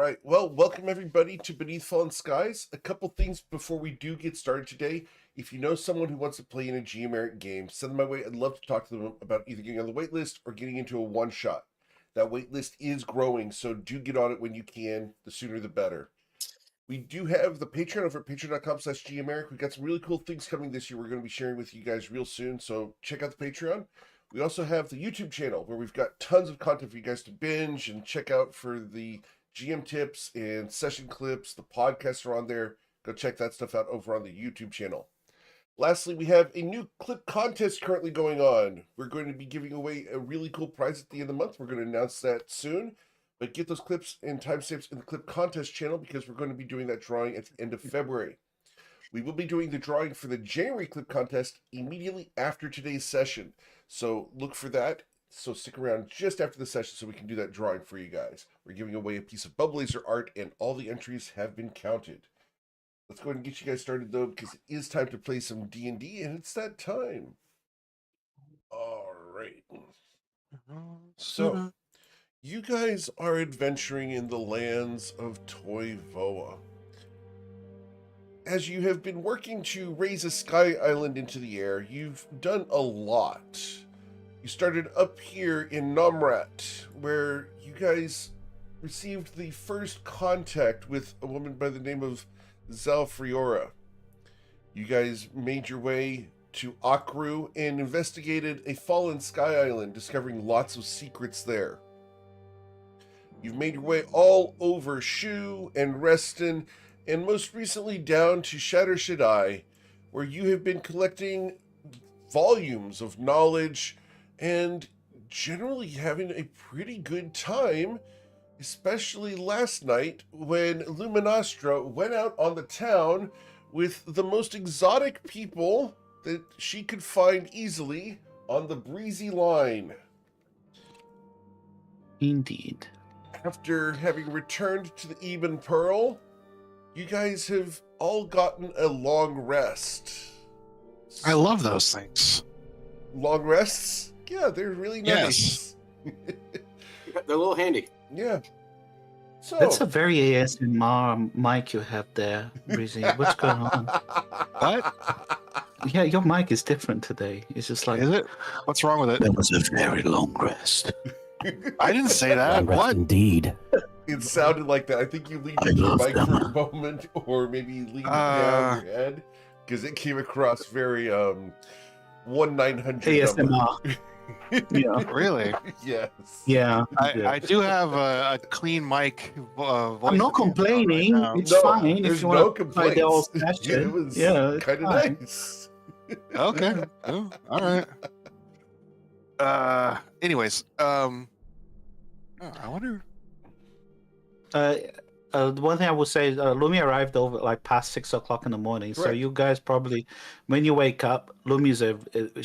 right. Well, welcome everybody to Beneath Fallen Skies. A couple things before we do get started today. If you know someone who wants to play in a Geomeric game, send them my way. I'd love to talk to them about either getting on the wait list or getting into a one-shot. That wait list is growing, so do get on it when you can. The sooner the better. We do have the Patreon over at patreon.com/Geomeric. We've got some really cool things coming this year we're going to be sharing with you guys real soon, so check out the Patreon. We also have the YouTube channel where we've got tons of content for you guys to binge and check out for the GM tips and session clips. The podcasts are on there. Go check that stuff out over on the YouTube channel. Lastly, we have a new clip contest currently going on. We're going to be giving away a really cool prize at the end of the month. We're going to announce that soon. But get those clips and timestamps in the clip contest channel because we're going to be doing that drawing at the end of February. We will be doing the drawing for the January clip contest immediately after today's session. So look for that. So stick around just after the session so we can do that drawing for you guys. We're giving away a piece of Bublaser art and all the entries have been counted. Let's go ahead and get you guys started though because it is time to play some D&D and it's that time. All right. So, you guys are adventuring in the lands of Toivoa. As you have been working to raise a sky island into the air, you've done a lot. You started up here in Nomrat, where you guys received the first contact with a woman by the name of Zalfriora. You guys made your way to Akru and investigated a fallen sky island, discovering lots of secrets there. You've made your way all over Shu and Reston, and most recently down to Shatter Shaddai, where you have been collecting volumes of knowledge and generally having a pretty good time, especially last night when Luminostra went out on the town with the most exotic people that she could find easily on the Breezy Line. Indeed. After having returned to the Eben Pearl, you guys have all gotten a long rest. I love those things. Long rests? Yeah, they're really nice. Yes. They're a little handy. Yeah. So That's a very ASMR mic you have there, Breezy. What's going on? What? Yeah, your mic is different today. It's just like... Is it? What's wrong with it? That was a very long rest. I didn't say that. Long rest What? indeed. It sounded like that. I think you leaned into your mic for a moment, or maybe leaned it down your head, because it came across very 1-900 ASMR. Yeah. Really? Yes. Yeah. I do have a clean mic voice. I'm not complaining. Right now. It's No, fine there's if you no want to play the old complaints. fashioned. It was it's kind of fine. nice. Okay. Oh, all right. Anyways, I wonder. The one thing I would say is Lumi arrived over like past 6 o'clock in the morning. So Correct. you guys probably, when you wake up, Lumi's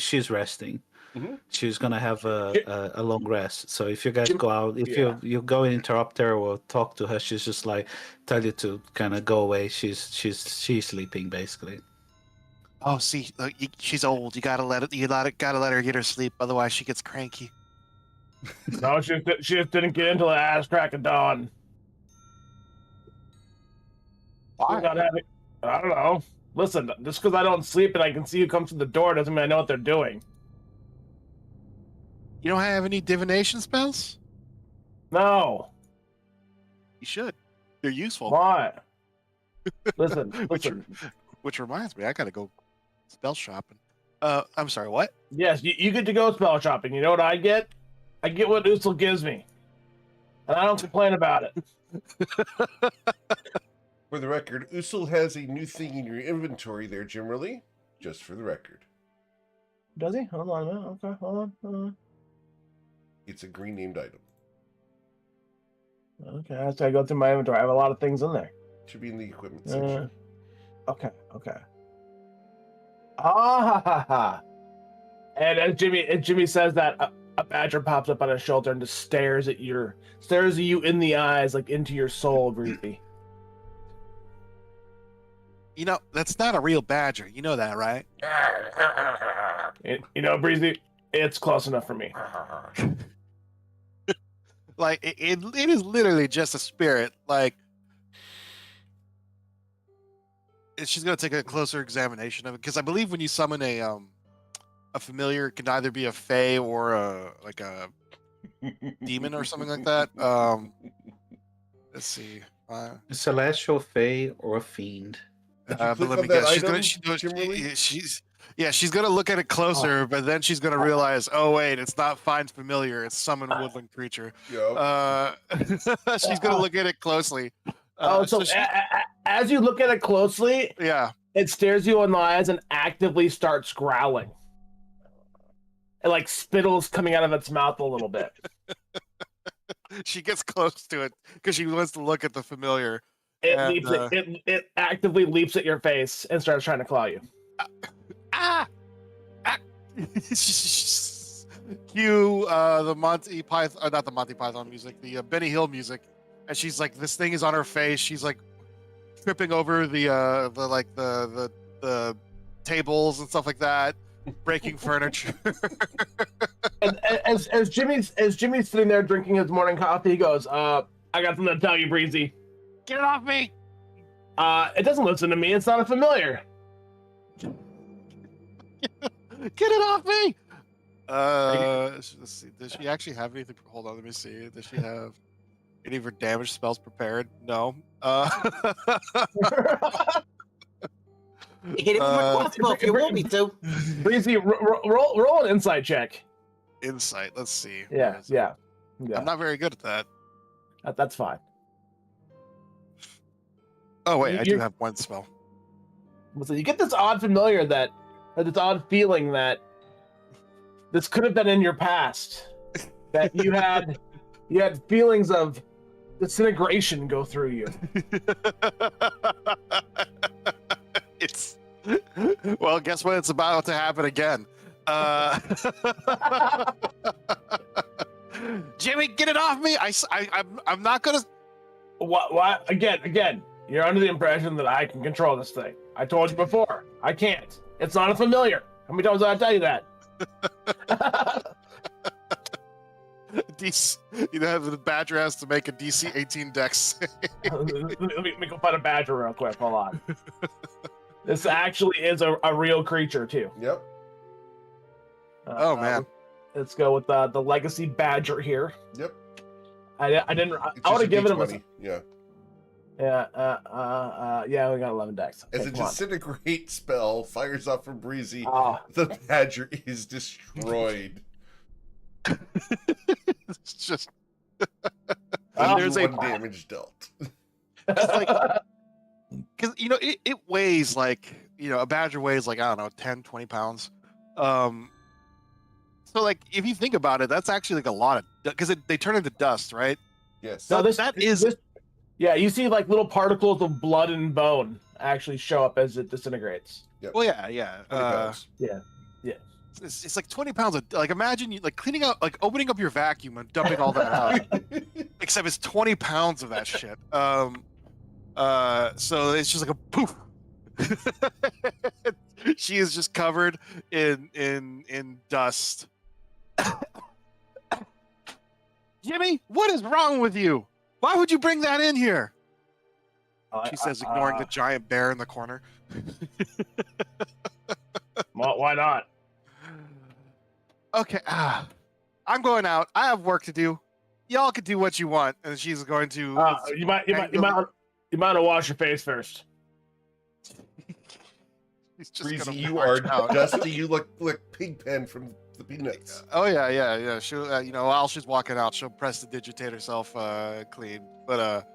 she's resting. Mhm. She's gonna have a long rest. So if you guys go out, if Yeah. you go and interrupt her or talk to her, she's just like tell you to kind of go away. She's sleeping basically. Oh, see, look, she's old. You gotta let her get her sleep. Otherwise, she gets cranky. No, she just didn't get into the ass crack of dawn. Why? Not having, I don't know. Listen, just because I don't sleep and I can see you come to the door doesn't mean I know what they're doing. You don't have any divination spells? No. You should. They're useful. Why? Listen, Which- listen. Which reminds me, I gotta go spell shopping. I'm sorry, what? Yes, you get to go spell shopping. You know what I get? I get what Usul gives me. And I don't complain about it. For the record, Usul has a new thing in your inventory there, generally. Just for the record. Does he? Hold on a minute. Okay, hold on. It's a green named item. Okay, I have to go through my inventory. I have a lot of things in there. Should be in the equipment section. Okay. Ah ha ha. And as Jimmy says that, a badger pops up on his shoulder and just stares at you in the eyes, like into your soul, Breezy. You know, that's not a real badger. You know that, right? You know, Breezy, it's close enough for me. Like it is literally just a spirit. Like she's gonna take a closer examination of it because I believe when you summon a familiar, it can either be a fae or a demon or something like that. Let's see. A celestial, fae, or a fiend. Did you But click let on me that guess. item, Kimberly? She's gonna look at it closer, but then she's gonna realize, oh wait, it's not find familiar, it's summon woodland creature. Yep. She's gonna look at it closely. So as you look at it closely, Yeah. it stares you in the eyes and actively starts growling. And like spittle's coming out of its mouth a little bit. She gets close to it because she wants to look at the familiar. It And, leaps it actively leaps at your face and starts trying to claw you. Ah! Cue the Monty Python, not the Monty Python music, the Benny Hill music, and she's like, this thing is on her face. She's like tripping over the tables and stuff like that, breaking furniture. And as Jimmy's sitting there drinking his morning coffee, he goes, "I got something to tell you, Breezy. Get it off me! It doesn't listen to me. It's not a familiar." Get it off me! Let's see. Does she actually have anything? Hold on, let me see. Does she have any of her damage spells prepared? No. You hit it with a crossbow if you want me to. Breezy, roll an insight check. Insight. Let's see. Yeah. I'm not very good at that. That's fine. Oh wait, I do You're- have one spell. So you get this odd familiar this odd feeling that this could have been in your past. That you had feelings of disintegration go through you. It's well, guess what? It's about to happen again. Jimmy, get it off me! I'm not gonna. What? Again, you're under the impression that I can control this thing. I told you before. I can't. It's not a familiar. How many times did I tell you that? The badger has to make a DC 18 dex. let me go find a badger real quick. Hold on. This actually is a real creature too. Yep. Oh man. Let's go with the legacy badger here. Yep. I didn't. It's I would just have given him a. D20. Yeah. Yeah, we got 11 decks. As Okay, a come on. disintegrate spell fires off from Breezy, Ah, the badger is destroyed. It's just There's there's one damage dealt. because it weighs like a badger weighs like, I don't know, 10, 20 pounds. So like if you think about it, that's actually like a lot of, because they turn into dust, right? Yes. No, That yeah, you see like little particles of blood and bone actually show up as it disintegrates. Well, yeah. 20 pounds. It's like 20 pounds of, like, imagine you like cleaning out, like opening up your vacuum and dumping all that out. Except it's 20 pounds of that shit. So it's just like a poof. She is just covered in dust. Jimmy, what is wrong with you? Why would you bring that in here? She says, ignoring the giant bear in the corner. Why not? Okay, I'm going out. I have work to do. Y'all can do what you want. And she's going to. You might want to wash your face first. He's just Breezy, gonna you march are out. dusty. You look like Pigpen from the Peanuts. Oh yeah. She'll, while she's walking out, she'll press the digitate herself clean. But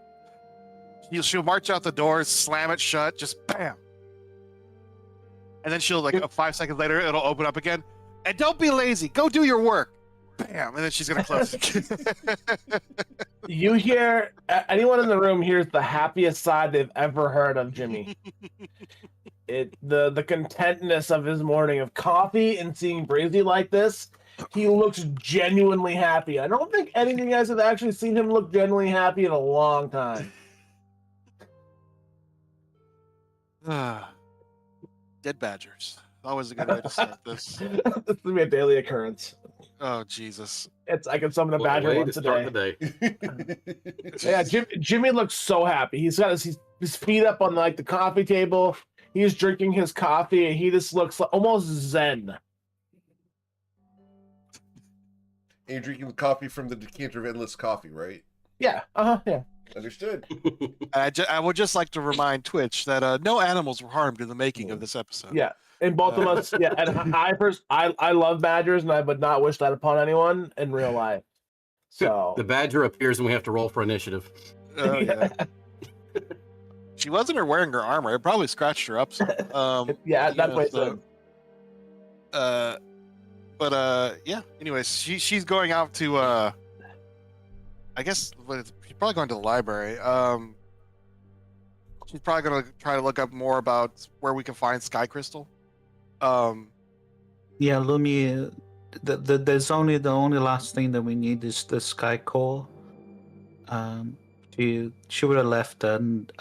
she'll march out the door, slam it shut, just bam. And then she'll 5 seconds later, it'll open up again. And don't be lazy. Go do your work. Bam. And then she's gonna close it. You hear anyone in the room hears the happiest sigh they've ever heard of Jimmy. The contentness of his morning of coffee and seeing Breezy like this, he looks genuinely happy. I don't think any of you guys have actually seen him look genuinely happy in a long time. Dead badgers. Always a good way to start this. This is gonna be a daily occurrence. Oh Jesus! It's I can summon a What a badger way to once a start day. the day. Yeah, Jimmy looks so happy. He's got his feet up on like the coffee table. He's drinking his coffee, and he just looks like, almost zen. And you're drinking the coffee from the decanter of endless coffee, right? Yeah, yeah. Understood. I would just like to remind Twitch that no animals were harmed in the making of this episode. Yeah, and both of us. Yeah, and I love badgers, and I would not wish that upon anyone in real life. So The badger appears and we have to roll for initiative. Oh, yeah. She wasn't wearing her armor. It probably scratched her up some. yeah, you that's know, what I so- said. Yeah. Anyways, she's going out to I guess she's probably going to the library. She's probably gonna try to look up more about where we can find Sky Crystal. Yeah, Lumi. There's only the only last thing that we need is the Sky Core. She would have left, and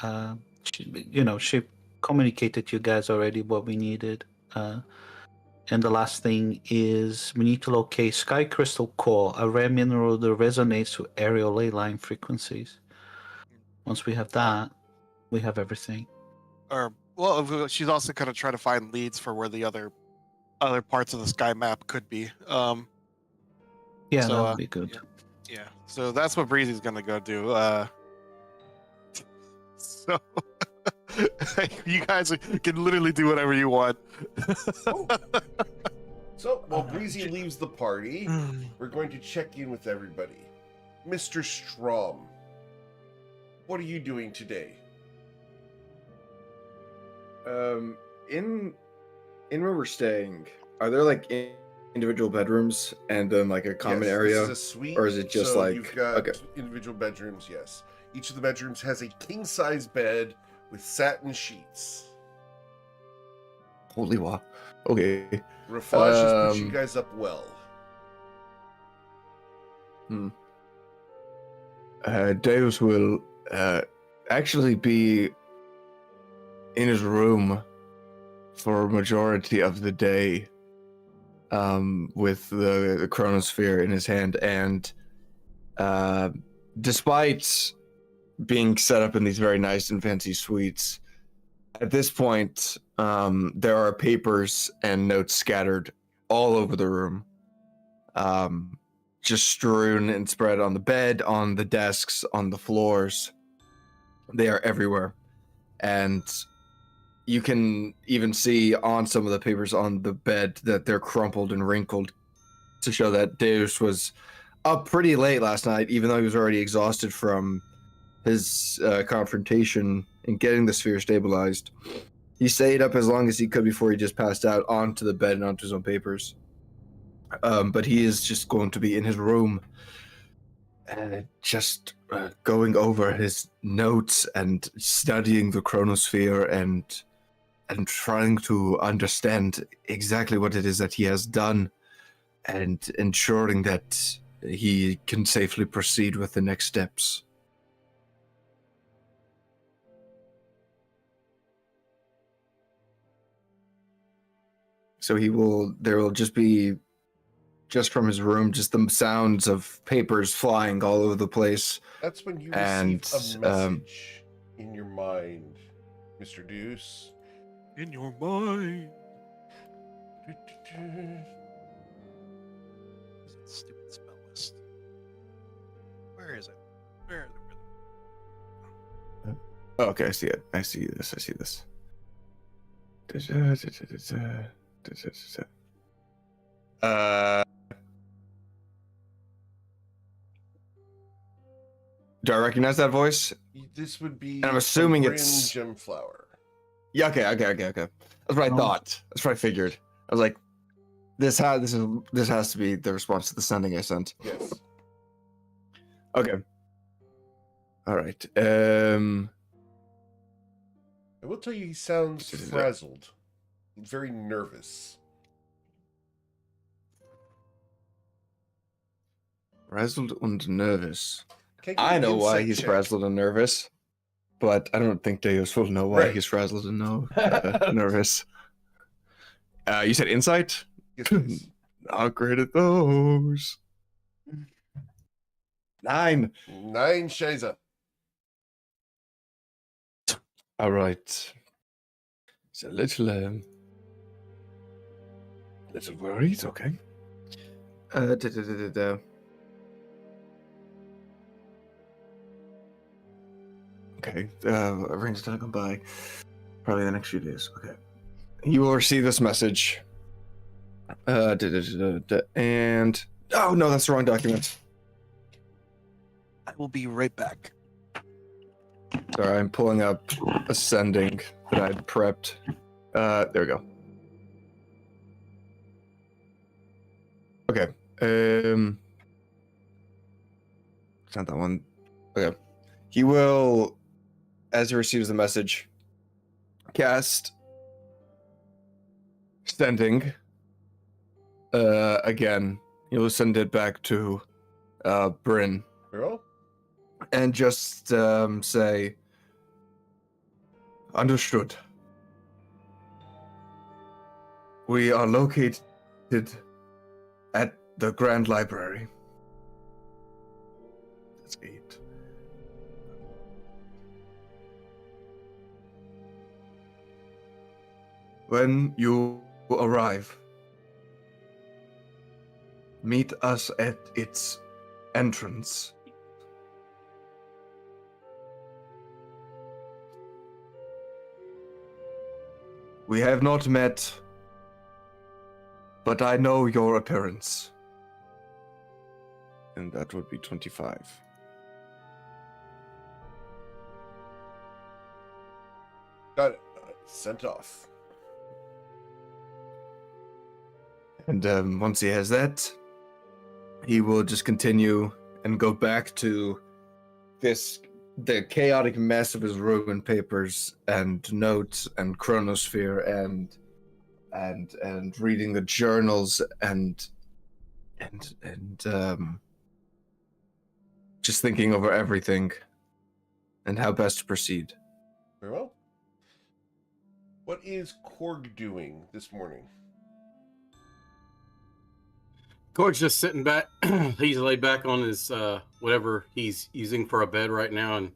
she communicated to you guys already what we needed. And the last thing is we need to locate Sky Crystal Core, a rare mineral that resonates with aerial ley line frequencies. Once we have that, we have everything. She's also gonna try to find leads for where the other parts of the sky map could be. Yeah, So, that would be good. Yeah. So that's what Breezy's gonna go do. So you guys can literally do whatever you want. So while Breezy leaves the party, we're going to check in with everybody. Mr. Strom, what are you doing today? In where we're staying, are there like individual bedrooms and then like a common Yes, area? This is a suite, or is it just so like- you've got okay. individual bedrooms? Yes. Each of the bedrooms has a king-size bed with satin sheets. Holy wow. Okay. Rafaj has put you Um, guys up well. Deus will actually be in his room for a majority of the day, with the chronosphere in his hand, and despite being set up in these very nice and fancy suites, at this point there are papers and notes scattered all over the room, just strewn and spread on the bed, on the desks, on the floors. They are everywhere, and you can even see on some of the papers on the bed that they're crumpled and wrinkled to show that Deus was up pretty late last night, even though he was already exhausted from his confrontation and getting the sphere stabilized. He stayed up as long as he could before he just passed out onto the bed and onto his own papers. But he is just going to be in his room, just going over his notes and studying the chronosphere and trying to understand exactly what it is that he has done and ensuring that he can safely proceed with the next steps. So there will just be, just from his room, just the sounds of papers flying all over the place. That's when you and, receive a message in your mind, Mr. Deuce. In your mind. Stupid spell list. Where is it? Where is it? Oh, okay, I see it. I see this. Do I recognize that voice? This would be. And I'm assuming Bryn it's- Gemflower. Yeah, okay. That's what I thought. That's what I figured. I was like, this has to be the response to the sending I sent. Yes. Okay. All right. I will tell you, he sounds frazzled, very nervous. Frazzled and nervous. Can't give I an know why insight he's check. frazzled and nervous, but I don't think Deus will know why Right. he's frazzled and nervous. You said insight? Yes, please. Not great at those. 9. 9 Shaza. All right. It's a little worried. Okay. Da, da, da, da, da. Okay. Everything's gonna come by. Probably the next few days. Okay. You will receive this message. And oh no, that's the wrong document. I will be right back. Sorry, I'm pulling up Ascending that I'd prepped. There we go. Okay. It's not that one. Okay. He will, as he receives the message, cast Sending. Again. He'll send it back to Bryn. Girl? And just say, understood. We are located at the Grand Library. That's 8. When you arrive, meet us at its entrance. We have not met, but I know your appearance. And that would be 25. Got it. Sent off. And once he has that, he will just continue and go back to the chaotic mess of his room and papers and notes and chronosphere and reading the journals and just thinking over everything and how best to proceed. Very well. What is Korg doing this morning? Cork's just sitting back. He's laid back on his whatever he's using for a bed right now, and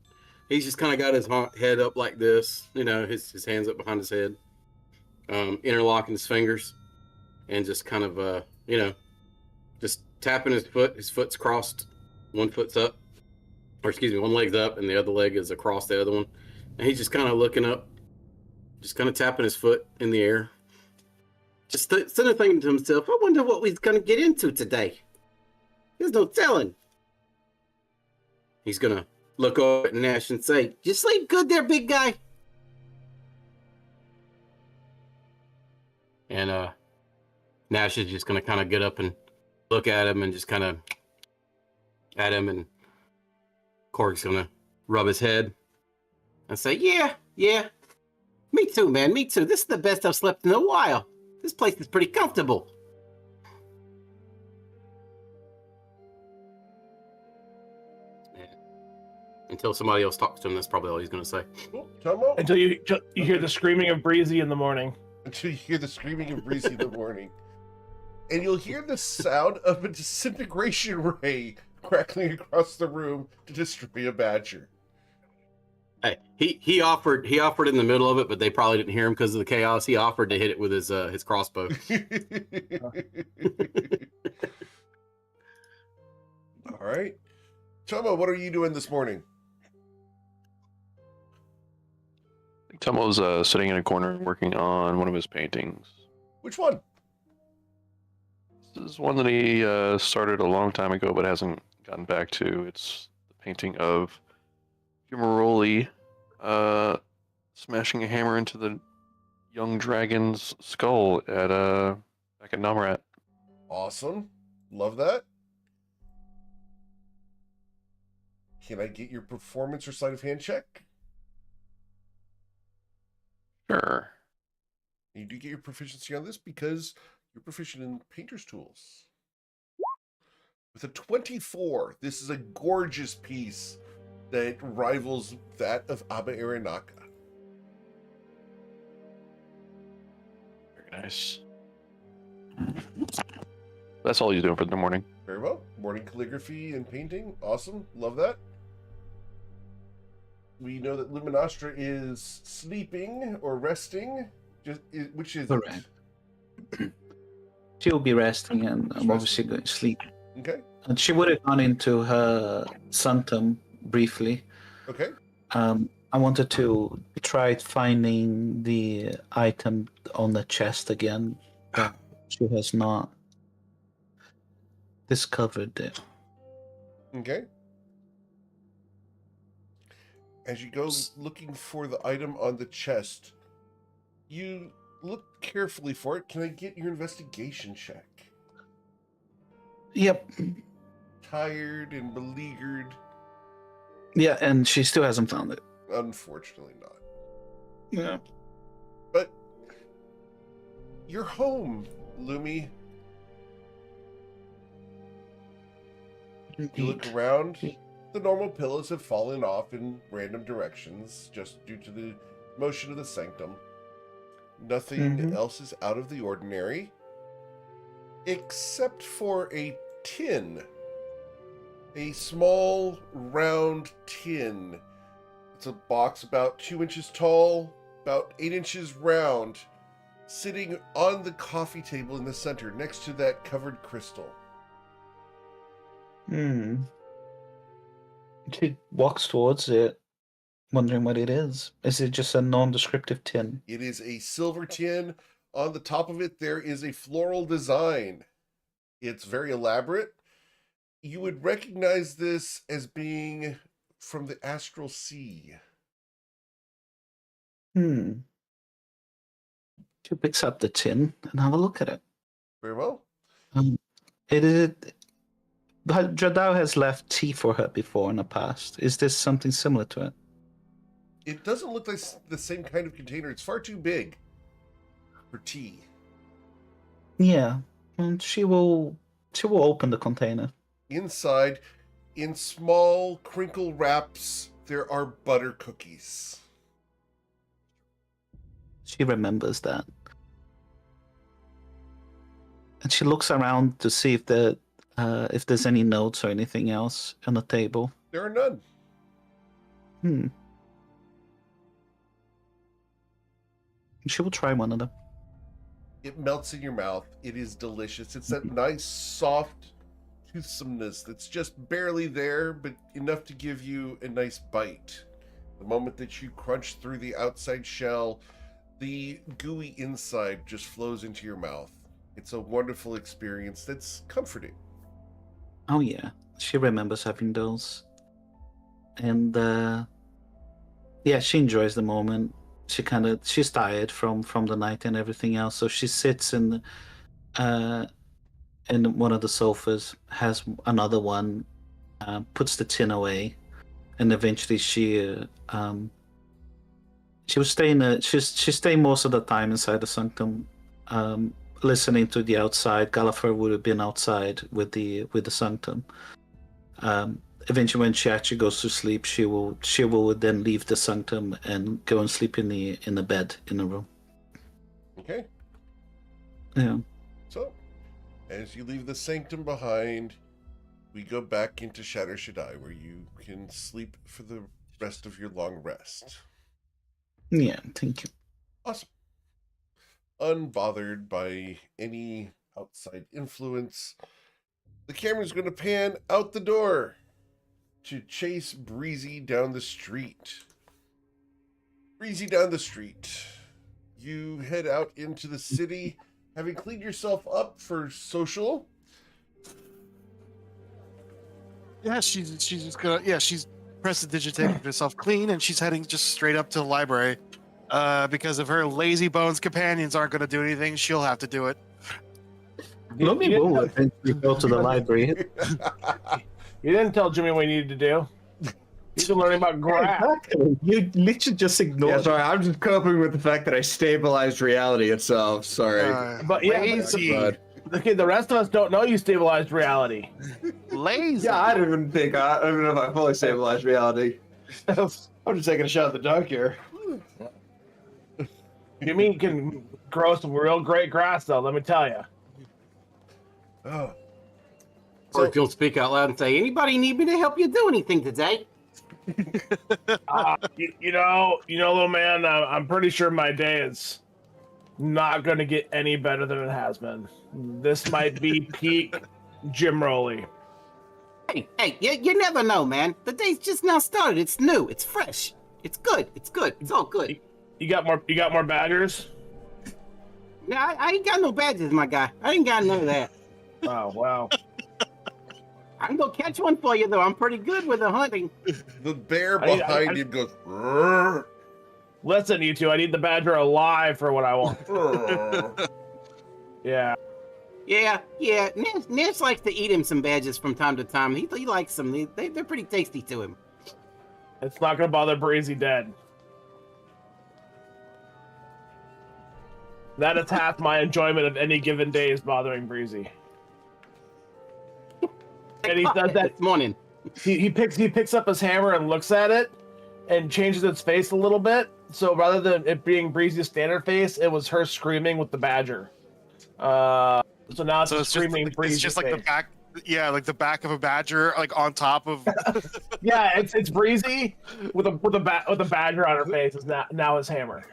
he's just kind of got his head up like this, his hands up behind his head, interlocking his fingers, and just kind of just tapping his foot. His foot's crossed, one foot's up, or excuse me, one leg's up, and the other leg is across the other one, and he's just kind of looking up, just kind of tapping his foot in the air. Just sort of thinking to himself, I wonder what we're going to get into today. There's no telling. He's going to look over at Nash and say, you sleep good there, big guy? And Nash is just going to kind of get up and look at him and just kind of at him. And Korg's going to rub his head and say, yeah. Me too, man. Me too. This is the best I've slept in a while. This place is pretty comfortable. Until somebody else talks to him, that's probably all he's going to say. Cool. Tomo? Until you hear the screaming of Breezy in the morning. Until you hear the screaming of Breezy in the morning. And you'll hear the sound of a disintegration ray crackling across the room to destroy a badger. Hey, he offered in the middle of it, but they probably didn't hear him because of the chaos. He offered to hit it with his crossbow. All right. Tomo, what are you doing this morning? Tomo's sitting in a corner working on one of his paintings. Which one? This is one that he started a long time ago but hasn't gotten back to. It's the painting of Fumaroli smashing a hammer into the young dragon's skull at back at Namrat. Awesome. Love that. Can I get your performance or sleight of hand check? Sure. You do get your proficiency on this because you're proficient in painter's tools. With a 24, this is a gorgeous piece that rivals that of Abba Aranaka. Very nice. That's all you're doing for the morning. Very well. Morning calligraphy and painting. Awesome. Love that. We know that Luminostra is sleeping or resting. Which is Correct. She'll be resting and She's obviously going to sleep. Okay. And she would have gone into her sanctum briefly. Okay. I wanted to try finding the item on the chest again, but she has not discovered it. Okay. As you go looking for the item on the chest, you look carefully for it. Can I get your investigation check? Yep. Tired and beleaguered? Yeah, and she still hasn't found it. Unfortunately not. Yeah. But you're home, Lumi. You look around. The normal pillows have fallen off in random directions just due to the motion of the sanctum. Nothing else is out of the ordinary, except for a tin. A small, round tin. It's a box about 2 inches tall, about 8 inches round, sitting on the coffee table in the center next to that covered crystal. She walks towards it, wondering what it is. Is it just a non-descriptive tin? It is a silver tin. On the top of it, there is a floral design. It's very elaborate. You would recognize this as being from the Astral Sea. She picks up the tin and have a look at it. Very well. It is. Jadao has left tea for her before in the past. Is this something similar to it? It doesn't look like the same kind of container. It's far too big for tea. Yeah, and she will open the container. Inside, in small crinkle wraps, there are butter cookies. She remembers that. And she looks around to see if there's any notes or anything else on the table. There are none. She will try one of them. It melts in your mouth. It is delicious. It's that nice, soft toothsomeness that's just barely there, but enough to give you a nice bite. The moment that you crunch through the outside shell, the gooey inside just flows into your mouth. It's a wonderful experience that's comforting. Oh yeah, she remembers having those. And yeah, she enjoys the moment. She's tired from the night and everything else, so she sits in one of the sofas, has another one, puts the tin away, and eventually she was staying. She's staying most of the time inside the sanctum, listening to the outside. Gallifrey would have been outside with the sanctum. Eventually, when she actually goes to sleep, she will then leave the sanctum and go and sleep in the bed in the room. Okay. Yeah. So, as you leave the sanctum behind, we go back into Shatter Shaddai, where you can sleep for the rest of your long rest. Yeah, thank you. Awesome. Unbothered by any outside influence, the camera's going to pan out the door to chase Breezy down the street. Breezy down the street. You head out into the city, having cleaned yourself up for social. Yeah, she's just gonna. Yeah, she's prestidigitating herself clean, and she's heading just straight up to the library. Because if her lazy bones companions aren't gonna do anything, she'll have to do it. Let me will eventually go to the library. You didn't tell Jimmy what he needed to do. He's learning about graph. You literally just ignored. Yeah, sorry, I'm just coping with the fact that I stabilized reality itself. Sorry. But yeah, lazy. Okay, the rest of us don't know you stabilized reality. Lazy. Yeah, I don't even know if I fully stabilized reality. I'm just taking a shot at the dark here. Jimmy can grow some real great grass, though. Let me tell you. Oh. Or you'll speak out loud and say, "Anybody need me to help you do anything today?" You know, little man, I'm pretty sure my day is not going to get any better than it has been. This might be peak Jim Rowley. Hey, you never know, man. The day's just now started. It's new. It's fresh. It's good. It's good. It's all good. You got more badgers? No, I ain't got no badges, my guy. I ain't got none of that. Oh, wow. I can go catch one for you, though. I'm pretty good with the hunting. The bear I- behind I- him goes. "Rrrr, Listen, you two, I need the badger alive for what I want. rrrr." Yeah. Yeah. Nash likes to eat him some badges from time to time. He likes them. They're pretty tasty to him. It's not going to bother Breezy dead. That is half my enjoyment of any given day is bothering Breezy. And he does that. This morning. He picks up his hammer and looks at it and changes its face a little bit. So rather than it being Breezy's standard face, it was her screaming with the badger. So now it's So a it's screaming Breezy. it's just like the back, yeah, like the back of a badger, like on top of. Yeah, it's Breezy with a badger on her face. Is now his hammer.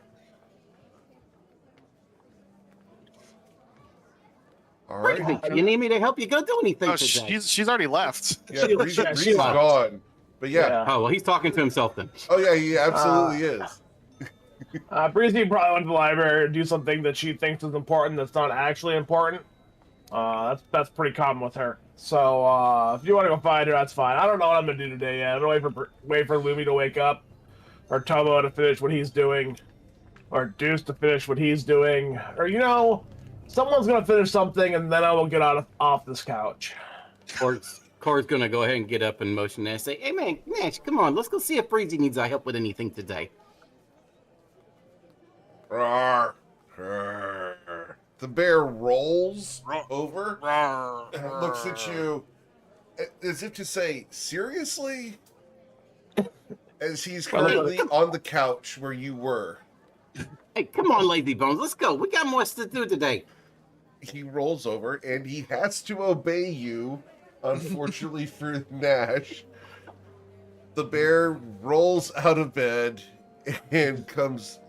All right. You need me to help you go do anything Oh, today? she's already left. Yeah, She- Breezy's yeah, she left. gone. But yeah. Oh well, he's talking to himself then. Oh yeah, he absolutely is. Breezy probably went to the library to do something that she thinks is important that's not actually important. That's pretty common with her. So if you want to go find her, that's fine. I don't know what I'm gonna do today yet. I'm gonna wait for Lumi to wake up, or Tomo to finish what he's doing, or Deuce to finish what he's doing, or someone's gonna finish something, and then I will get off this couch. Cor's gonna go ahead and get up and motion Nash. Say, hey man, Nash, come on, let's go see if Breezy needs our help with anything today. Rawr, rawr. The bear rolls over and looks at you as if to say, seriously? As he's currently on the couch where you were. Hey, come on, lazy bones, let's go. We got more to do today. He rolls over and he has to obey you, unfortunately for Nash. The bear rolls out of bed and comes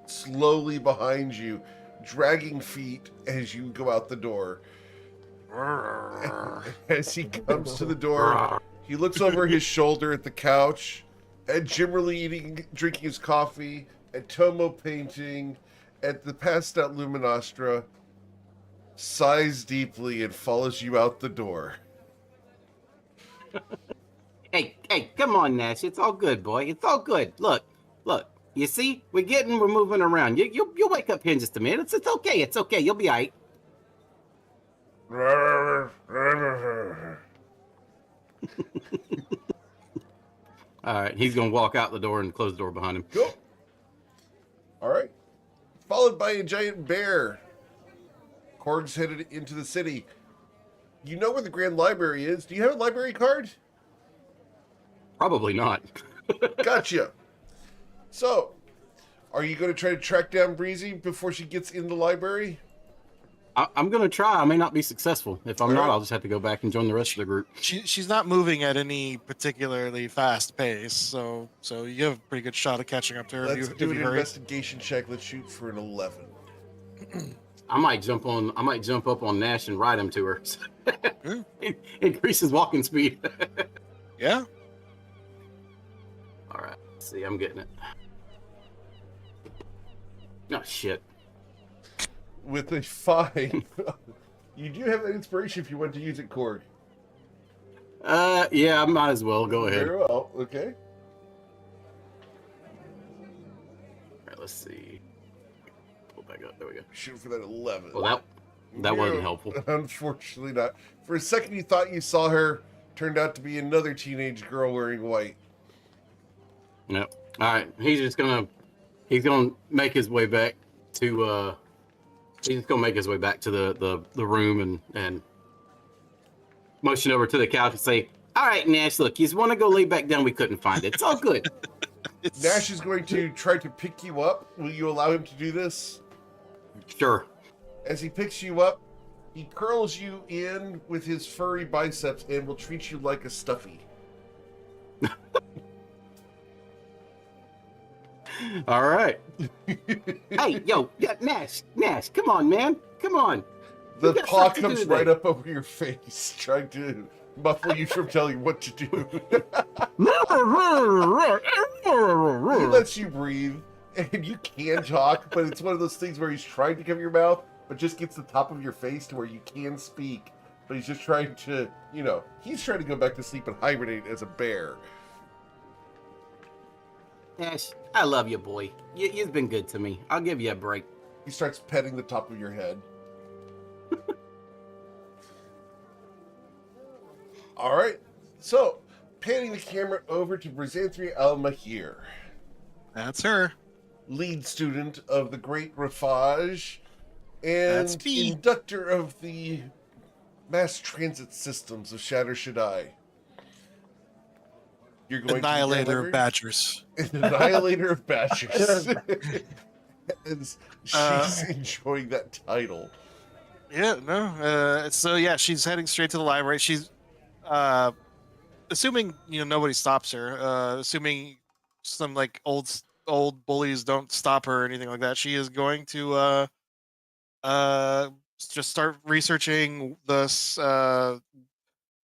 slowly behind you, dragging feet as you go out the door. As he comes to the door, he looks over his shoulder at the couch, at Jimmerly drinking his coffee, at Tomo painting, at the passed out Luminostra, sighs deeply and follows you out the door. Hey, come on, Nash. It's all good, boy. It's all good. Look. You see, we're moving around. You'll wake up here in just a minute. It's okay. It's okay. You'll be all right. All right, he's gonna walk out the door and close the door behind him. Go. All right. Followed by a giant bear. Korg's headed into the city. You know where the Grand Library is. Do you have a library card? Probably not. Gotcha. So, are you going to try to track down Breezy before she gets in the library? I'm gonna try. I may not be successful. If I'm not, Alright. I'll just have to go back and join the rest of the group. She's not moving at any particularly fast pace, so you have a pretty good shot of catching up to her. Let's if do you an hurry. investigation check. Let's shoot for an 11. I might jump up on Nash and ride him to her. Hmm. Increase his walking speed. Yeah. All right. Let's see, I'm getting it. Oh shit. With a 5, you do have an inspiration if you want to use it, Korg. Yeah, I might as well go ahead. Very well. Okay. All right, let's see. Pull back up. There we go. Shoot for that 11. Well, that wasn't No, helpful. Unfortunately not. For a second you thought you saw her. Turned out to be another teenage girl wearing white. Yep. All right. He's gonna make his way back to the room and motion over to the couch and say, All right, Nash, look, you want to go lay back down. We couldn't find it. It's all good. Nash is going to try to pick you up. Will you allow him to do this? sure. As he picks you up, He curls you in with his furry biceps and will treat you like a stuffy. All right. Hey, yo, yeah, Nash, come on, man, come on. The We got paw stuff to do comes today. right up over your face, trying to muffle you from telling you what to do. He lets you breathe, and you can talk, but it's one of those things where he's trying to cover your mouth, but just gets the top of your face to where you can speak. But he's just trying to, he's trying to go back to sleep and hibernate as a bear. Nash, I love you, boy. You've been good to me. I'll give you a break. He starts petting the top of your head. All right, so panning the camera over to Brizanthria Al-Mahir, That's her. lead student of the Great Rafage and That's me. inductor of the mass transit systems of Shatter Shaddai. You're going Annihilator to of the badgers. Annihilator of Badgers. And she's Uh, enjoying that title. Yeah, no. So yeah, she's heading straight to the library. She's assuming nobody stops her. Assuming some like old bullies don't stop her or anything like that. She is going to just start researching the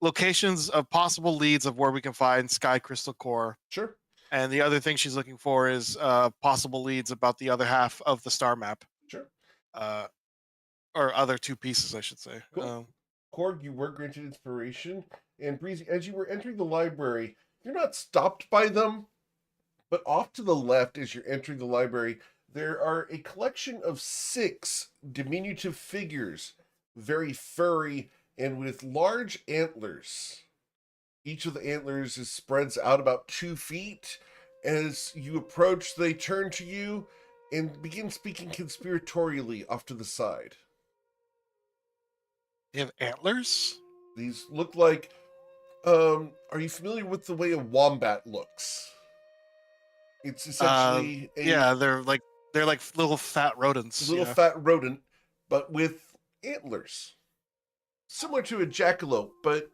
locations of possible leads of where we can find Sky Crystal Core. Sure. And the other thing she's looking for is possible leads about the other half of the star map. Sure. Or other two pieces, I should say. Cool. Korg, you were granted inspiration. And Breezy, as you were entering the library, you're not stopped by them, but off to the left as you're entering the library, there are a collection of 6 diminutive figures, very furry and with large antlers. Each of the antlers spreads out about 2 feet. As you approach, they turn to you and begin speaking conspiratorially off to the side. They have antlers? These look like, are you familiar with the way a wombat looks? It's essentially Yeah, they're like little fat rodents. little yeah. fat rodent, but with antlers. Similar to a jackalope, but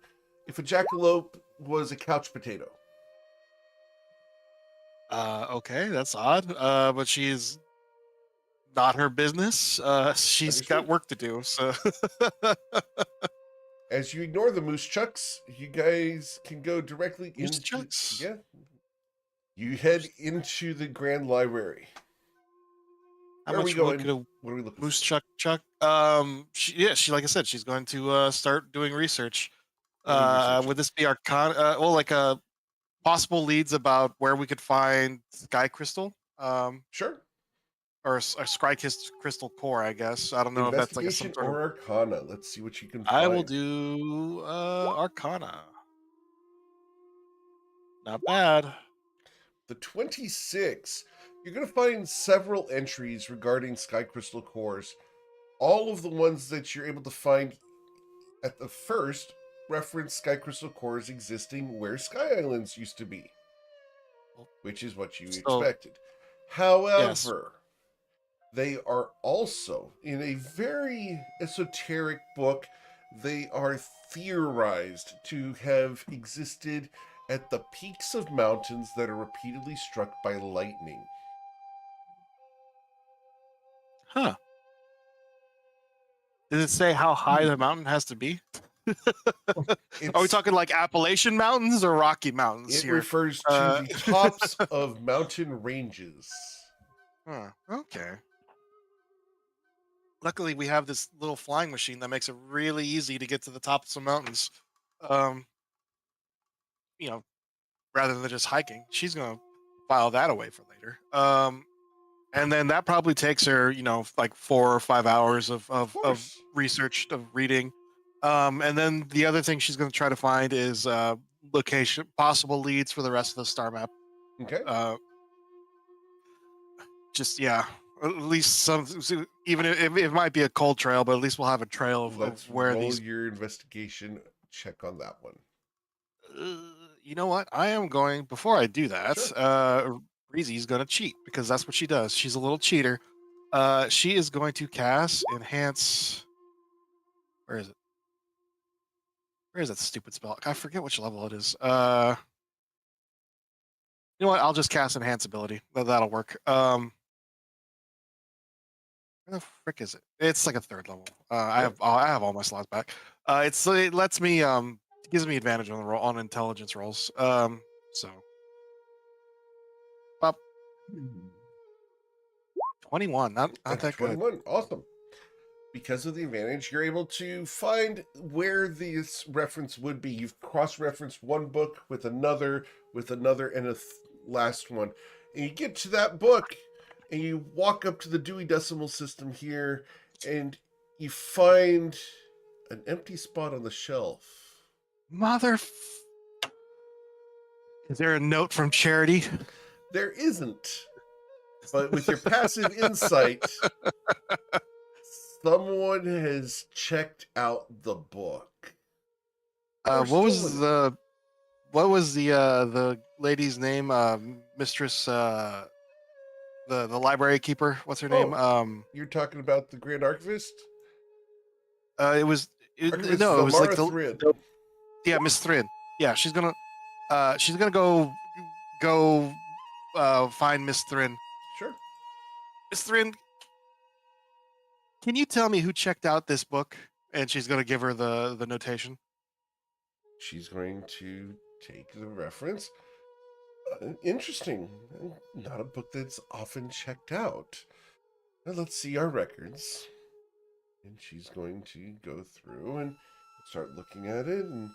if a jackalope was a couch potato. Okay, that's odd. But she's not her business. She's got Understood. work to do. So As you ignore the moose chucks, you guys can go directly Moose into chucks? Yeah. You head into the Grand Library. how Where are much we work going? could a What are we looking moose for? chuck? She like I said, she's going to start doing research. What are you researching? Would this be Arcana? Well, like possible leads about where we could find Sky Crystal. Sure. Or Sky Crystal Core, I guess. I don't know if that's like some Investigation sort of. or Arcana. Let's see what you can find. I will do Arcana. Not bad. The 26. You're going to find several entries regarding Sky Crystal Cores. All of the ones that you're able to find at the first reference Sky Crystal Cores existing where Sky Islands used to be, which is what you So- expected. However, they are also in a very esoteric book. They are theorized to have existed at the peaks of mountains that are repeatedly struck by lightning. Huh. Did it say how high the mountain has to be? Are we It's- talking like Appalachian Mountains or Rocky Mountains It here? refers to the tops of mountain ranges. Huh, okay. Luckily, we have this little flying machine that makes it really easy to get to the top of some mountains. Rather than just hiking, she's gonna file that away for later. And then that probably takes her, like 4 or 5 hours of course. research, of reading. And then the other thing she's gonna try to find is possible leads for the rest of the star map. Okay. At least some, even if it might be a cold trail, but at least we'll have a trail of Let's where roll these. your investigation check on that one. You know what? I am going, before I do that, Breezy's going to cheat because that's what she does. She's a little cheater. She is going to cast Enhance. Where is it? Where is that stupid spell? I forget which level it is. You know what? I'll just cast Enhance ability. That'll work. Where the frick is it? It's like a 3rd level. I have all my slots back. It lets me gives me advantage on the roll on intelligence rolls. So up 21. Not that good. 21. Awesome. Because of the advantage, you're able to find where this reference would be. You've cross-referenced one book with another, and a last one. And you get to that book, and you walk up to the Dewey Decimal System here, and you find an empty spot on the shelf. Is there a note from Charity? There isn't. But with your passive insight, someone has checked out the book. What was the lady's name? Mistress, the library keeper. What's her name? You're talking about the Grand Archivist? It was Archivist no, it was like Vamara the Thrin. yeah, Miss Thrin. Yeah, she's gonna go find Miss Thrin. Sure. Miss Thrin, can you tell me who checked out this book? And she's gonna give her the notation. She's going to take the reference. Interesting. Not a book that's often checked out. Now let's see our records. And she's going to go through and start looking at it. And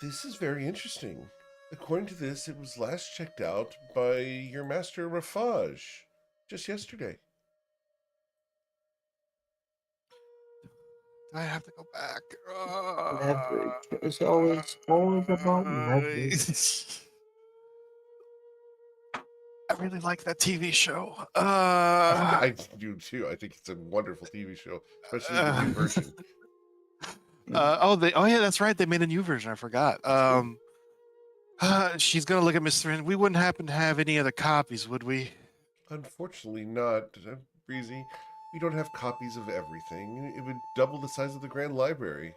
this is very interesting. According to this, it was last checked out by your master Rafaj just yesterday. I have to go back. Leverage. It's always about leverage. I really like that TV show. I do too. I think it's a wonderful TV show, especially the new version. Yeah, that's right. They made a new version. I forgot. She's gonna look at Miss Thrin. We wouldn't happen to have any other copies, would we? Unfortunately not, Breezy. We don't have copies of everything. It would double the size of the Grand Library.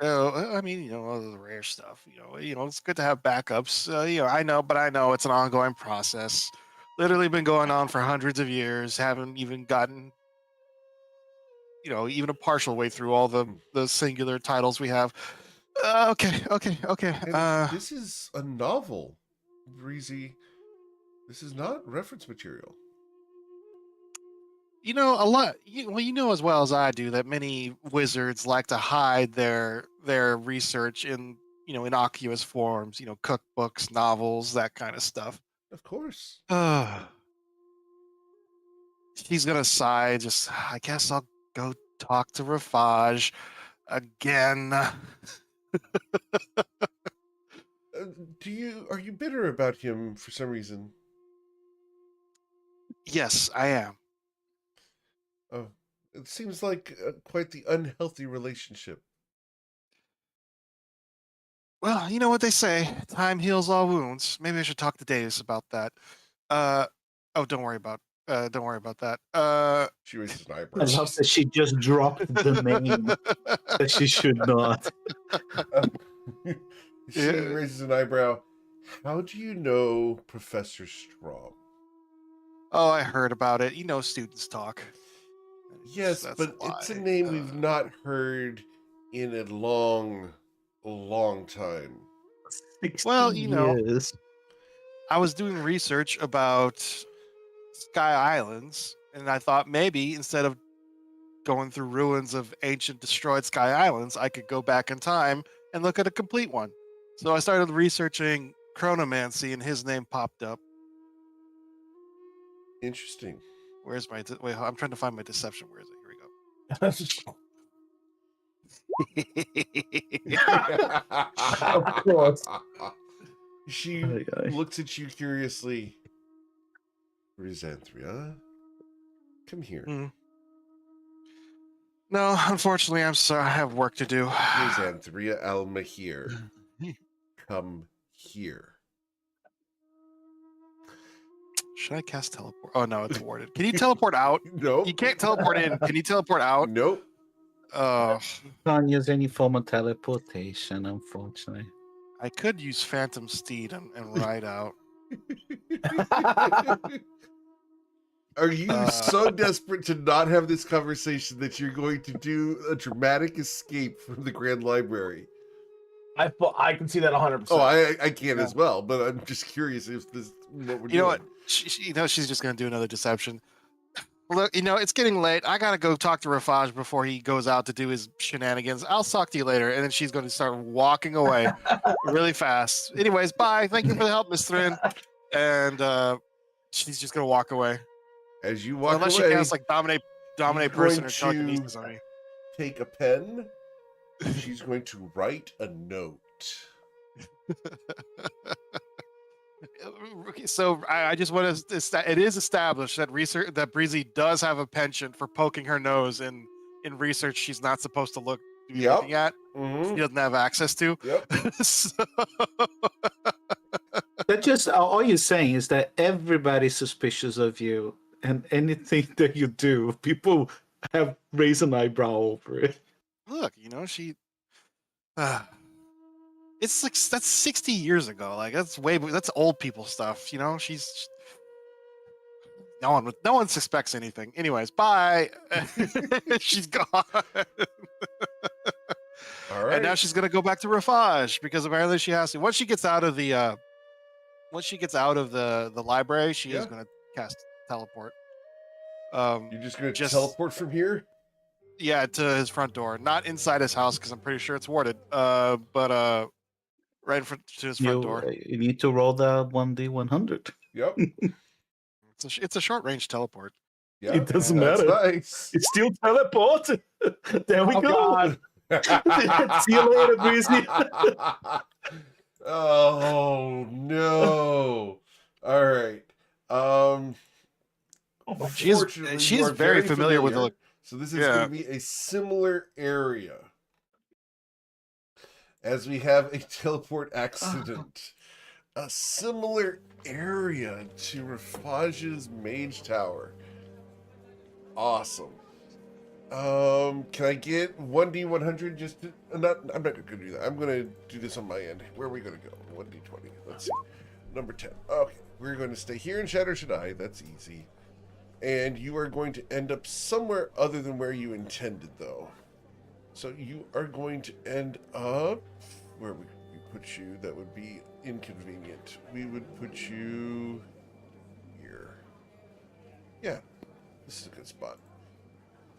Oh, I mean, all the rare stuff. It's good to have backups. I know it's an ongoing process. Literally been going on for hundreds of years. Haven't even gotten, even a partial way through all the singular titles we have. Okay. And this is a novel, Breezy. This is not reference material. A lot. You know as well as I do that many wizards like to hide their research in innocuous forms. Cookbooks, novels, that kind of stuff. Of course. She's gonna sigh. Just, I guess I'll go talk to Rafaj again. Are you bitter about him for some reason? Yes, I am. Oh, it seems like quite the unhealthy relationship. Well, you know what they say, time heals all wounds. Maybe I should talk to Davis about that. Don't worry about that. She raises an I eyebrow. love that she just dropped the name that she should not. She raises an eyebrow. How do you know Professor Strom? Oh, I heard about it. Students talk. Yes, That's but it's a name we've not heard in a long time. 60 Well, years. I was doing research about Sky Islands, and I thought maybe instead of going through ruins of ancient destroyed Sky Islands, I could go back in time and look at a complete one. So I started researching chronomancy, and his name popped up. Interesting. Where's my wait? I'm trying to find my deception. Where is it? Here we go. Of course. She looks at you curiously. Rhysandria, come here. No, unfortunately, I'm sorry. I have work to do. Rhysandria Almahir, come here. Should I cast teleport? Oh no, it's warded. Can you teleport out? No. You can't teleport in. Can you teleport out? Nope. Can't use any form of teleportation, unfortunately. I could use Phantom Steed and ride out. Are you so desperate to not have this conversation that you're going to do a dramatic escape from the Grand Library? I can see that 100%. Oh, I can as well, but I'm just curious if this what we're You know doing. what? She's just gonna do another deception. Look, it's getting late. I gotta go talk to Rafaj before he goes out to do his shenanigans. I'll talk to you later. And then she's going to start walking away really fast. Anyways, bye. Thank you for the help, Miss Thrin. And she's just gonna walk away. As you walk Unless away, she casts like dominate you're person or going to- telekinesis on me. take a pen. She's going to write a note. So I just want to. It is established that Breezy does have a penchant for poking her nose in research she's not supposed to be Yep. looking at. She Mhm. doesn't have access to. Yep. So- That just all you're saying is that everybody's suspicious of you, and anything that you do, people have raised an eyebrow over it. Look, she. It's like that's 60 years ago. Like that's old people stuff. She's. No one suspects anything. Anyways, bye. She's gone. All right. And now she's gonna go back to Rafaj because apparently she has to. Once she gets out of the library, she is Yeah. gonna cast teleport. You're just going to teleport from here? Yeah, to his front door, not inside his house because I'm pretty sure it's warded. But right in front to his front door. You need to roll the 1d100. Yep. It's a short range teleport. Yeah. It doesn't That's matter. nice. It's still teleport. There we Oh, go. God. See you later, Breezy. Oh no. All right. Unfortunately, She you is are very familiar with the. So this is Yeah. going to be a similar area. As we have a teleport accident. A similar area to Rafaj's Mage Tower. Awesome. Can I get 1d100 just to, I'm not going to do that. I'm going to do this on my end. Where are we going to go? 1d20. Let's see. Number 10. Okay. We're going to stay here in Shadow Shaddai. That's easy. And you are going to end up somewhere other than where you intended, though. So you are going to end up where we put you. That would be inconvenient. We would put you here. Yeah, this is a good spot.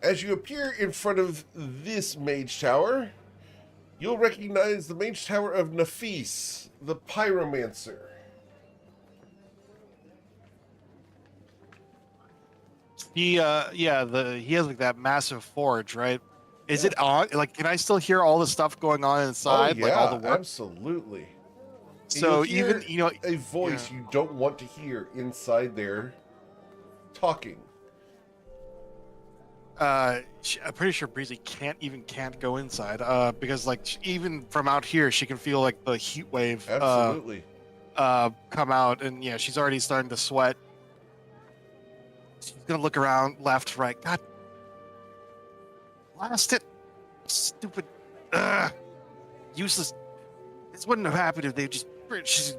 As you appear in front of this Mage Tower, you'll recognize the Mage Tower of Nafis, the Pyromancer. He has like that massive forge, right? Is it on? Like, can I still hear all the stuff going on inside? Oh, yeah, like all the work. absolutely. So you'll even hear a voice you don't want to hear inside there talking. I'm pretty sure Breezy can't go inside because like even from out here she can feel like the heat wave Absolutely. come out, and yeah, she's already starting to sweat. She's gonna look around left, right. God, blast it, stupid, useless. This wouldn't have happened if they just. She's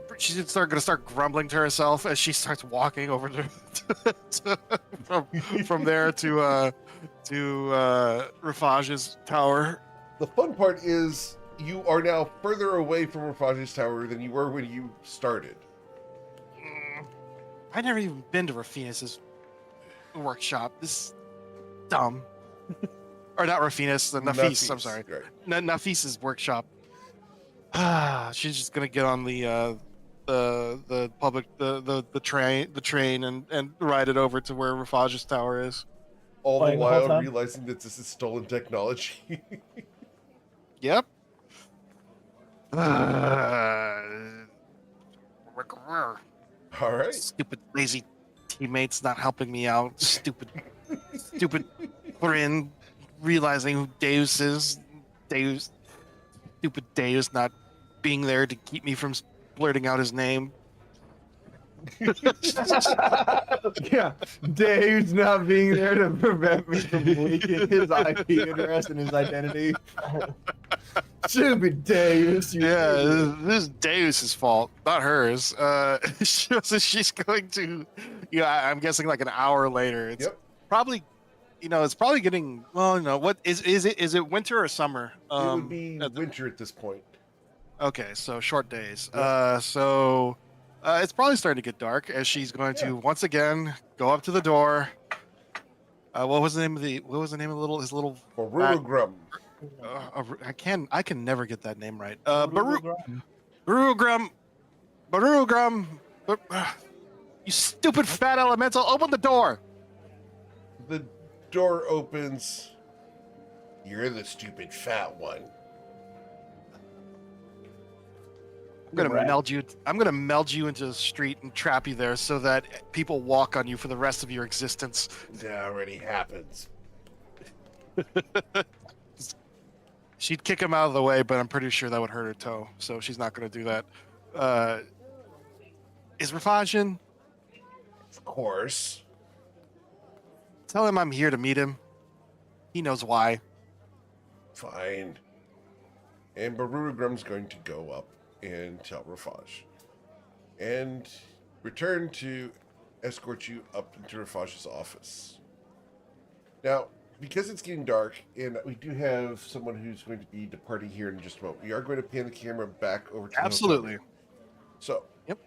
gonna start grumbling to herself as she starts walking over from there to Rafaj's tower. The fun part is you are now further away from Rafaj's tower than you were when you started. I never even been to Rafinus's workshop. This is dumb. Or not Rafinus, the Nafis. I'm sorry, Right. Nafis's workshop. She's just gonna get on the train and ride it over to where Rafaj's tower is. All the Playing the whole while time? realizing that this is stolen technology. Yep. All right. Stupid lazy teammates not helping me out. Stupid Thrin realizing who Deus is. Stupid Deus not being there to keep me from blurting out his name. Yeah, Dave's not being there to prevent me from leaking his IP address and his identity. Stupid Davis. This is Deus's fault, not hers. So she's going to, I'm guessing like an hour later. It's Yep. probably, it's probably getting. Well, what is it? Is it winter or summer? It would be winter at this point. Okay, so short days. Yep. So it's probably starting to get dark as she's going to once again go up to the door. What was the name of his little Barurugrum. I can never get that name right. Barurugrum. You stupid fat elemental! Open the door. The door opens. You're the stupid fat one. I'm gonna meld you into the street and trap you there so that people walk on you for the rest of your existence. That already happens. She'd kick him out of the way, but I'm pretty sure that would hurt her toe, so she's not gonna do that. Is Rafaj in? Of course. Tell him I'm here to meet him. He knows why. Fine. And Barurugrum's going to go up and tell Rafaj. And return to escort you up into Rafaj's office. Now, because it's getting dark, and we do have someone who's going to be departing here in just a moment, we are going to pan the camera back over to the Absolutely. hotel. So, Yep.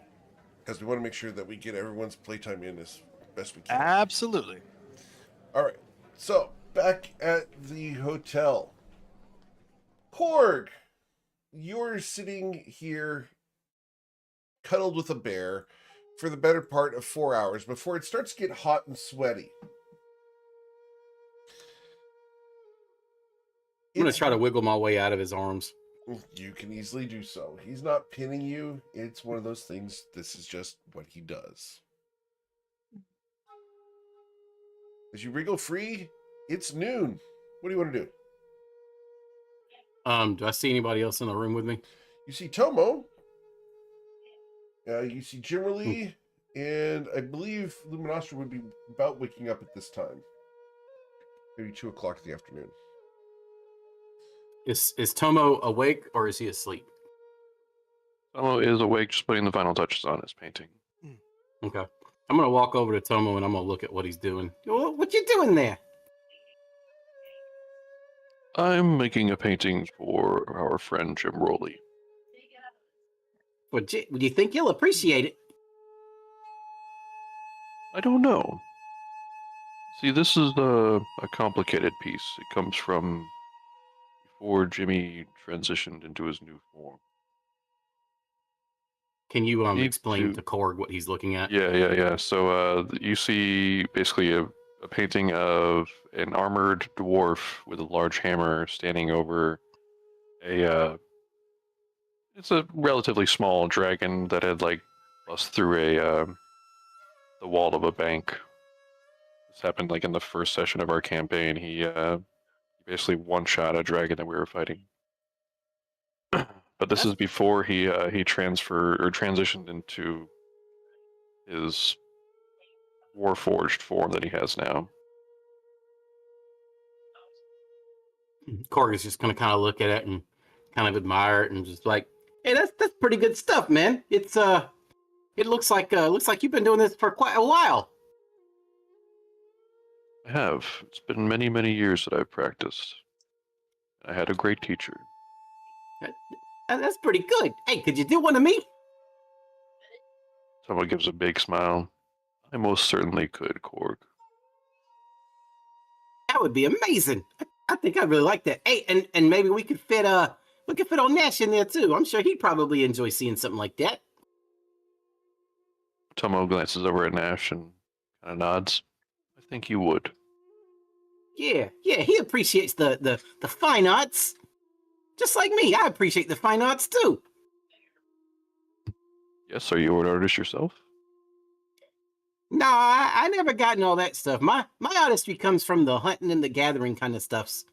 Because we want to make sure that we get everyone's playtime in as best we can. Absolutely. All right. So, back at the hotel. Korg, you're sitting here cuddled with a bear for the better part of 4 hours before it starts to get hot and sweaty. I'm gonna try to wiggle my way out of his arms. You can easily do so. He's not pinning you. It's one of those things. This is just what he does. As you wriggle free, it's noon. What do you want to do? Do I see anybody else in the room with me? You see Tomo. You see Jimmerly, and I believe Luminostra would be about waking up at this time. Maybe 2 o'clock in the afternoon. Is Tomo awake or is he asleep? Tomo is awake, just putting the final touches on his painting. Okay. I'm gonna walk over to Tomo and I'm gonna look at what he's doing. What you doing there? I'm making a painting for our friend Jim Rowley. Do you think he'll appreciate it? I don't know. See, this is a complicated piece. It comes from before Jimmy transitioned into his new form. Can you Need explain to- to Korg what he's looking at? Yeah. So you see basically a painting of an armored dwarf with a large hammer standing over it's a relatively small dragon that had like bust through the wall of a bank. This happened like in the first session of our campaign. He basically one-shot a dragon that we were fighting. But this is before he transitioned into his Warforged form that he has now. Korg is just gonna kind of look at it and kind of admire it and just like, hey, that's pretty good stuff, man. It looks like you've been doing this for quite a while. I have. It's been many, many years that I've practiced. I had a great teacher. That's pretty good. Hey, could you do one of me? Someone gives a big smile. I most certainly could, Korg. That would be amazing. I think I'd really like that. Hey, and maybe we could fit on Nash in there too. I'm sure he'd probably enjoy seeing something like that. Tomo glances over at Nash and kind of nods. I think you would. Yeah, he appreciates the fine arts. Just like me, I appreciate the fine arts too. Yes, are you an artist yourself? No, I never gotten all that stuff. My artistry comes from the hunting and the gathering kind of stuffs.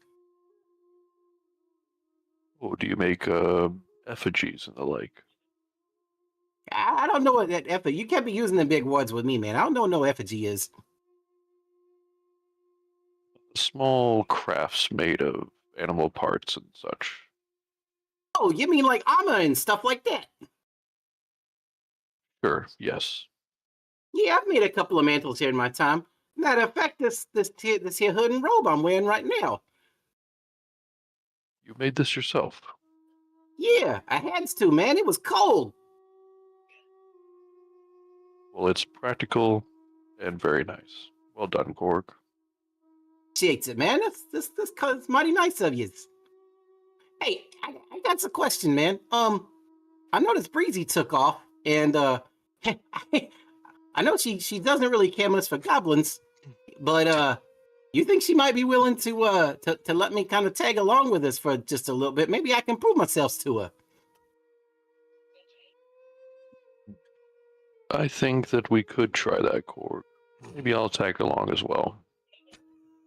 Oh, do you make effigies and the like? I don't know what that effigy. You can't be using the big words with me, man. I don't know what no effigy is. Small crafts made of animal parts and such. Oh, you mean like armor and stuff like that? Sure, yes. Yeah, I've made a couple of mantles here in my time. Matter of fact, this here hood and robe I'm wearing right now. You made this yourself. Yeah, I had to, man. It was cold. Well, it's practical and very nice. Well done, Gorg. Appreciates it, man. That's mighty nice of you. Hey, I got a question, man. I noticed Breezy took off, and I know she doesn't really care much for goblins, but you think she might be willing to let me kind of tag along with us for just a little bit? Maybe I can prove myself to her. I think that we could try that, Gorg. Maybe I'll tag along as well.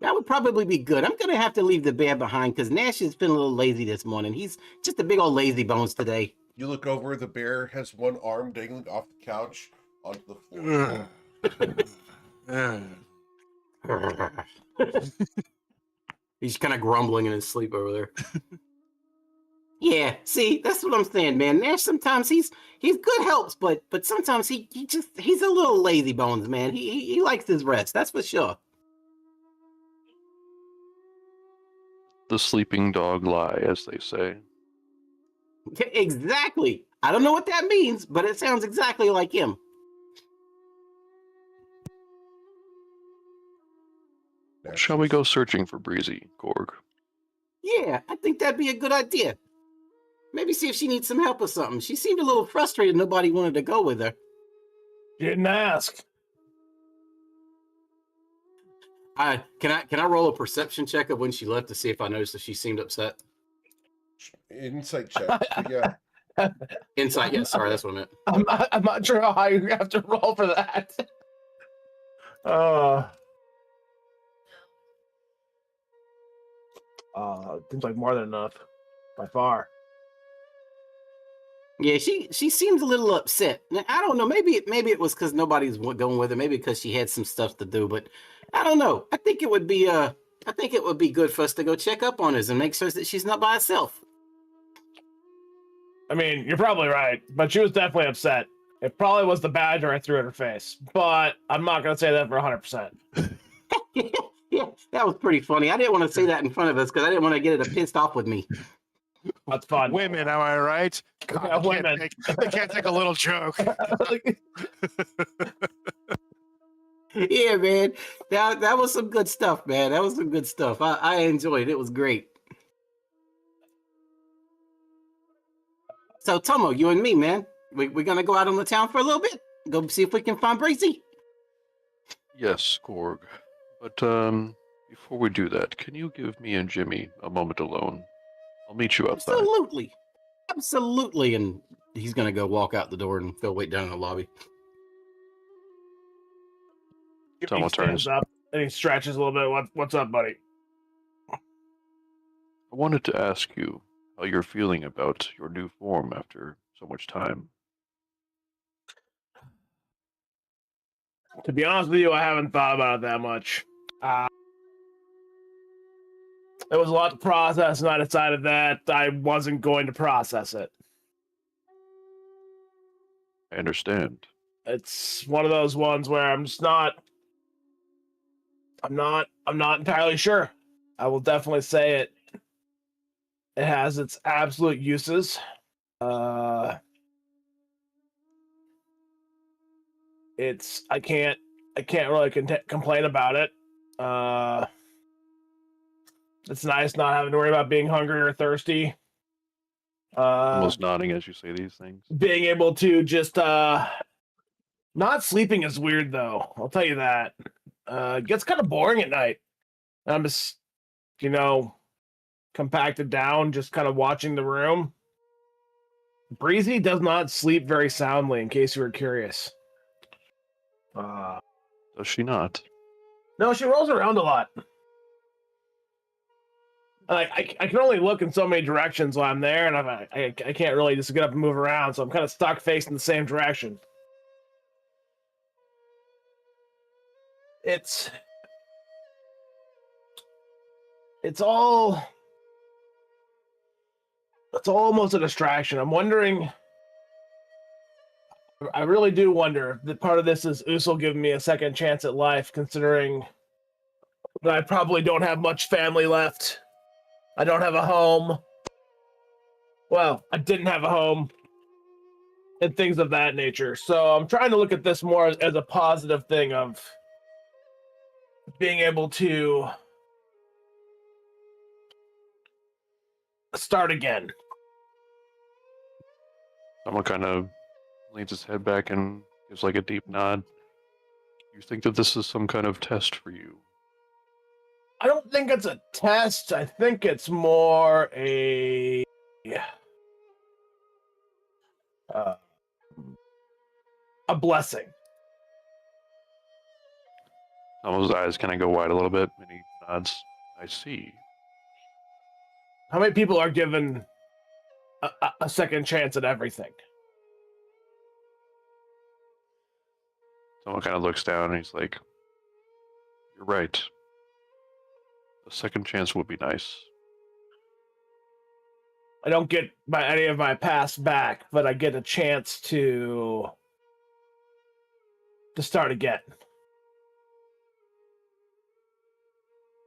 That would probably be good. I'm gonna have to leave the bear behind because Nash has been a little lazy this morning. He's just a big old lazy bones today. You look over, the bear has one arm dangling off the couch onto the floor. He's kind of grumbling in his sleep over there. Yeah, see, that's what I'm saying, man. Nash sometimes he's good helps, but sometimes he's a little lazy bones, man. He likes his rest, that's for sure. The sleeping dog lie, as they say. Exactly. I don't know what that means, but it sounds exactly like him. Shall we go searching for Breezy, Gorg? Yeah, I think that'd be a good idea. Maybe see if she needs some help or something. She seemed a little frustrated nobody wanted to go with her. Didn't ask. Can I roll a perception check of when she left to see if I noticed if she seemed upset? Insight check. Yeah. Insight, yeah, sorry, that's what I meant. I'm not sure how high you have to roll for that. Seems like more than enough, by far. Yeah, she seems a little upset. I don't know. Maybe it was because nobody's going with her. Maybe because she had some stuff to do. But I don't know. I think it would be good for us to go check up on her and make sure that she's not by herself. I mean, you're probably right, but she was definitely upset. It probably was the badger I threw at her face, but I'm not gonna say that for 100%. Yeah, that was pretty funny. I didn't want to say that in front of us because I didn't want to get it pissed off with me. That's fun. Women, am I right? God, Yeah, women. I can't take a little joke. Yeah, man. That was some good stuff, man. That was some good stuff. I enjoyed it. It was great. So, Tomo, you and me, man, we're going to go out on the town for a little bit? Go see if we can find Breezy? Yes, Gorg. But, before we do that, can you give me and Jimmy a moment alone? I'll meet you outside. Absolutely. Absolutely. And he's going to go walk out the door and go wait down in the lobby. Tomo He stands turns. up and he stretches a little bit. What's up, buddy? I wanted to ask you how you're feeling about your new form after so much time. To be honest with you, I haven't thought about it that much. There was a lot to process, and I decided that I wasn't going to process it. I understand. It's one of those ones where I'm just not. I'm not entirely sure. I will definitely say it. It has its absolute uses. I can't really complain about it. It's nice not having to worry about being hungry or thirsty. Almost nodding as you say these things. Being able to just not sleeping is weird though. I'll tell you that. It gets kind of boring at night. I'm just, compacted down, just kind of watching the room. Breezy does not sleep very soundly, in case you were curious. Does she not? No, she rolls around a lot. I can only look in so many directions while I'm there, and I can't really just get up and move around, so I'm kind of stuck facing the same direction. It's all almost a distraction. I'm wondering. I really do wonder that part of this is Usul giving me a second chance at life, considering that I probably don't have much family left. I don't have a home. Well, I didn't have a home, and things of that nature. So I'm trying to look at this more as a positive thing of being able to start again. Someone kind of leans his head back and gives like a deep nod. You think that this is some kind of test for you? I don't think it's a test. I think it's more a blessing. Almost eyes kind of go wide a little bit, and he nods. I see. How many people are given a second chance at everything? Someone kind of looks down and he's like, "You're right. A second chance would be nice." I don't get any of my past back, but I get a chance to start again.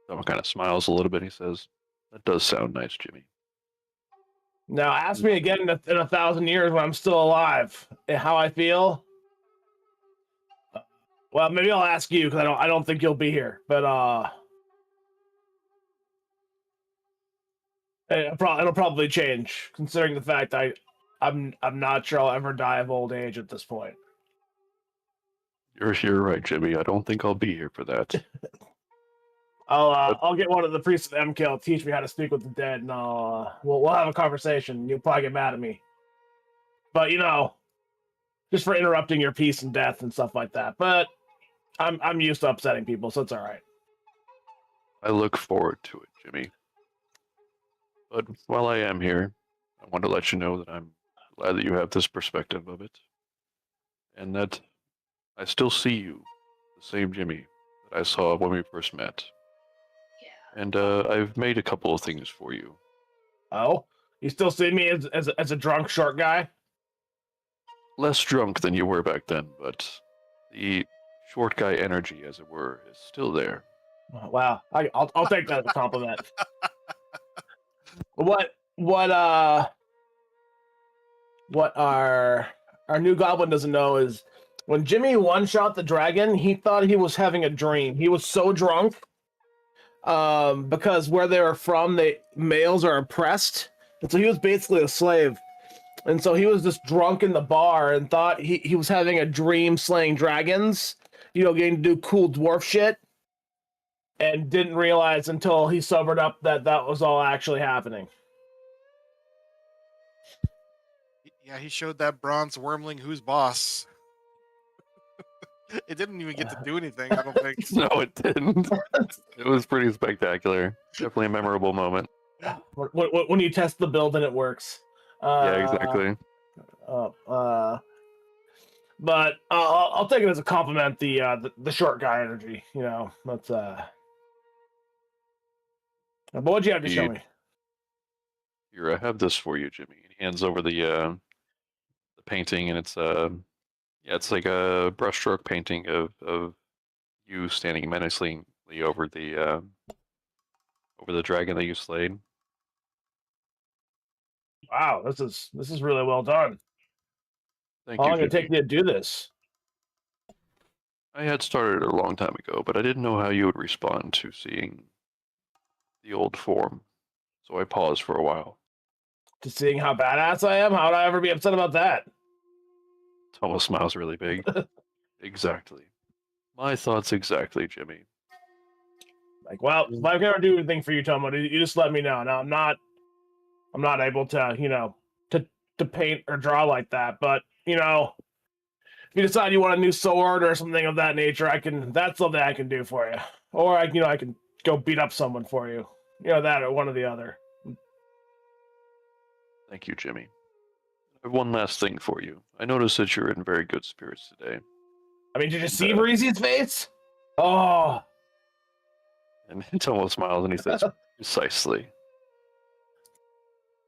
Someone kind of smiles a little bit. He says, "That does sound nice, Jimmy." Now, ask me again in 1,000 years when I'm still alive and how I feel. Well, maybe I'll ask you because I don't think you'll be here. But it'll probably change considering the fact I'm not sure I'll ever die of old age at this point. You're right, Jimmy. I don't think I'll be here for that. I'll get one of the priests of MKL to teach me how to speak with the dead, and we'll have a conversation. You'll probably get mad at me, but just for interrupting your peace and death and stuff like that. But I'm used to upsetting people, so it's all right. I look forward to it, Jimmy. But while I am here, I want to let you know that I'm glad that you have this perspective of it, and that I still see you, the same Jimmy that I saw when we first met. And I've made a couple of things for you. Oh, you still see me as a drunk short guy? Less drunk than you were back then, but the short guy energy, as it were, is still there. Wow, I'll take that as a compliment. What our new goblin doesn't know is when Jimmy one-shot the dragon, he thought he was having a dream. He was so drunk. Because where they were from, the males are oppressed, and so he was basically a slave, and so he was just drunk in the bar and thought he was having a dream slaying dragons, getting to do cool dwarf shit, and didn't realize until he sobered up that was all actually happening. Yeah, he showed that bronze wormling who's boss. It didn't even get to do anything, I don't think. No, it didn't. It was pretty spectacular. Definitely a memorable moment. When you test the build and it works. Yeah, exactly. But I'll take it as a compliment. The short guy energy, that's But what'd you have to show me? Here, I have this for you, Jimmy. He hands over the painting, and it's it's like a brushstroke painting of you standing menacingly over the dragon that you slayed. Wow, this is really well done. Thank How you, long did it Jimmy. take you to do this? I had started a long time ago, but I didn't know how you would respond to seeing the old form, so I paused for a while. To seeing how badass I am? How would I ever be upset about that? Thomas smiles really big. Exactly. My thoughts exactly, Jimmy. Like, well, if I can ever do anything for you, Tomo, you just let me know. Now, I'm not able to, to paint or draw like that, but, if you decide you want a new sword or something of that nature, that's something I can do for you. Or, I can go beat up someone for you. that or one or the other. Thank you, Jimmy. I have one last thing for you. I noticed that you're in very good spirits today. I mean, did you see Breezy's face? Oh, And Tomo smiles and he says, precisely.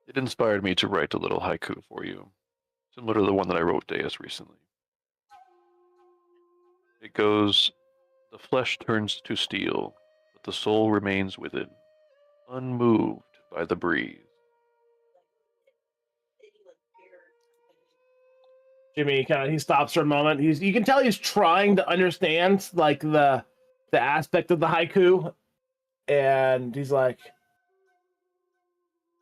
It inspired me to write a little haiku for you, similar to the one that I wrote Deus recently. It goes, the flesh turns to steel, but the soul remains with it, unmoved by the breeze. Jimmy he stops for a moment. You can tell he's trying to understand like the aspect of the haiku, and he's like,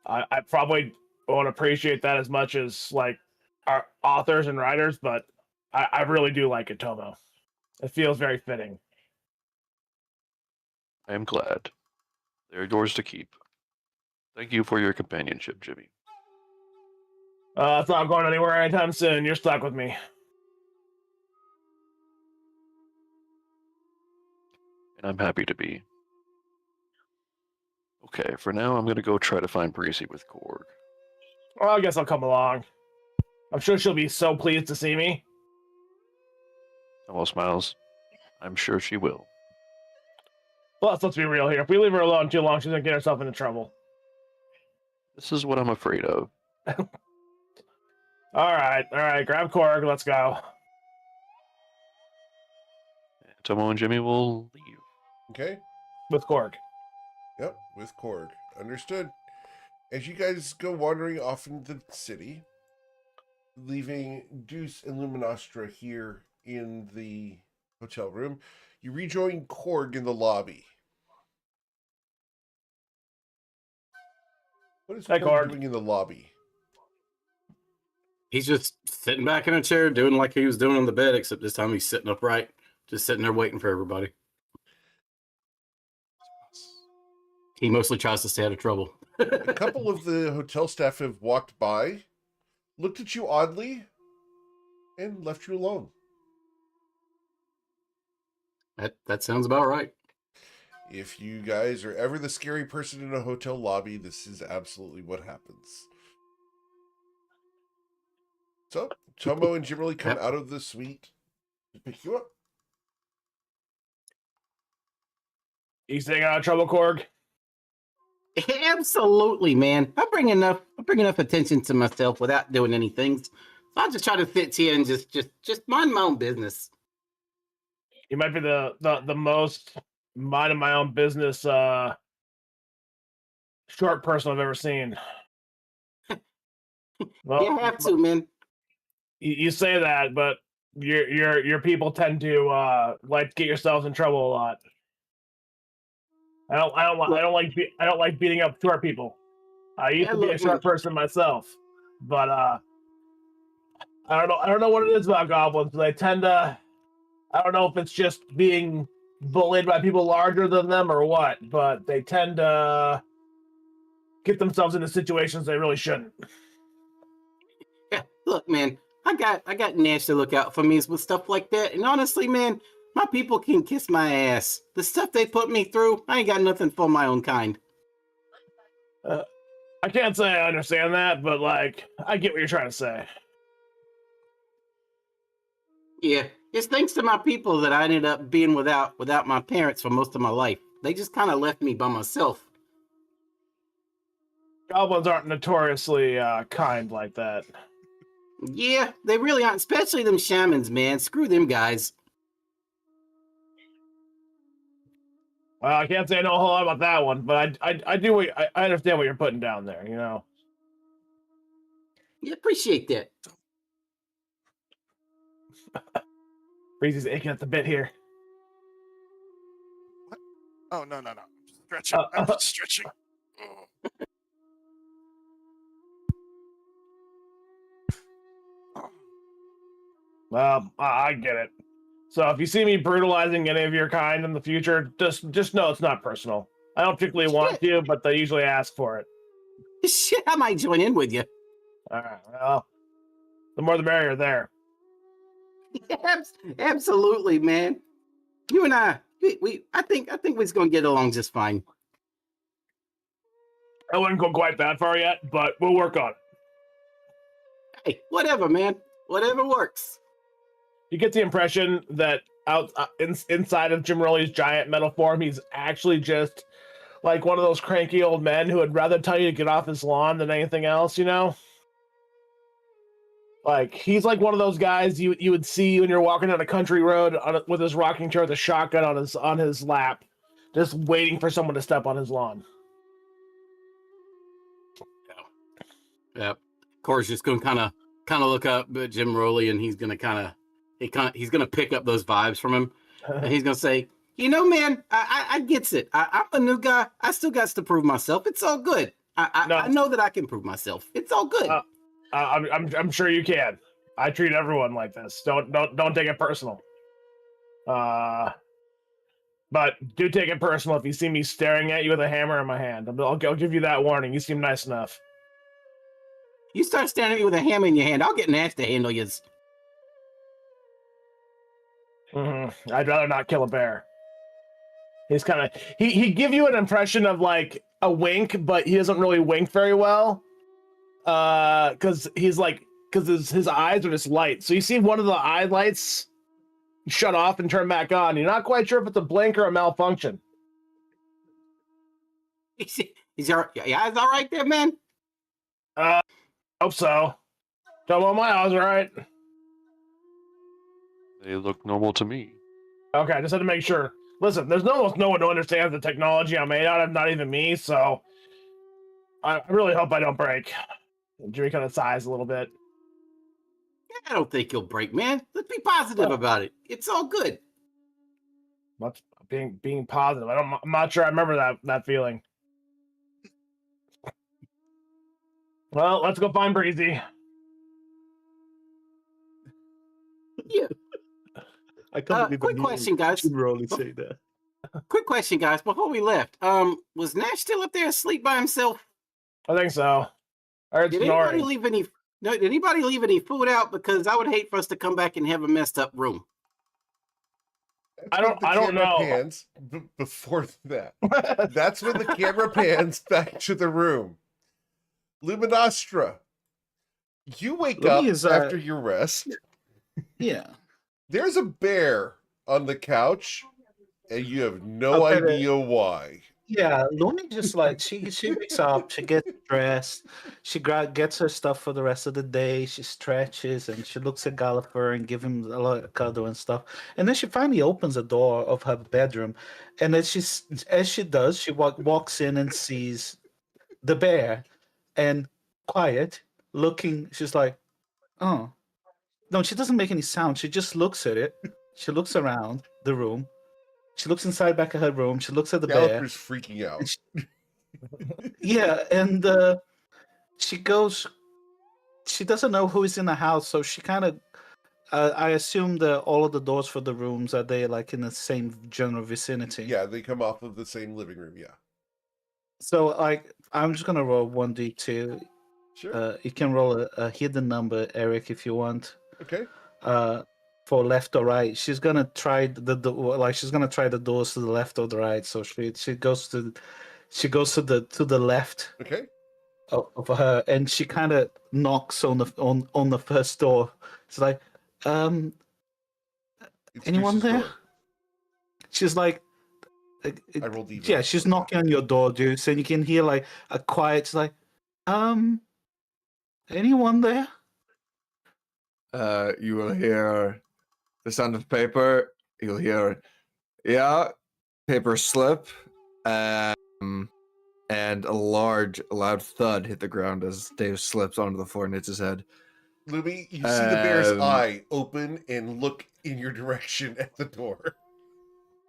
I probably won't appreciate that as much as like our authors and writers, but I really do like it, Tomo. It feels very fitting. I am glad. They are yours to keep. Thank you for your companionship, Jimmy. It's not going anywhere anytime soon. You're stuck with me. And I'm happy to be. Okay, for now, I'm going to go try to find Breezy with Korg. Well, I guess I'll come along. I'm sure she'll be so pleased to see me. Tomo smiles. I'm sure she will. Well, let's be real here. If we leave her alone too long, she's going to get herself into trouble. This is what I'm afraid of. All right. Grab Korg. Let's go. And Tomo and Jimmy will leave. Okay. With Korg. Yep, with Korg. Understood. As you guys go wandering off into the city, leaving Deuce and Luminostra here in the hotel room, you rejoin Korg in the lobby. What is Hey, Korg Korg. doing in the lobby? He's just sitting back in a chair, doing like he was doing on the bed, except this time he's sitting upright, just sitting there waiting for everybody. He mostly tries to stay out of trouble. A couple of the hotel staff have walked by, looked at you oddly, and left you alone. That sounds about right. If you guys are ever the scary person in a hotel lobby, this is absolutely what happens. So, Tomo and Jimmerly come out of the suite to pick you up. You staying out of trouble, Korg? Absolutely, man. I bring enough attention to myself without doing anything. So I just try to fit here and just mind my own business. You might be the most minding my own business short person I've ever seen. Well, You have to, man. You say that, but your people tend to like get yourselves in trouble a lot. I don't like beating up short people. I used to be a short person myself, but I don't know what it is about goblins. They tend to, I don't know if it's just being bullied by people larger than them or what, but they tend to get themselves into situations they really shouldn't. Yeah, look, man. I got Nash to look out for me with stuff like that, and honestly, man, my people can kiss my ass. The stuff they put me through, I ain't got nothing for my own kind. I can't say I understand that, but like, I get what you're trying to say. Yeah, it's thanks to my people that I ended up being without my parents for most of my life. They just kind of left me by myself. Goblins aren't notoriously kind like that. Yeah, they really aren't, especially them shamans, man. Screw them guys. Well, I can't say I know a whole lot about that one, but I do. I understand what you're putting down there. You know. Yeah, appreciate that. Breezy's aching at the bit here. Oh, no. Stretching. I'm just stretching. Well, I get it. So if you see me brutalizing any of your kind in the future, just know it's not personal. I don't particularly want to, but they usually ask for it. Shit, I might join in with you. All right. Well, the more the merrier there. Absolutely, man. You and I think we're gonna get along just fine. I wouldn't go quite that far yet, but we'll work on it. Hey, whatever, man. Whatever works. You get the impression that inside of Jim Rowley's giant metal form, he's actually just like one of those cranky old men who would rather tell you to get off his lawn than anything else, you know? Like, he's like one of those guys you would see when you're walking down a country road with his rocking chair with a shotgun on his lap, just waiting for someone to step on his lawn. Yep. Corey's just going to kind of look up at Jim Rowley, and he's going to he's going to pick up those vibes from him, and he's going to say, "You know, man, I gets it. I'm a new guy. I still got to prove myself. It's all good. I know that I can prove myself. It's all good." I'm sure you can. I treat everyone like this. Don't take it personal. But do take it personal if you see me staring at you with a hammer in my hand. I'll give you that warning. You seem nice enough. You start staring at me with a hammer in your hand, I'll get an axe to handle you. I'd rather not kill a bear. He's kind of he give you an impression of like a wink, but he doesn't really wink very well. Because his eyes are just light. So you see one of the eye lights shut off and turn back on. You're not quite sure if it's a blink or a malfunction. Is your eyes all right there, man? Hope so. Don't want my eyes right. They look normal to me. Okay, I just had to make sure. Listen, there's almost no one who understands the technology I'm made out of, not even me, so I really hope I don't break. Jimmy kind of sighs a little bit. I don't think you'll break, man. Let's be positive about it. It's all good. Much being positive. I'm not sure I remember that feeling. Well, let's go find Breezy. Yeah. I can't believe quick question, guys. Jim Rowley say that. Quick question, guys. Before we left, was Nash still up there asleep by himself? I think so. I heard Did snoring. did anybody leave any food out? Because I would hate for us to come back and have a messed up room. I don't know. Pans before that. That's when the camera pans back to the room. Luminostra, you wake up after your rest. Yeah. There's a bear on the couch, and you have no idea why. Yeah, Lumi just like she wakes up, she gets dressed, she gets her stuff for the rest of the day, she stretches, and she looks at Gallifrey and give him a lot of cuddle and stuff. And then she finally opens the door of her bedroom, and as she does, she walks in and sees the bear, and quiet, looking. She's like, "Oh, no." She doesn't make any sound. She just looks at it. She looks around the room. She looks inside back of her room. She looks at the bear. Gallagher's freaking out. Yeah, and she goes. She doesn't know who is in the house, so she kind of. I assume that all of the doors for the rooms are they like in the same general vicinity. Yeah, they come off of the same living room. Yeah. So like, I'm just gonna roll 1d2. Sure. You can roll a hidden number, Eric, if you want. Okay. For left or right. She's gonna try she's gonna try the doors to the left or the right. So she goes to the left. Okay. Of her, and she kind of knocks on the first door. It's like, It's anyone Deuce's there? door. She's like, I rolled even. yeah, she's knocking on your door, Deuce, and you can hear like a quiet, it's like, anyone there? You will hear the sound of paper. You'll hear, yeah, paper slip, and a loud thud hit the ground as Dave slips onto the floor and hits his head. Lumi, you see the bear's eye open and look in your direction at the door.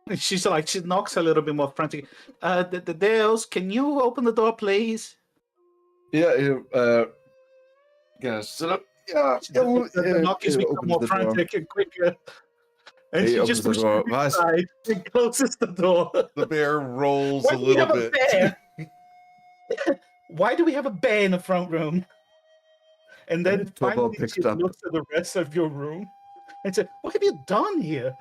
And she knocks a little bit more frantic. The Dales, can you open the door, please? Yeah, gonna sit up. Yeah, The knock is become more frantic and quicker. And He she opens just the pushes door. him inside and closes the door. The bear rolls Why a do we little have a bit. bear? Why do we have a bear in the front room? And then Tobo finally picked she up. looks at the rest of your room and said, "What have you done here?"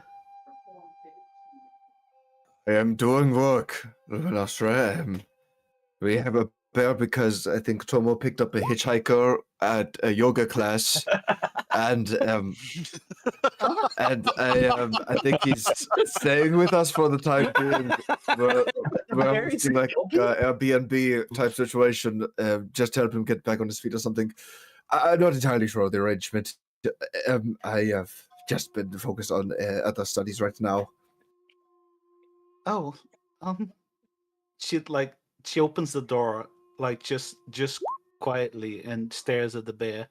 I am doing work, Luminostra. We have a bear because I think Tomo picked up a hitchhiker at a yoga class, and I think he's staying with us for the time being. We're Very hosting like Airbnb type situation, just to help him get back on his feet or something. I'm not entirely sure of the arrangement. I have just been focused on other studies right now. Oh, she opens the door like just quietly and stares at the bear.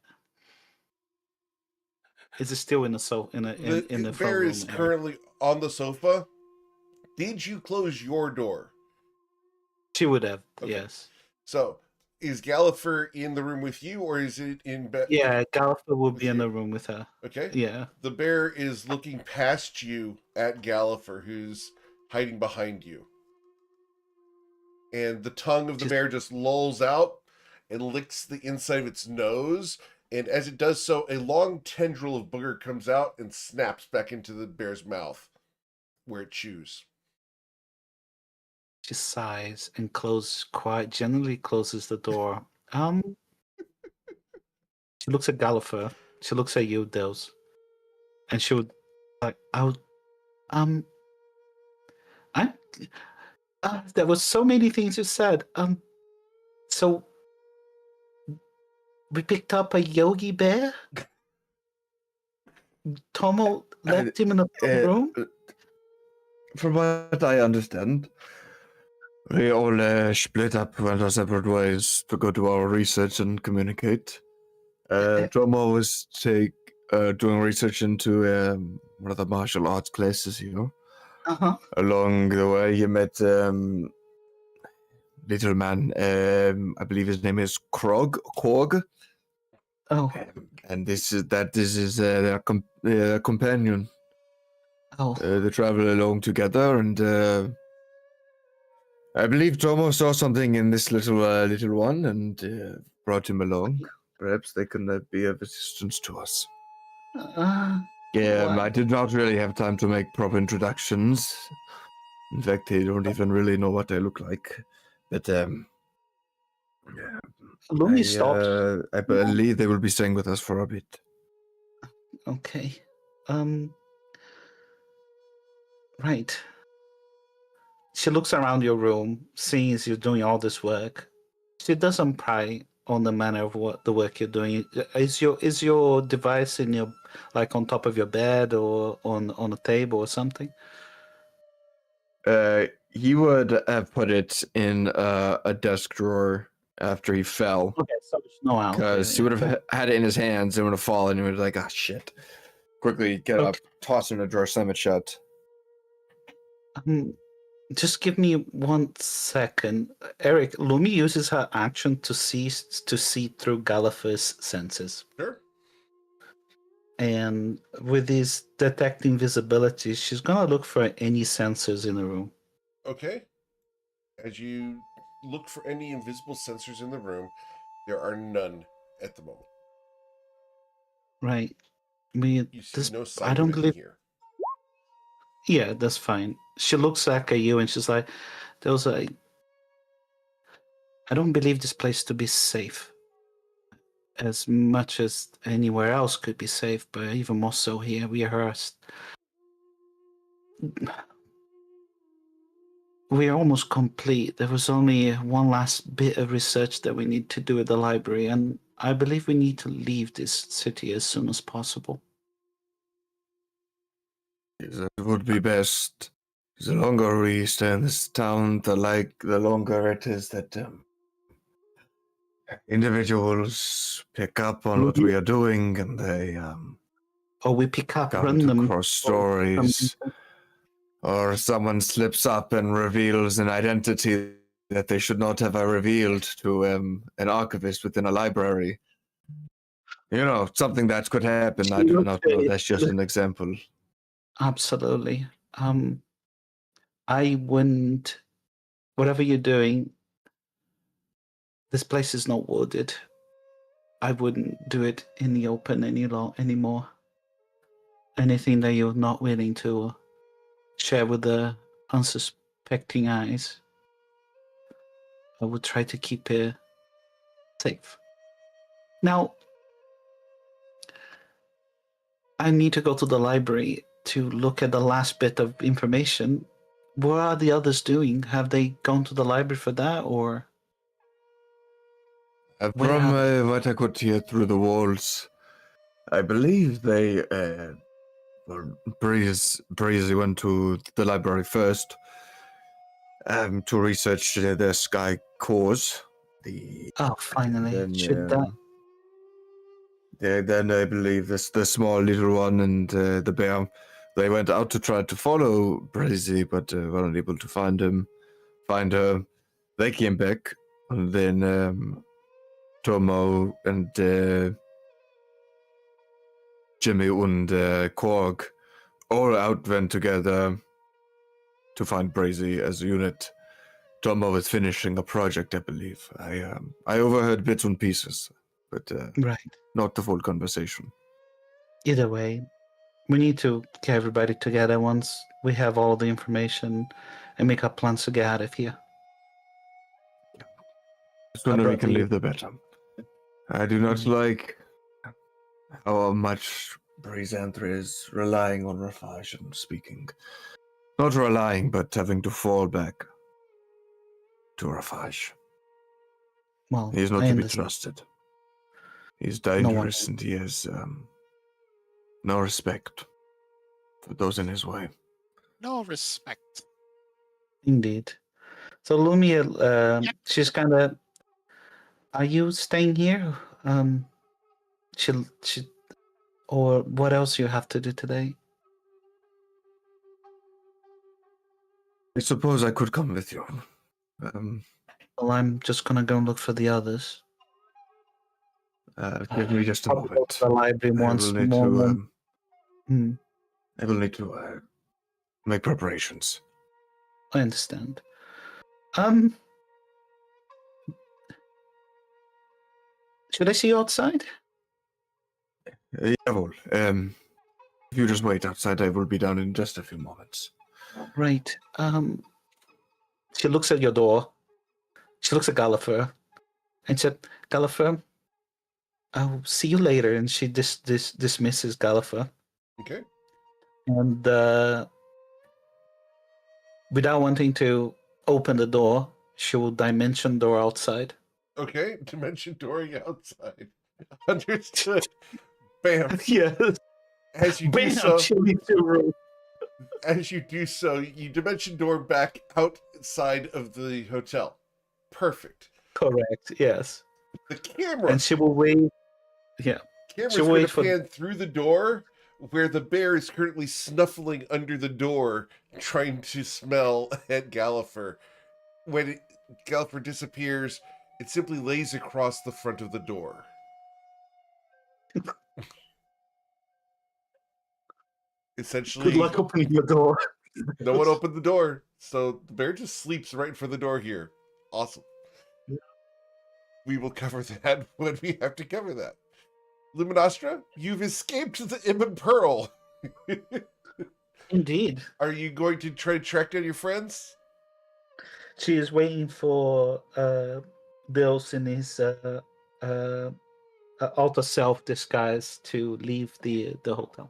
Is it still in the in the front bear room is area? currently on the sofa. Did you close your door? She would have, Okay. yes. So, is Gallifrey in the room with you, or is it in bed? Yeah, Gallifrey will with be in you. the room with her. Okay. Yeah. The bear is looking past you at Gallifrey, who's hiding behind you. And the tongue of the bear just lolls out and licks the inside of its nose. And as it does so, a long tendril of booger comes out and snaps back into the bear's mouth, where it chews. She sighs and generally closes the door. She looks at Gallifrey. She looks at you, Dils. And she would there was so many things you said. So we picked up a yogi bear? Tomo left him in a room? From what I understand, we all split up, went our separate ways to go do our research and communicate. Tomo was doing research into one of the martial arts classes here. Uh-huh. Along the way, he met little man. I believe his name is Korg. Oh. And this is their companion. Oh. They travel along together, and I believe Tomo saw something in this little one and brought him along. Perhaps they can be of assistance to us. I did not really have time to make proper introductions. In fact, they don't even really know what I look like. But Lumi stops. I believe they will be staying with us for a bit. Okay. Right. She looks around your room, seeing as you're doing all this work. She doesn't pry on the manner of the work you're doing. Is your device in your on top of your bed or on a table or something? He would have put it in a desk drawer after he fell. Okay, so there's no out. Because he would have had it in his hands and would have fallen and he would have like, shit. Quickly get up, toss it in a drawer, slam it shut. Just give me 1 second. Eric, Lumi uses her action to see through Gallifrey's senses. Sure. And with his detecting visibility, she's gonna look for any sensors in the room. Okay. As you look for any invisible sensors in the room, there are none at the moment. Right. You see no sign I don't of it believe here. Yeah, that's fine. She looks back at you and she's like, I don't believe this place to be safe. As much as anywhere else could be safe, but even more so here. We are almost complete. There was only one last bit of research that we need to do at the library, and I believe we need to leave this city as soon as possible. That would be best. The longer we stay in this town, the longer it is that individuals pick up on what we are doing, and they we pick up come random across stories, or someone slips up and reveals an identity that they should not have revealed to an archivist within a library. Something that could happen. I do not know. That's just an example. Absolutely. I wouldn't. Whatever you're doing, this place is not wooded. I wouldn't do it in the open anymore. Anything that you're not willing to share with the unsuspecting eyes. I would try to keep it safe. Now, I need to go to the library to look at the last bit of information. What are the others doing? Have they gone to the library for that, or Where From are what I could hear through the walls, I believe they Breezy went to the library first to research the sky cores. oh, finally? Then, Should that? then I believe the small little one and the bear, they went out to try to follow Breezy, but weren't able to find her. They came back, and then Tomo and Jimmy and Korg all went together to find Breezy as a unit. Tomo was finishing a project, I believe. I overheard bits and pieces, but Right. not the full conversation. Either way, we need to get everybody together once we have all the information and make our plans to get out of here. The sooner we brought can the- leave, the better. I do not like how much Breezanthra is relying on Rafaj and speaking. Not relying, but having to fall back to Rafaj. Well, He is not I to be understand. trusted. He is one dangerous is. and he has no respect for those in his way. No respect. Indeed. So Lumia, she's kind of. Are you staying here? She, or what else you have to do today? I suppose I could come with you. Well, I'm just gonna go and look for the others. Give me just a Probably go moment. to the library I once will need more. to. Hmm, I will need to make preparations. I understand. Should I see you outside? Jawohl. If you just wait outside, I will be down in just a few moments. Right. She looks at your door. She looks at Gallifrey and said, Gallifrey, I'll see you later. And she dismisses Gallifrey. Okay. And without wanting to open the door, she will dimension door outside. Okay. Dimension dooring outside. Understood. Bam. Yes. As you do Bam! so, She leaves your room. you dimension door back outside of the hotel. Perfect. Correct. Yes. The camera. And she will wait. Yeah. Camera's she'll going wait to for- pan through the door where the bear is currently snuffling under the door, trying to smell at Gallifrey. When Gallifrey disappears, it simply lays across the front of the door. Essentially, Good luck opening the door. no one opened the door, so the bear just sleeps right in front of the door here. Awesome. We will cover that when we have to cover that. Luminostra, you've escaped the Ibn Pearl. Indeed. Are you going to try to track down your friends? She is waiting for Bills in his alter self disguise to leave the hotel.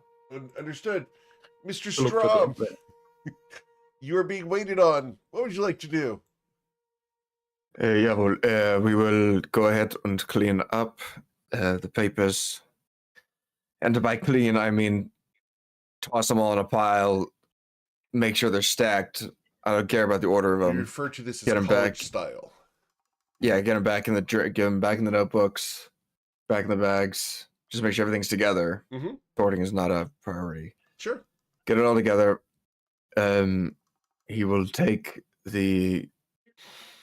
Understood. Mr. To look for the Straub, umbrella. you are being waited on. What would you like to do? Jawohl. We will go ahead and clean up the papers. And by clean, I mean toss them all in a pile, make sure they're stacked. I don't care about the order of You them. refer to this as get 'em college back. style. Yeah, get them back in the get them back in the notebooks, back in the bags. Just make sure everything's together. Mhm. Sorting is not a priority. Sure. Get it all together. He will take the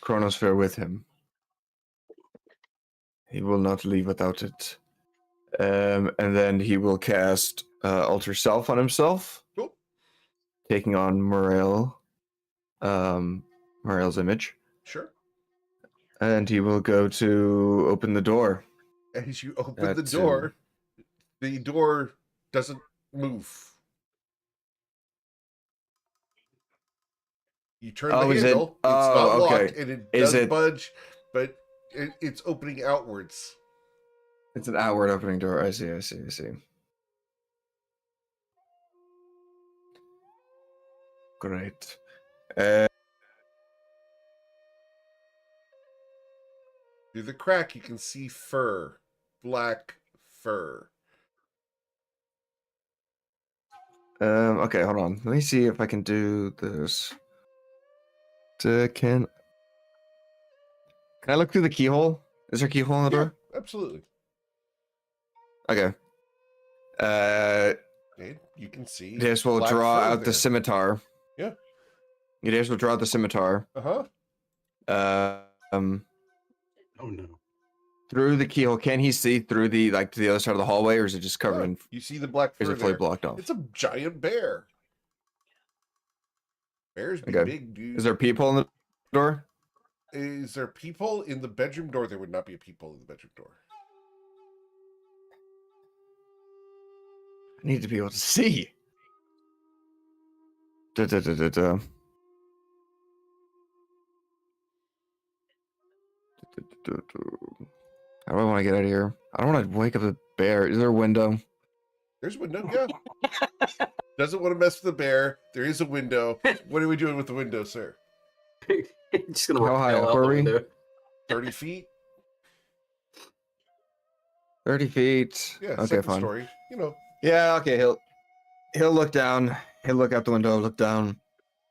chronosphere with him. He will not leave without it. And then he will cast Alter Self on himself, Cool. taking on Morel's image. Sure. And he will go to open the door. As you open the That's, door doesn't move. You turn Oh, the is it- handle. It's oh, not okay. locked, and it Is does it- budge, but it's opening outwards. It's an outward opening door. I see. Great. Through the crack, you can see fur, black fur. Okay, hold on. Let me see if I can do this. Can I look through the keyhole? Is there a keyhole in the door? Absolutely. Okay. And you can see. Yes, we'll black draw fur out the there. scimitar. Yeah. Yes, we'll draw out the scimitar. Uh-huh. Oh no. Through the keyhole. Can he see through the to the other side of the hallway, or is it just covered Yeah, in? you see the black Is fur it fully there. blocked off? It's a giant bear. Bears be Okay. big, dude. Is there people in the door? Is there people in the bedroom door? There would not be a people in the bedroom door. I need to be able to see. Da. How do I want to get out of here? I don't want to wake up the bear. Is there a window? There's a window, yeah. Doesn't want to mess with the bear. There is a window. What are we doing with the window, sir? Just gonna How high rappel up out are the we? window. 30 feet? 30 feet. Yeah, Okay, second fine. story. You know, Yeah, okay. He'll look down. He'll look out the window, look down,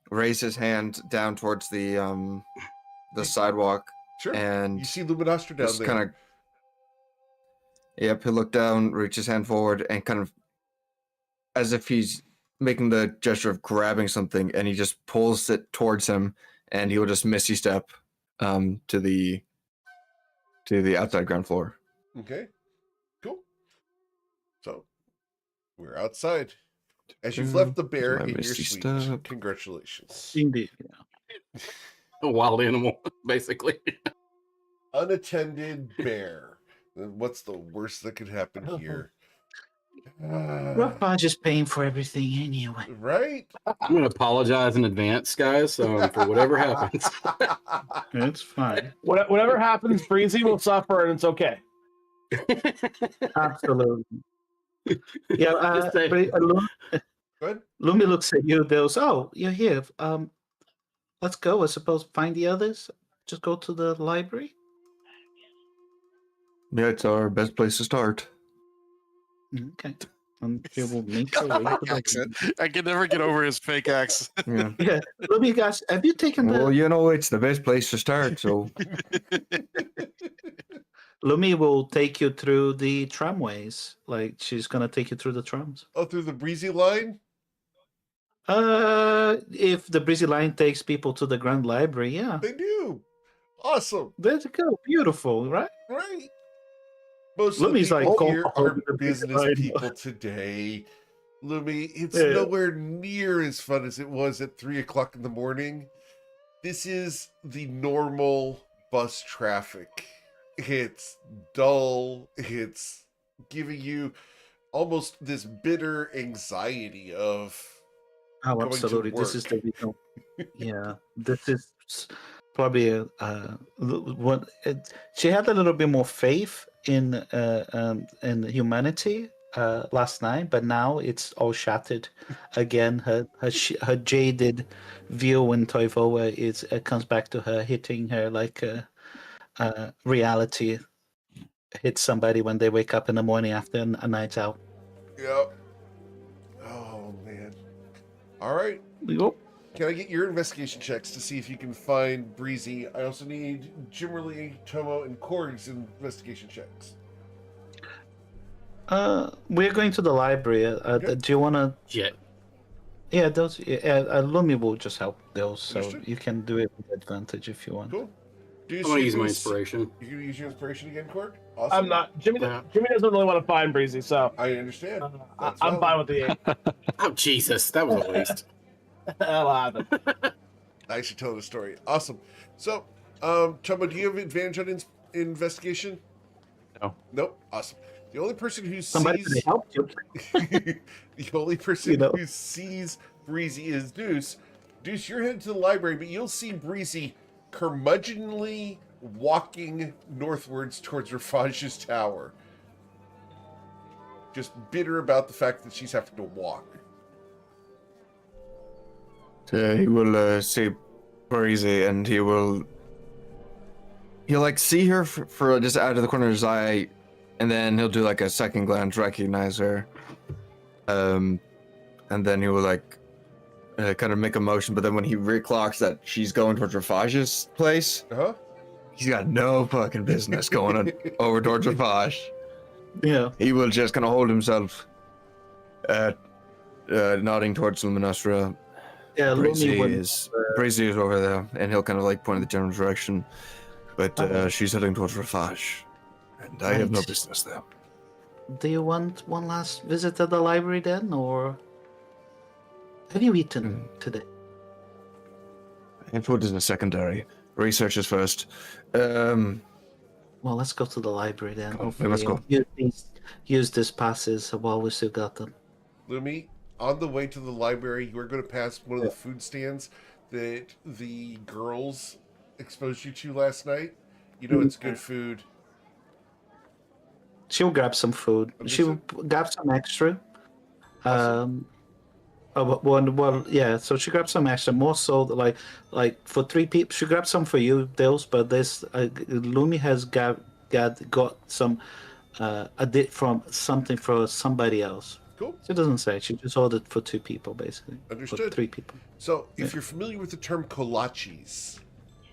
raise his hand down towards the sidewalk, sure. and You see Luminostra down just there. kind of. Yep, he'll look down, reach his hand forward, and kind of, as if he's making the gesture of grabbing something, and he just pulls it towards him, and he will just misty step, to the outside ground floor. Okay, cool. So, we're outside. As you've left the bear My in your misty suite, step. congratulations. Indeed. Yeah. A wild animal, basically. Unattended bear. What's the worst that could happen here? Rockbodge is paying for everything anyway. Right? I'm gonna apologize in advance, guys, for whatever happens. It's fine. Whatever happens, Breezy will suffer, and it's okay. Absolutely. Yeah, Just say- Good. Lumi looks at you, goes, "Oh, you're here. Let's go. I suppose find the others. Just go to the library." Yeah, it's our best place to start. Okay. And we will make our way to the Accent. I can never get over his fake accent. Yeah. Yeah. Lumi, guys, have you taken Well, the? you know, it's the best place to start. So Lumi will take you through the tramways. Like she's gonna take you through the trams. Oh, through the breezy line? If the Breezy Line takes people to the Grand Library, yeah. They do. Awesome. There you go. Beautiful, right? Right. Most of the Lumi's like, people "Go here home are to the Breezy business Line." people today. Lumi, it's Yeah. nowhere near as fun as it was at 3 o'clock in the morning. This is the normal bus traffic. It's dull. It's giving you almost this bitter anxiety of Oh, going to absolutely. This is the work. reason. Yeah, this is probably what she had a little bit more faith in humanity last night, but now it's all shattered again. Her jaded view in Toivoa is comes back to her, hitting her like reality hits somebody when they wake up in the morning after a night out. Yep. Oh man. All right. Yep. Can I get your investigation checks to see if you can find Breezy? I also need Jimmerly, Tomo, and Korg's investigation checks. We're going to the library. Okay. Do you want to? Jet. Yeah, those. Lumi will just help those, so Understood. you can do it with advantage if you want. Cool. Do you I'm gonna see use my who's- inspiration. You can use your inspiration again, Korg? Awesome. I'm not. Jimmy. Yeah. Jimmy doesn't really want to find Breezy, so I understand. That's I'm valid. fine with the 8. Oh Jesus, that was a waste. That'll happen. I should tell the story. Awesome. So, Tomo, do you have advantage on investigation? No. Nope. Awesome. The only person who Somebody could sees have helped you. the only person You know. who sees Breezy is Deuce. Deuce, you're headed to the library, but you'll see Breezy curmudgeonly walking northwards towards Rafage's tower. Just bitter about the fact that she's having to walk. He will see Breezy, and he'll like see her for just out of the corner of his eye, and then he'll do like a second glance, recognize her, and then he will like kind of make a motion. But then when he reclocks that she's going towards Rafage's place, he's got no fucking business going on over towards Rafage. Yeah. He will just kind of hold himself, nodding towards Luminostra. Yeah, Lumi would. Breezy is over there, and he'll kind of like point in the general direction. But she's heading towards Rafage, and I have no Right. business there. Do you want one last visit to the library then, or have you eaten today? And food is a secondary. Research is first. Well, let's go to the library then. Come on, let's go. Use these passes while we still got them. Lumi, on the way to the library, you are going to pass one of the food stands that the girls exposed you to last night. You know it's good food. She'll grab some food. She'll grab some extra. Yeah. So she grabs some extra. More so, like for 3 people, she grabs some for you, Dales. But this Lumi has got some from something for somebody else. Cool. She doesn't say. She just ordered for 2 people, basically. Understood. For 3 people. So, if you're familiar with the term kolaches,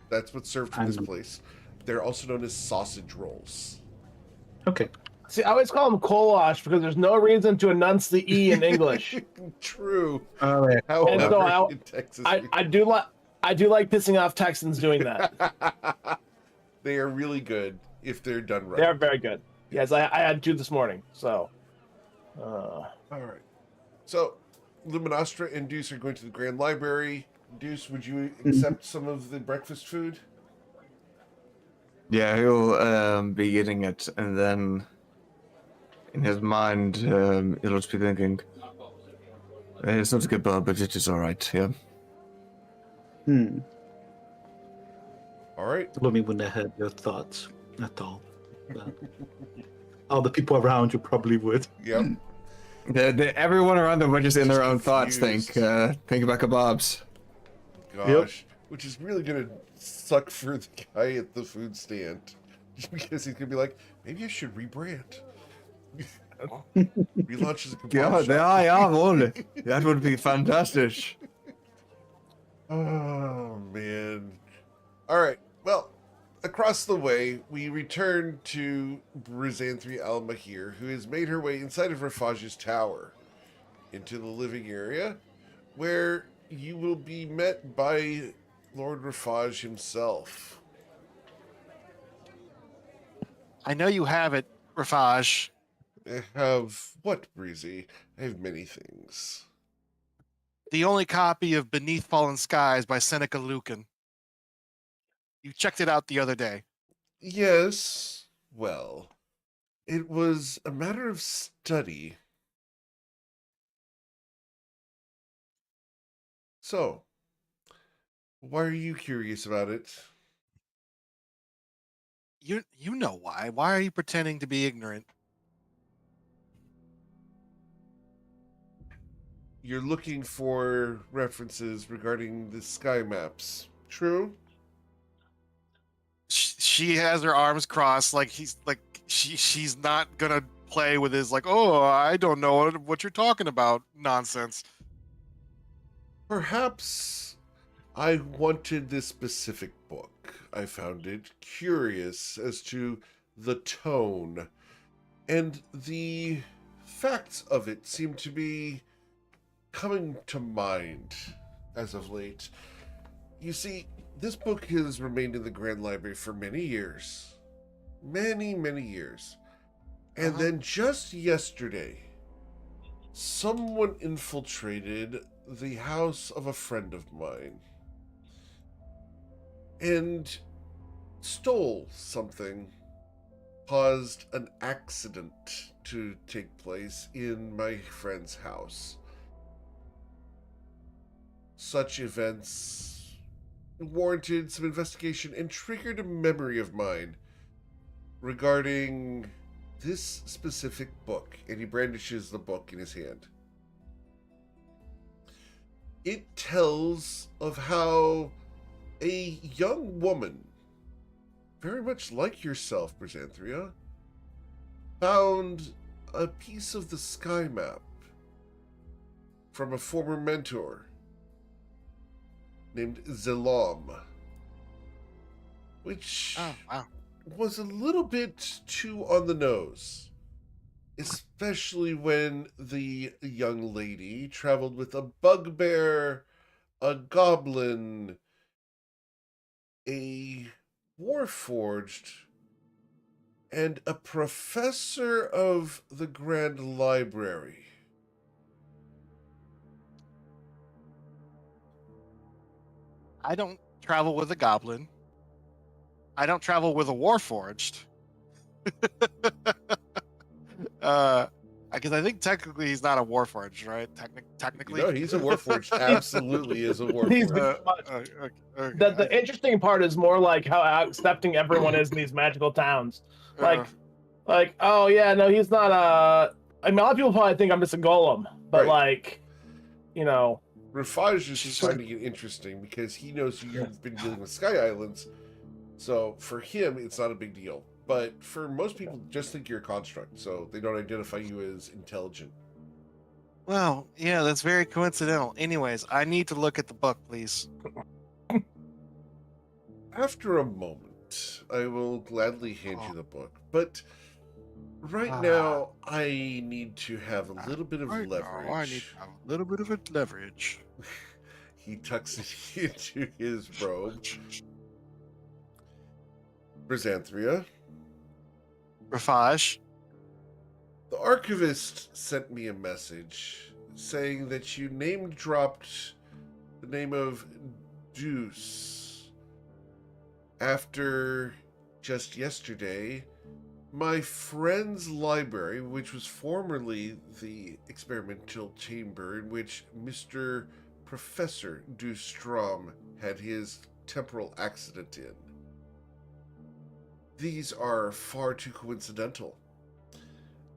that's what's served from this place. They're also known as sausage rolls. Okay. See, I always call them kolash because there's no reason to enunciate the E in English. True. All right. However, And so in Texas, I do like pissing off Texans doing that. they are really good if they're done right. They're very good. Yes, I had 2 this morning. So, All right. So, Luminostra and Deuce are going to the Grand Library. Deuce, would you accept some of the breakfast food? Yeah, he'll be eating it, and then in his mind, he'll just be thinking, it's not a good bar, but it is all right. Yeah. All right. Lumi wouldn't have had your thoughts at all. But all the people around you probably would. Yep. Everyone around them were just in their own thoughts. Confused. Think about kebabs. Gosh. Which is really going to suck for the guy at the food stand. Because he's going to be like, maybe I should rebrand. Relaunch as a kebab God, shop. yeah, only. That would be fantastic. Oh, man. All right. Well, across the way, we return to Brizanthri Al-Mahir, who has made her way inside of Rafage's tower into the living area, where you will be met by Lord Rafage himself. I know you have it, Rafage. I have what, Breezy? I have many things. The only copy of Beneath Fallen Skies by Seneca Lucan. You checked it out the other day. Yes, well, it was a matter of study. So, why are you curious about it? You know why. Why are you pretending to be ignorant? You're looking for references regarding the sky maps. True? She has her arms crossed like she's not gonna play with his like, oh, I don't know what you're talking about nonsense. Perhaps I wanted this specific book. I found it curious as to the tone, and the facts of it seem to be coming to mind as of late. You see, this book has remained in the Grand Library for many years. Many, many years. And then just yesterday, someone infiltrated the house of a friend of mine and stole something, caused an accident to take place in my friend's house. such events warranted some investigation and triggered a memory of mine regarding this specific book. And he brandishes the book in his hand. It tells of how a young woman, very much like yourself, Brysanthria, found a piece of the sky map from a former mentor named Zelam, which Oh, wow. was a little bit too on the nose, especially when the young lady traveled with a bugbear, a goblin, a warforged, and a professor of the Grand Library. I don't travel with a goblin. I don't travel with a warforged. Because I think technically he's not a warforged, right? Technically, No, he's a warforged. Absolutely is a He's warforged. the, the interesting part is more like how accepting everyone is in these magical towns. Like, oh yeah, no, he's not I mean, a lot of people probably think I'm just a golem, but Right. like, you know, Rafaj is just finding it interesting because he knows you've been dealing with Sky Islands, so for him it's not a big deal. But for most people, just think you're a construct, so they don't identify you as intelligent. Well, yeah, that's very coincidental. Anyways, I need to look at the book, please. After a moment, I will gladly hand you the book, but right now I need to have a little bit of Right now, leverage. I need to have a little bit of a leverage. He tucks it into his robe. Brysanthria, Rafaj, the archivist sent me a message saying that you name-dropped the name of Deuce after just yesterday my friend's library, which was formerly the experimental chamber in which Mr. Professor Dustrom had his temporal accident in. These are far too coincidental.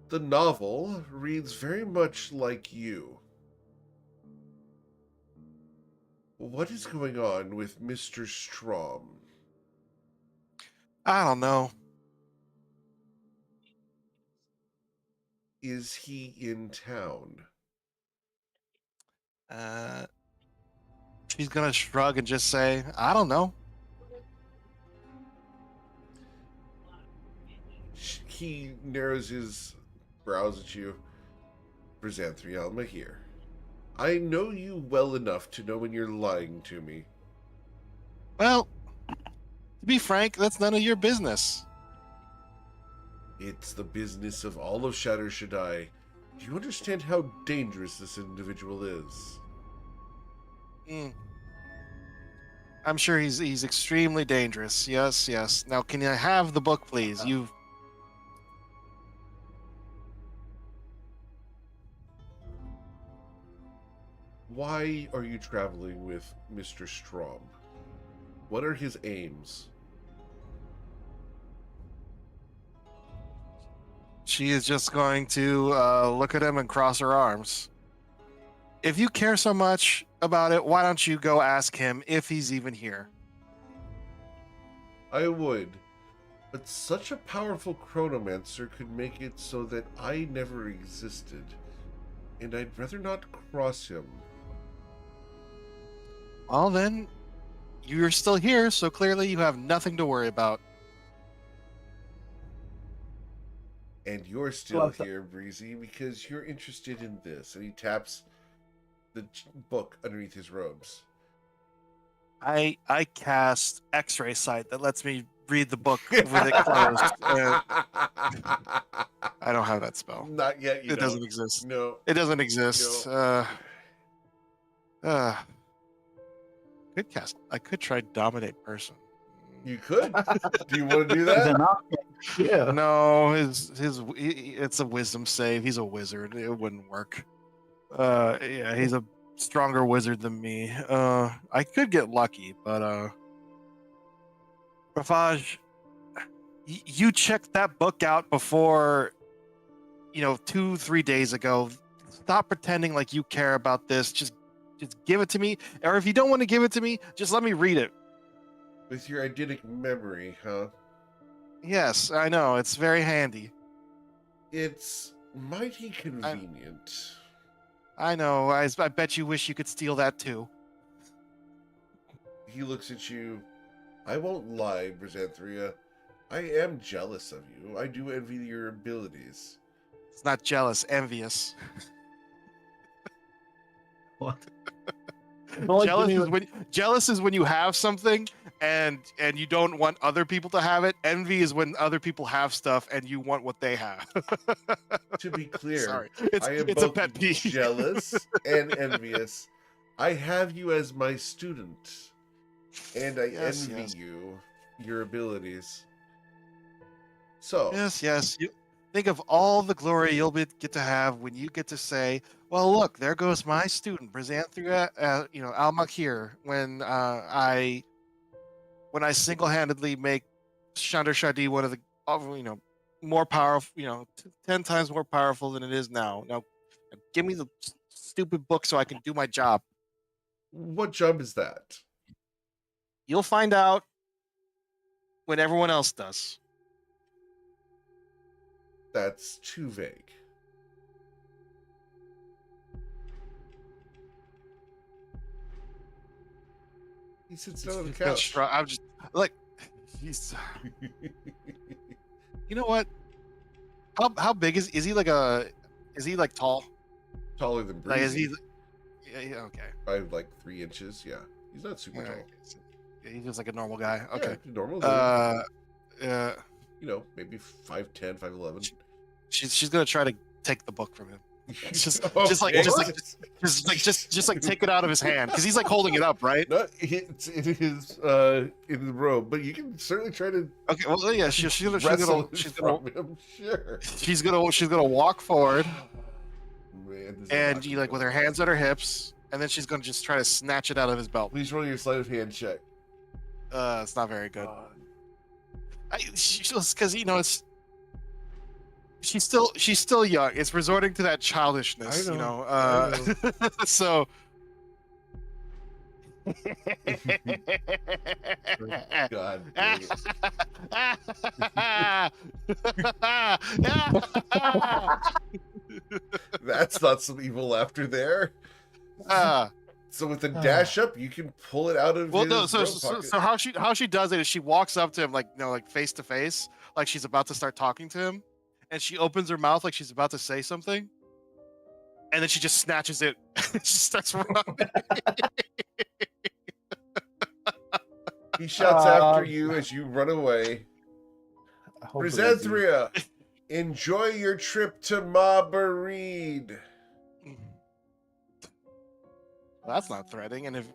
The novel reads very much like you. What is going on with Mr. Strom? I don't know. Is he in town? She's gonna shrug and just say, I don't know. He narrows his brows at you. Brysanthrielma here. I know you well enough to know when you're lying to me. Well, to be frank, that's none of your business. It's the business of all of Shatter Shaddai. Do you understand how dangerous this individual is? I'm sure he's extremely dangerous. Yes, yes. Now, can I have the book, please? You've Why are you traveling with Mr. Strom? What are his aims? She is just going to look at him and cross her arms. If you care so much about it, why don't you go ask him if he's even here? I would, but such a powerful chronomancer could make it so that I never existed, and I'd rather not cross him. Well, then, you're still here, so clearly you have nothing to worry about. And you're still Well, here, Breezy, because you're interested in this. And he taps the book underneath his robes. I cast X-ray sight that lets me read the book with it closed. I don't have that spell. Not yet, you It don't. doesn't exist. No. It doesn't exist. Could cast. I could try dominate person. You could. Do you want to do He's that? an archon. Yeah. No, it's a wisdom save. He's a wizard. It wouldn't work. Yeah, he's a stronger wizard than me. I could get lucky, but Ravage, you checked that book out before, 2-3 days ago. Stop pretending like you care about this. Just give it to me. Or if you don't want to give it to me, just let me read it. With your eidetic memory, huh? Yes, I know. It's very handy. It's mighty convenient. I know. I bet you wish you could steal that too. He looks at you. I won't lie, Brizanthria. I am jealous of you. I do envy your abilities. It's not jealous, envious. What? Jealous is when you have something and you don't want other people to have it. Envy is when other people have stuff and you want what they have. To be clear, Sorry, I am it's a both pet peeve. jealous and envious. I have you as my student, and I Yes, envy yes. you, your abilities. So, Yes. You think of all the glory you'll get to have when you get to say, "Well, look, there goes my student, Brizanthria, Al-Makir, when I single-handedly make Chandra Shadi one of the, more powerful, 10 times more powerful than it is now. Now, give me the stupid book so I can do my job." what job is that? You'll find out when everyone else does. That's too vague. He sits down on the couch. I'm just like, he's. You know what? How big is he? Is he like tall? Taller than Like, is Breezy. he? Yeah, okay. By like 3 inches. Yeah, he's not super Yeah, tall. okay, so- yeah, he's just like a normal guy. Yeah, Okay. normal. Yeah. Maybe 5'10", 5'11". She's gonna try to take the book from him. Just like take it out of his hand because he's like holding it up, right? No, it's in his in the robe, but you can certainly try to Okay. Well, yeah. She's gonna wrestle it from him. Sure. she's gonna walk forward Man, this is and not you like with her good. hands at her hips, and then she's gonna just try to snatch it out of his belt. Please roll your sleight of hand check. It's not very good. Because it's she's still young. It's resorting to that childishness, I know. So. God dang it. That's not some evil laughter there. So with the dash up, you can pull it out of Well, his no. robe So pocket. how she does it is she walks up to him like face to face, like she's about to start talking to him, and she opens her mouth like she's about to say something, and then she just snatches it. She starts running. He shouts after you as you run away. Brizanthria, enjoy your trip to Ma Bareed. That's not threatening. And if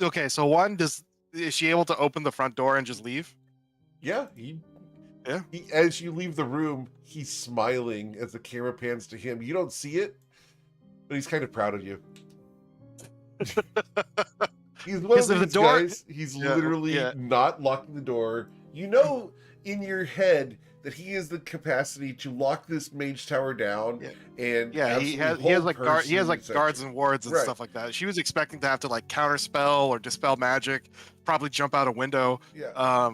okay. So one, is she able to open the front door and just leave? Yeah. As you leave the room, he's smiling as the camera pans to him. You don't see it, but he's kind of proud of you. He's one of Because if the these door- guys. He's Yeah, literally yeah. not locking the door. You know, in your head that he has the capacity to lock this mage tower down. Yeah. And Yeah, he has absolutely like hold he has like persons, guards and wards and Right. stuff like that. She was expecting to have to like counterspell or dispel magic, probably jump out a window. Yeah.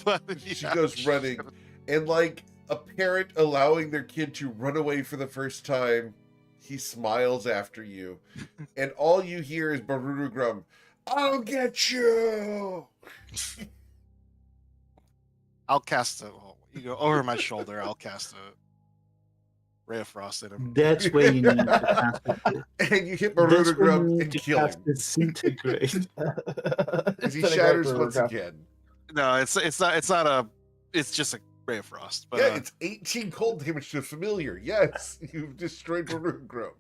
But She yeah, goes running, and like a parent allowing their kid to run away for the first time, he smiles after you, and all you hear is Baruru Grum, "I'll get you!" I'll cast you go over my shoulder. I'll cast a ray of frost at him. That's where you need to cast it. And you hit That's Baruru where Grum you need and to kill cast him disintegrate. as he shatters once again. No, it's just a ray of frost. But Yeah, it's 18 cold damage to a familiar. Yes, you've destroyed Baruru Grum.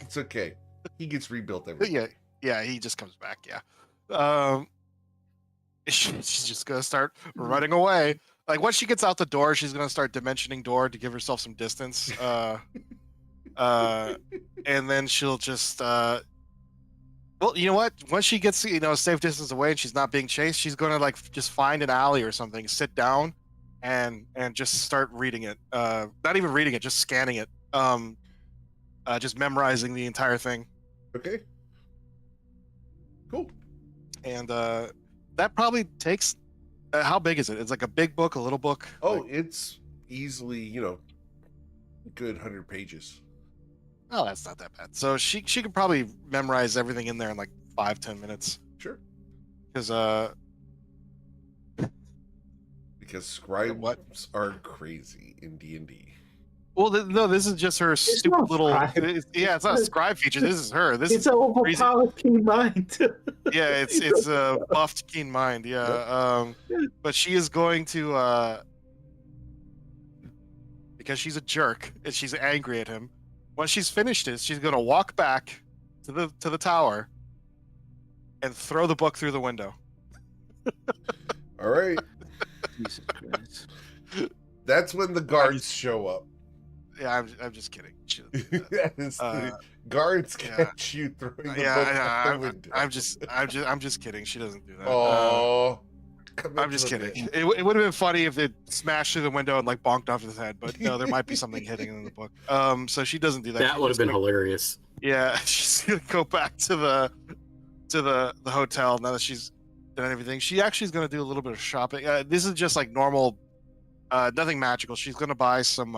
It's okay. He gets rebuilt every yeah, he just comes back. Yeah. She's just gonna start running away. Like once she gets out the door, she's gonna start dimensioning door to give herself some distance. And then she'll just well, you know what? Once she gets a safe distance away and she's not being chased, she's gonna like just find an alley or something, sit down, and just start reading it. Not even reading it, just scanning it. Just memorizing the entire thing. Okay. Cool. And that probably takes. How big is it? It's like a big book, a little book. Oh, Like, it's easily, good 100 pages. oh, that's not that bad. So she could probably memorize everything in there in like 5-10 minutes. Sure. Because Because scribes What? are crazy in D&D. well, no, this is just her stupid not little. scribe. Yeah, it's not a scribe feature. This is her. This It's is an overpowered keen mind. yeah, it's a buffed keen mind. Yeah. But she is going to because she's a jerk and she's angry at him. Once she's finished it, she's gonna walk back to the tower and throw the book through the window. All right. Jesus Christ. That's when the guards show up. Yeah, I'm just kidding. She doesn't do that. Yes, Uh, the guards yeah. catch you throwing the book out the window. I'm just kidding. She doesn't do that. Oh, I'm just kidding. It would have been funny if it smashed through the window and like bonked off his head, but no, there might be something hitting in the book. So she doesn't do that. That She's would have just been gonna- hilarious. Yeah, she's gonna go back to the hotel now that she's done everything. She actually is gonna do a little bit of shopping. This is just like normal, nothing magical. She's gonna buy some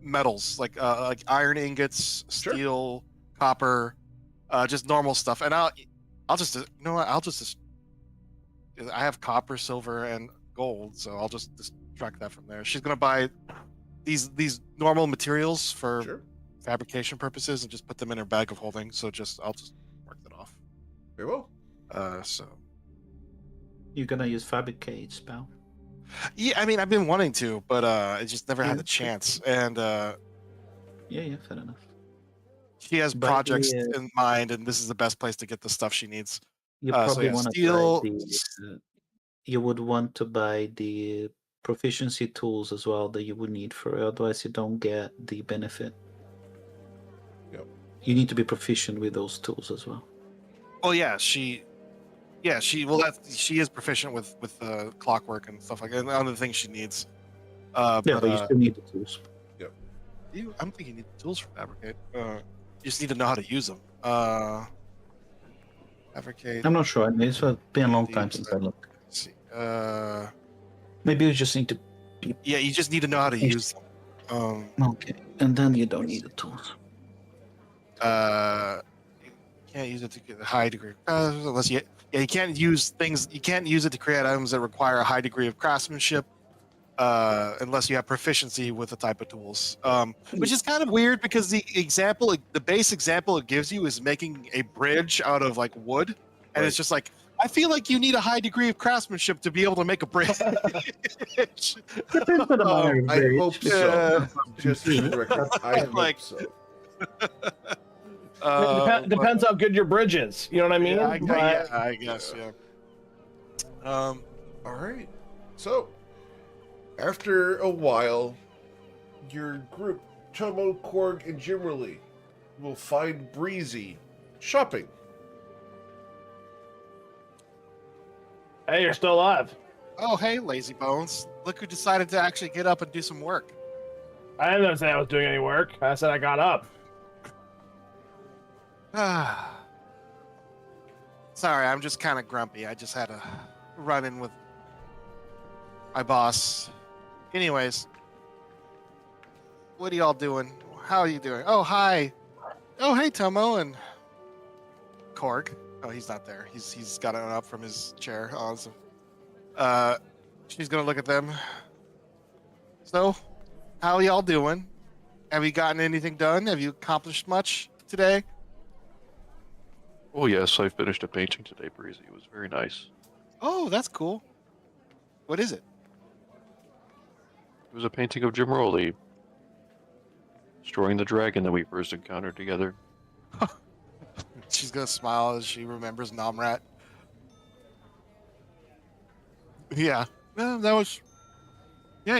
metals like iron ingots, Sure. steel, copper, just normal stuff. And I'll just you know what? I have copper, silver, and gold, so I'll just subtract that from there. She's gonna buy these normal materials for Sure. fabrication purposes and just put them in her bag of holding. So I'll just mark that off. Very well. So You're gonna use fabricate spell. yeah, I mean I've been wanting to, but I just never had Yeah. the chance. And Yeah, fair enough. she has But projects the, in mind, and this is the best place to get the stuff she needs. You so probably yeah, want to steel- buy you would want to buy the proficiency tools as well that you would need for it, otherwise you don't get the benefit. Yep. You need to be proficient with those tools as well. Oh yeah, she is proficient with clockwork and stuff like that, and other things she needs. Yeah, but you still need the tools. I don't think you need the tools for fabricate. You just need to know how to use them. Fabricate. I'm not sure. I mean, it's been a long time since I looked. Let's see. Maybe you just need to. Yeah, you just need to know how to use them. Okay, and then you don't need the tools. You can't use it to get a high degree. Unless you can't use things. You can't use it to create items that require a high degree of craftsmanship. Unless you have proficiency with the type of tools, which is kind of weird because the base example it gives you is making a bridge out of like wood, and Right. it's just like I feel like you need a high degree of craftsmanship to be able to make a bridge. Depends on the modern I bridge. hope so. Just for the record, I hope Like- so. Depends how good your bridge is. You know what I mean? Yeah, But- I guess. Yeah. All right. So, after a while, your group, Tomo, Korg, and Jimmerly, will find Breezy shopping. Hey, you're still alive. Oh, hey, lazy bones! Look who decided to actually get up and do some work. I didn't say I was doing any work. I said I got up. Sorry, I'm just kind of grumpy. I just had a run in with my boss. Anyways, what are y'all doing? How are you doing? Oh, hi. Oh, hey, Tomo and Korg. Oh, he's not there. He's gotten up from his chair. Awesome. She's gonna look at them. So, how are y'all doing? Have you gotten anything done? Have you accomplished much today? Oh yes, I finished a painting today, Breezy. It was very nice. Oh, that's cool. What is it? It was a painting of Jim Rowley destroying the dragon that we first encountered together. She's gonna smile as she remembers Namrat. Yeah, well, that was. Yeah,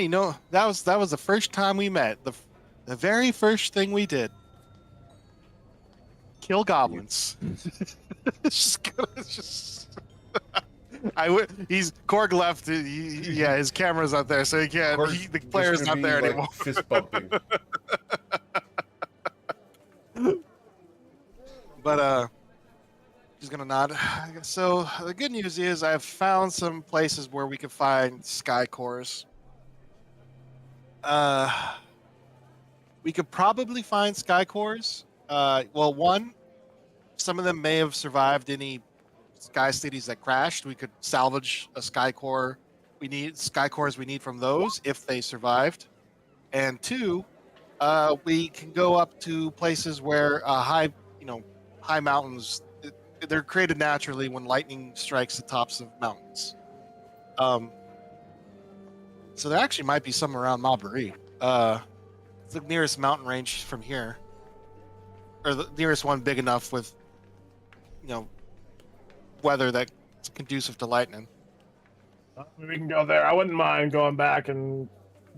that was the first time we met. The very first thing we did. Kill goblins. It's just he's Korg left. Yeah, his camera's not there, so he can't. Korg's The just player's gonna not be, there like, anymore. Fist bumping. But he's gonna nod. So the good news is I've found some places where we can find sky cores. We could probably find sky cores. Well, one, some of them may have survived any sky cities that crashed. We could salvage a sky core. We need sky cores. We need from those if they survived. And two, we can go up to places where high mountains. They're created naturally when lightning strikes the tops of mountains. So there actually might be some around Mabury. It's the nearest mountain range from here, or the nearest one big enough with, weather that's conducive to lightning. We can go there. I wouldn't mind going back and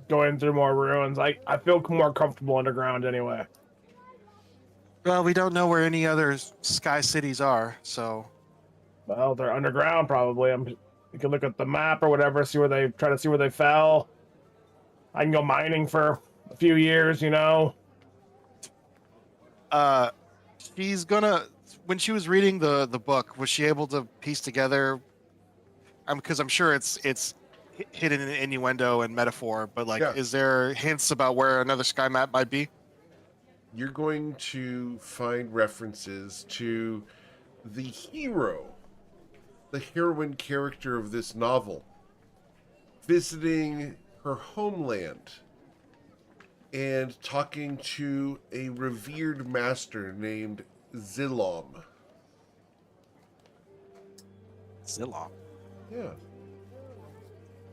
going through more ruins. I feel more comfortable underground anyway. Well, we don't know where any other sky cities are, so Well, they're underground probably. You can look at the map or whatever, try to see where they fell. I can go mining for a few years, she's gonna. When she was reading the book, was she able to piece together? Because I'm sure it's hidden in innuendo and metaphor, but is there hints about where another sky map might be? You're going to find references to the hero, the heroine character of this novel, visiting her homeland and talking to a revered master named Zilom. Zilom. Yeah.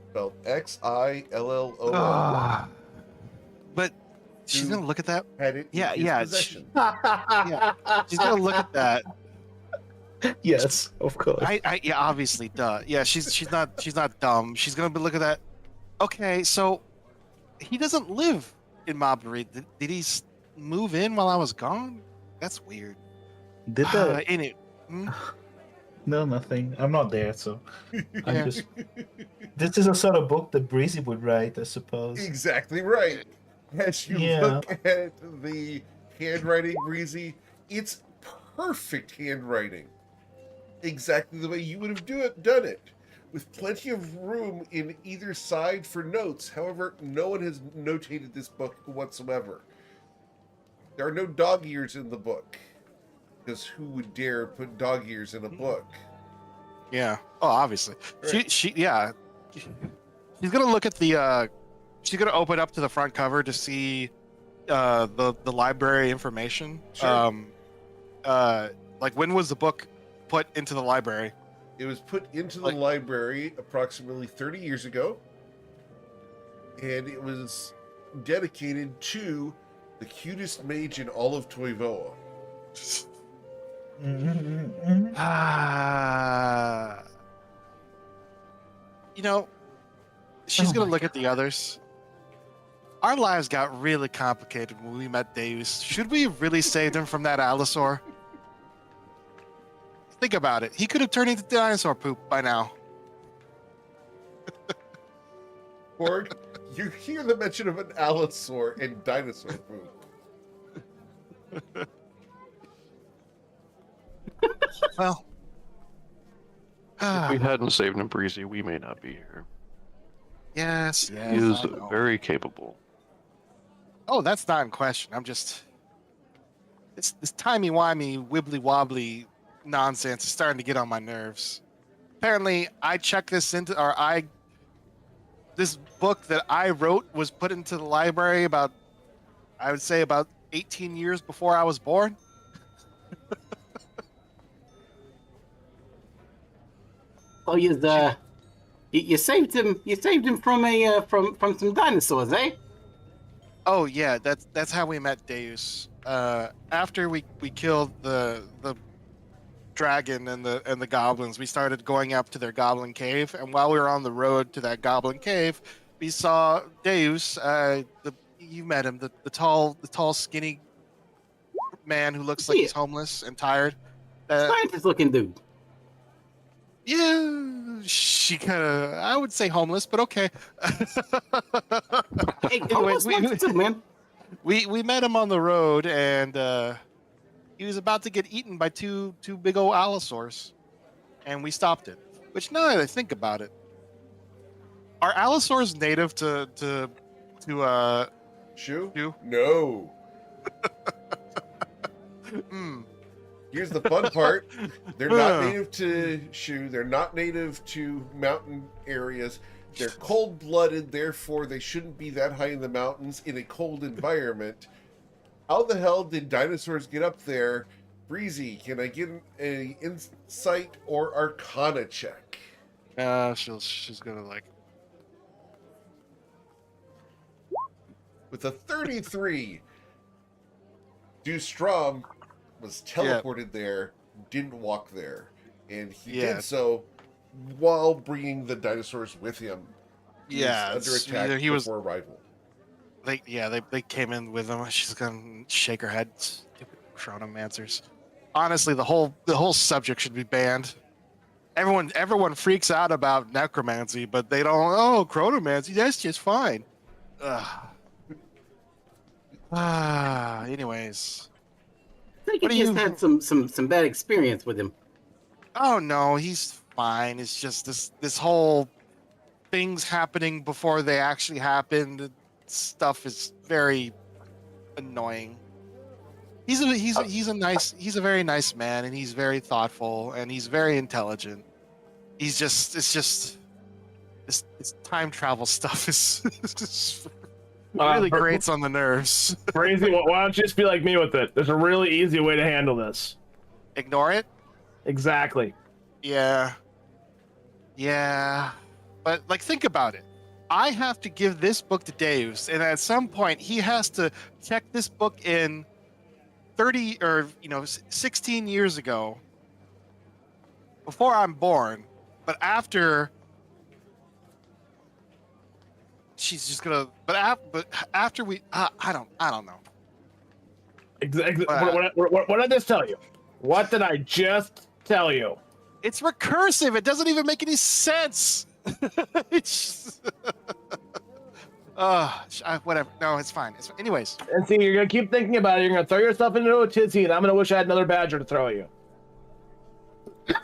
Spelled Xillom. But she's gonna look at that. Had it in Yeah, his yeah, possession. She's gonna look at that. Yes, of course. Yeah, obviously, duh. Yeah, she's not dumb. She's gonna look at that. Okay, so he doesn't live in Mabury. Did he move in while I was gone? That's weird. Did the In it. No, nothing. I'm not there, so Yeah. I'm just. This is a sort of book that Breezy would write, I suppose. Exactly right. As you Yeah. look at the handwriting, Breezy, it's perfect handwriting. Exactly the way you would have done it. With plenty of room in either side for notes. However, no one has notated this book whatsoever. There are no dog ears in the book. Because who would dare put dog ears in a book? Yeah. Oh, obviously. Right. She's gonna look at the. She's gonna open up to the front cover to see the library information. Sure. When was the book put into the library? It was put into the library approximately 30 years ago. And it was dedicated to the cutest mage in all of Toivoa. She's gonna look at the others. Our lives got really complicated when we met Deus. Should we have really saved him from that Allosaur? Think about it. He could have turned into dinosaur poop by now. Korg, you hear the mention of an Allosaur and dinosaur poop. Well, If we hadn't saved him, Breezy, we may not be here. yes. He is I know. very capable. Oh, that's not in question. I'm just this timey-wimey, wibbly-wobbly nonsense is starting to get on my nerves. Apparently, this book that I wrote was put into the library about 18 years before I was born. Oh, you saved him. You saved him from from some dinosaurs, eh? Oh yeah, that's how we met Deus. After we killed the dragon and the goblins, we started going up to their goblin cave, and while we were on the road to that goblin cave, we saw Deus. you met him, the tall, skinny man who looks like Yeah. he's homeless and tired. Scientist looking dude. Yeah, she kind of, I would say homeless, but okay. Hey, Anyways, almost wants to, man. we met him on the road, and he was about to get eaten by two big old allosaurs, and we stopped it. Which, now that I think about it, are allosaurs native to Shoe? Shoe? No. mm, Here's the fun part. They're not native to Shu. They're not native to mountain areas. They're cold-blooded, therefore they shouldn't be that high in the mountains in a cold environment. How the hell did dinosaurs get up there? Breezy, can I get an insight or arcana check? she's gonna like. With a 33, Strom was teleported there, didn't walk there, and he Yeah. did so while bringing the dinosaurs with him. He Yeah, was under it's- attack he was- before arrival. They came in with him. She's gonna shake her head. Stupid chronomancers. Honestly, the whole subject should be banned. Everyone freaks out about necromancy, but they don't. Oh, chronomancy, that's just fine. Ugh. Anyways. I think What you do just you- had some bad experience with him. Oh no, he's fine. It's just this whole things happening before they actually happened. Stuff is very annoying. He's a very nice man, and he's very thoughtful, and he's very intelligent. It's time travel stuff is really grates on the nerves. Crazy. Why don't you just be like me with it? There's a really easy way to handle this. Ignore it. Exactly. Yeah. But like, think about it. I have to give this book to Deus, and at some point he has to check this book in 30 or 16 years ago, before I'm born, but after she's just gonna. But after we, I don't know. Exactly. What did I just tell you? What did I just tell you? It's recursive. It doesn't even make any sense. It's whatever. No, it's fine. Anyways. And see, you're gonna keep thinking about it. You're gonna throw yourself into a tizzy, and I'm gonna wish I had another badger to throw you. You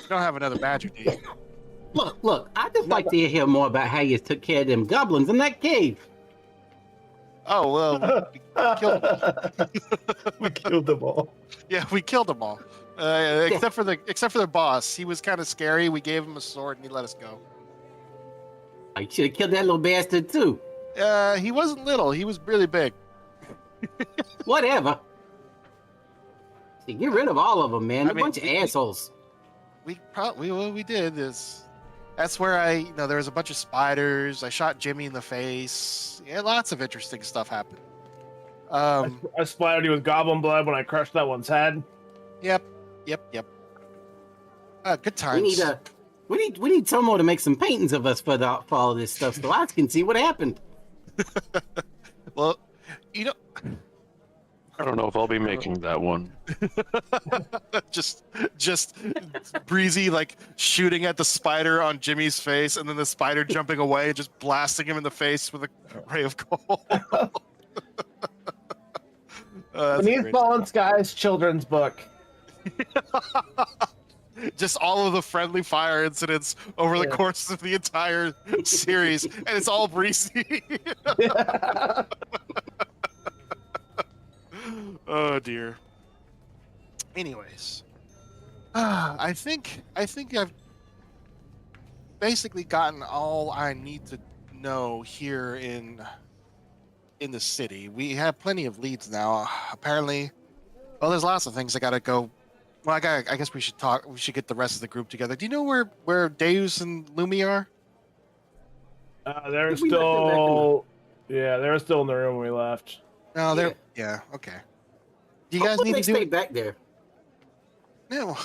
don't have another badger, do you? Look, I'd just like to hear more about how you took care of them goblins in that cave. Oh, well, We killed them all. yeah, we killed them all. Except for the boss. He was kind of scary. We gave him a sword and he let us go. I should have killed that little bastard too. He wasn't little. He was really big. Whatever. See, get rid of all of them, man. I A mean, bunch of assholes. What we did is, that's where there was a bunch of spiders. I shot Jimmy in the face. Yeah, lots of interesting stuff happened. I splattered you with goblin blood when I crushed that one's head. Yep. Good times. We need someone to make some paintings of us for all this stuff, so I can see what happened. Well, I don't know if I'll be making that one. just Breezy like shooting at the spider on Jimmy's face, and then the spider jumping away and just blasting him in the face with a ray of gold. That's Beneath great. Fallen Skies children's book. Just all of the friendly fire incidents over the course of the entire series, and it's all Breezy. Oh dear. Anyways, I think I've basically gotten all I need to know here in the city. We have plenty of leads now. Apparently, well, there's lots of things I gotta go. Well, I guess we should talk. We should get the rest of the group together. Do you know where Deus and Lumi are? They're We left them back still. Yeah, they were still in the room when we left. No, they're yeah. Okay. Do you guys Hopefully need they to do stay it? back there. No.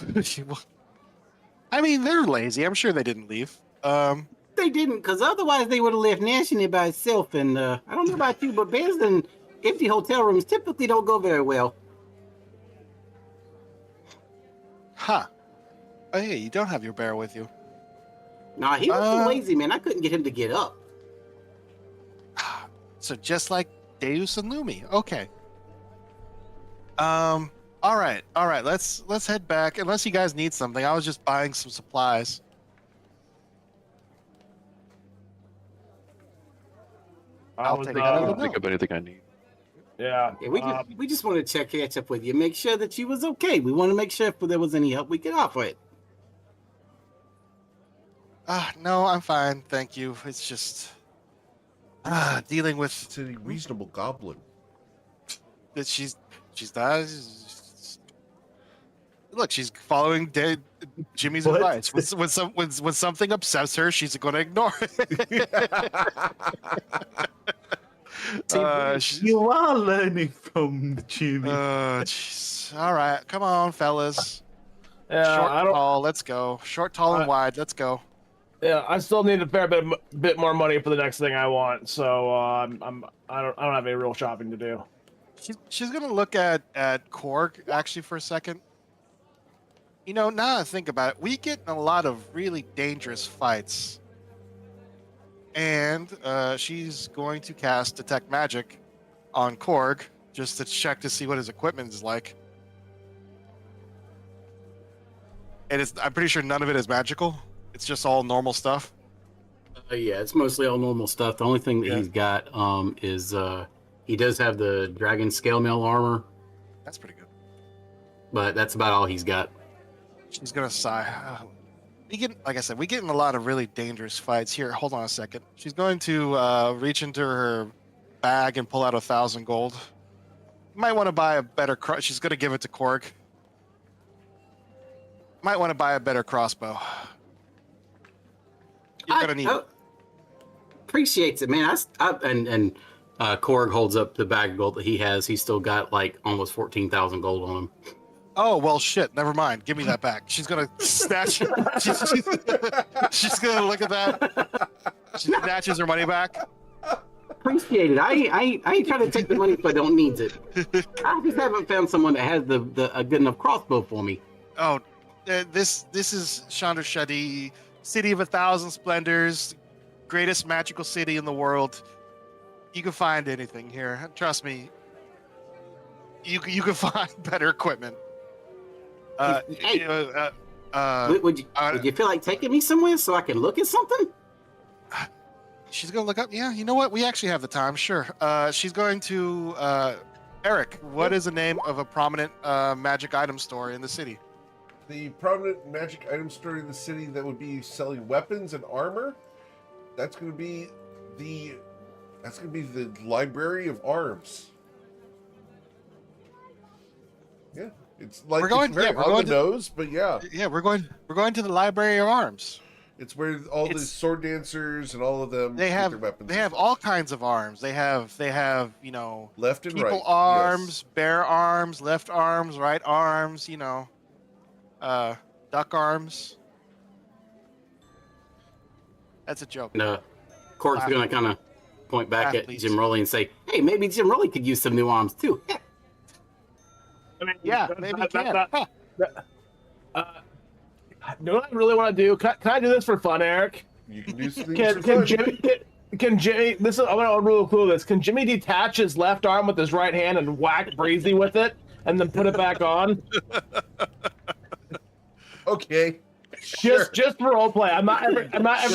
I mean, they're lazy. I'm sure they didn't leave. They they didn't, because otherwise they would have left National by itself. And I don't know about you, but bears in empty hotel rooms typically don't go very well. Huh. Oh, yeah, you don't have your bear with you. Nah, he was too lazy, man. I couldn't get him to get up. So just like Deus and Lumi. Okay. All right. Let's head back. Unless you guys need something, I was just buying some supplies. I'll take it. I don't think of anything I need. Yeah. Yeah, we just want to catch up with you, make sure that you was okay. We want to make sure if there was any help we could offer it. No, I'm fine. Thank you. It's just dealing with It's a reasonable goblin. that she's not. Look, she's following Jimmy's What? advice. When something upsets her, she's going to ignore it. You are learning from Jimmy. Jeez. All right, come on, fellas. Yeah, Short, I don't. tall, let's go. Short, tall, and wide, let's go. Yeah, I still need a fair bit more money for the next thing I want. So I don't have any real shopping to do. She's gonna look at Korg actually for a second. You know, now that I think about it, we get in a lot of really dangerous fights. And she's going to cast Detect Magic on Korg just to check to see what his equipment is like. And I'm pretty sure none of it is magical. It's just all normal stuff. Yeah, it's mostly all normal stuff. The only thing that he's got is he does have the dragon scale mail armor, That's pretty good. but that's about all he's got. She's gonna sigh. Like I said, we get in a lot of really dangerous fights. Here, hold on a second. She's going to reach into her bag and pull out 1,000 gold. Might want to buy a better. She's gonna give it to Korg. Might want to buy a better crossbow. You're gonna need it. Appreciates it, man. And Korg holds up the bag of gold that he has. He's still got like almost 14,000 gold on him. Oh well, shit. Never mind. Give me that back. She's gonna snatch. She's gonna look at that. She snatches her money back. Appreciate it. I ain't trying to take the money if I don't need it. I just haven't found someone that has a good enough crossbow for me. Oh, this is Chandra Shadi, city of 1,000 splendors, greatest magical city in the world. You can find anything here. Trust me. You can find better equipment. Hey, would you feel like taking me somewhere so I can look at something? She's gonna look up. Yeah, you know what? We actually have the time. Sure. She's going to Eric. What is the name of a prominent magic item store in the city? The prominent magic item store in the city that would be selling weapons and armor. That's going to be the Library of Arms. Yeah, it's like it's very on the nose, but yeah. Yeah, we're going to the Library of Arms. It's where all the sword dancers and all of them they get have their weapons. They have all kinds of arms. They have you know, left and people right arms, bear arms, left arms, right arms. You know, duck arms. That's a joke. No, Korg's gonna kind of point back Athletes. at Jim Rowley and say, "Hey, maybe Jim Rowley could use some new arms too." I mean, Yeah, maybe you can. know what I really want to do? Can I do this for fun, Eric? You can do something. Can Jimmy? Can Jimmy? This is I'm gonna rule clue this. Can Jimmy detach his left arm with his right hand and whack Breezy with it, and then put it back on? Okay. Sure. Just for role play. I'm not ever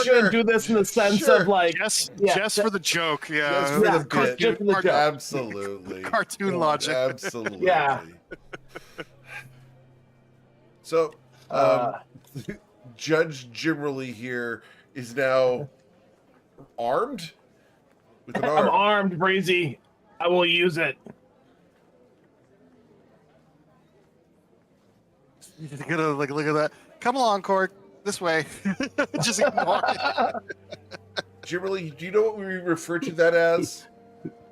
Sure. gonna do this in the sense Sure. of like Just yeah, for the joke. Yeah. Just for the bit. just for the joke. Absolutely. Cartoon logic. Absolutely. Yeah. So, Judge Jimmerly here is now armed with an I'm arm. armed, Breezy. I will use it. You're gonna look at that. Come along, Korg. This way. Just ignore it. Jimmerly, do you know what we refer to that as?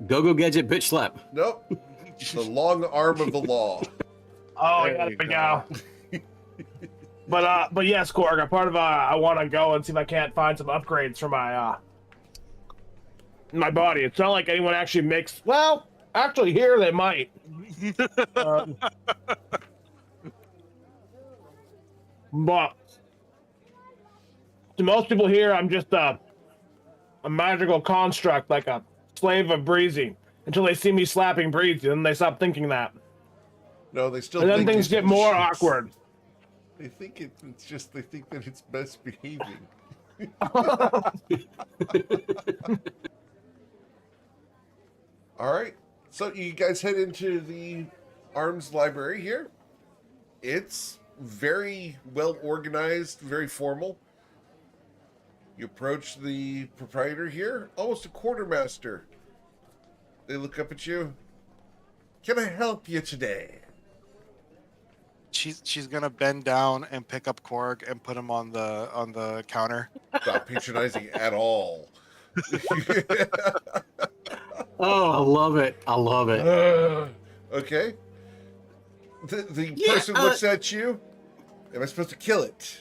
Go gadget bitch slap. Nope. The long arm of the law. Oh, There yeah, you there we go. But yes, Korg. A part of I want to go and see if I can't find some upgrades for my body. It's not like anyone actually makes. Well, actually, here they might. But to most people here, I'm just a magical construct, like a slave of Breezy, until they see me slapping Breezy, and they stop thinking that. No, they still. And then think things it's get more shit. awkward. They think it's just they think that it's best behaving. All right, so you guys head into the arms library here. It's very well organized, very formal. You approach the proprietor here, almost a quartermaster. They look up at you. Can I help you today? She's gonna bend down and pick up Korg and put him on the counter. Not patronizing at all. Oh, I love it. I love it. Okay. The Yeah, person looks at you. Am I supposed to kill it?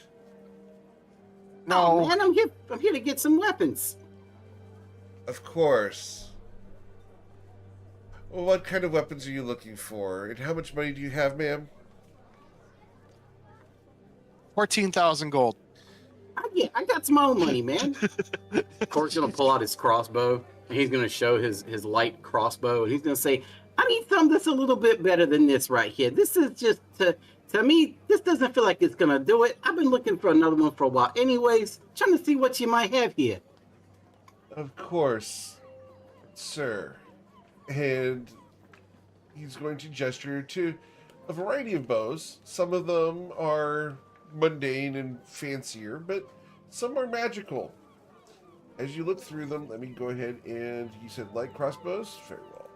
No, No, man, I'm here to get some weapons. Of course. Well, what kind of weapons are you looking for? And how much money do you have, ma'am? 14,000 gold. I got some own money, man. Cork's gonna pull out his crossbow and he's gonna show his light crossbow and he's gonna say, I need something that's a little bit better than this right here. This is just to me, this doesn't feel like it's gonna do it. I've been looking for another one for a while. Anyways, trying to see what you might have here. Of course, sir. And he's going to gesture to a variety of bows. Some of them are mundane and fancier, but some are magical. As you look through them, let me go ahead and you said light crossbows? Very well.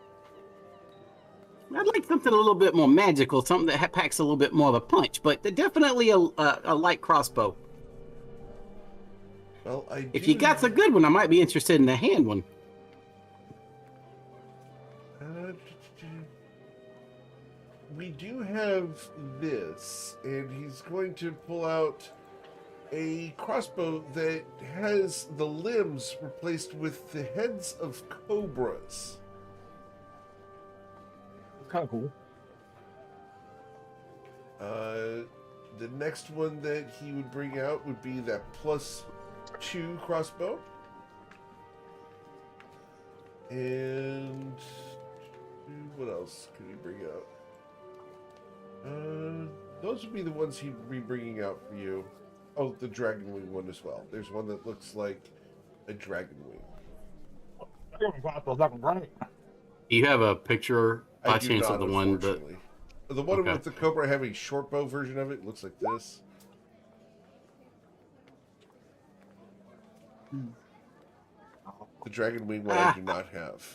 I'd like something a little bit more magical, something that packs a little bit more of a punch, but definitely a light crossbow. Well, If you got a good one, I might be interested in the hand one. We do have this, and he's going to pull out a crossbow that has the limbs replaced with the heads of cobras. Kind of cool. The next one that he would bring out would be that +2 crossbow. And what else could he bring out? Those would be the ones he'd be bringing out for you. Oh, the dragon wing one as well. There's one that looks like a dragon wing. do you have a picture by I do chance not, of the one that unfortunately. The one Okay. with the cobra, I have a short bow version of it. It looks like this. The dragon wing one I do not have.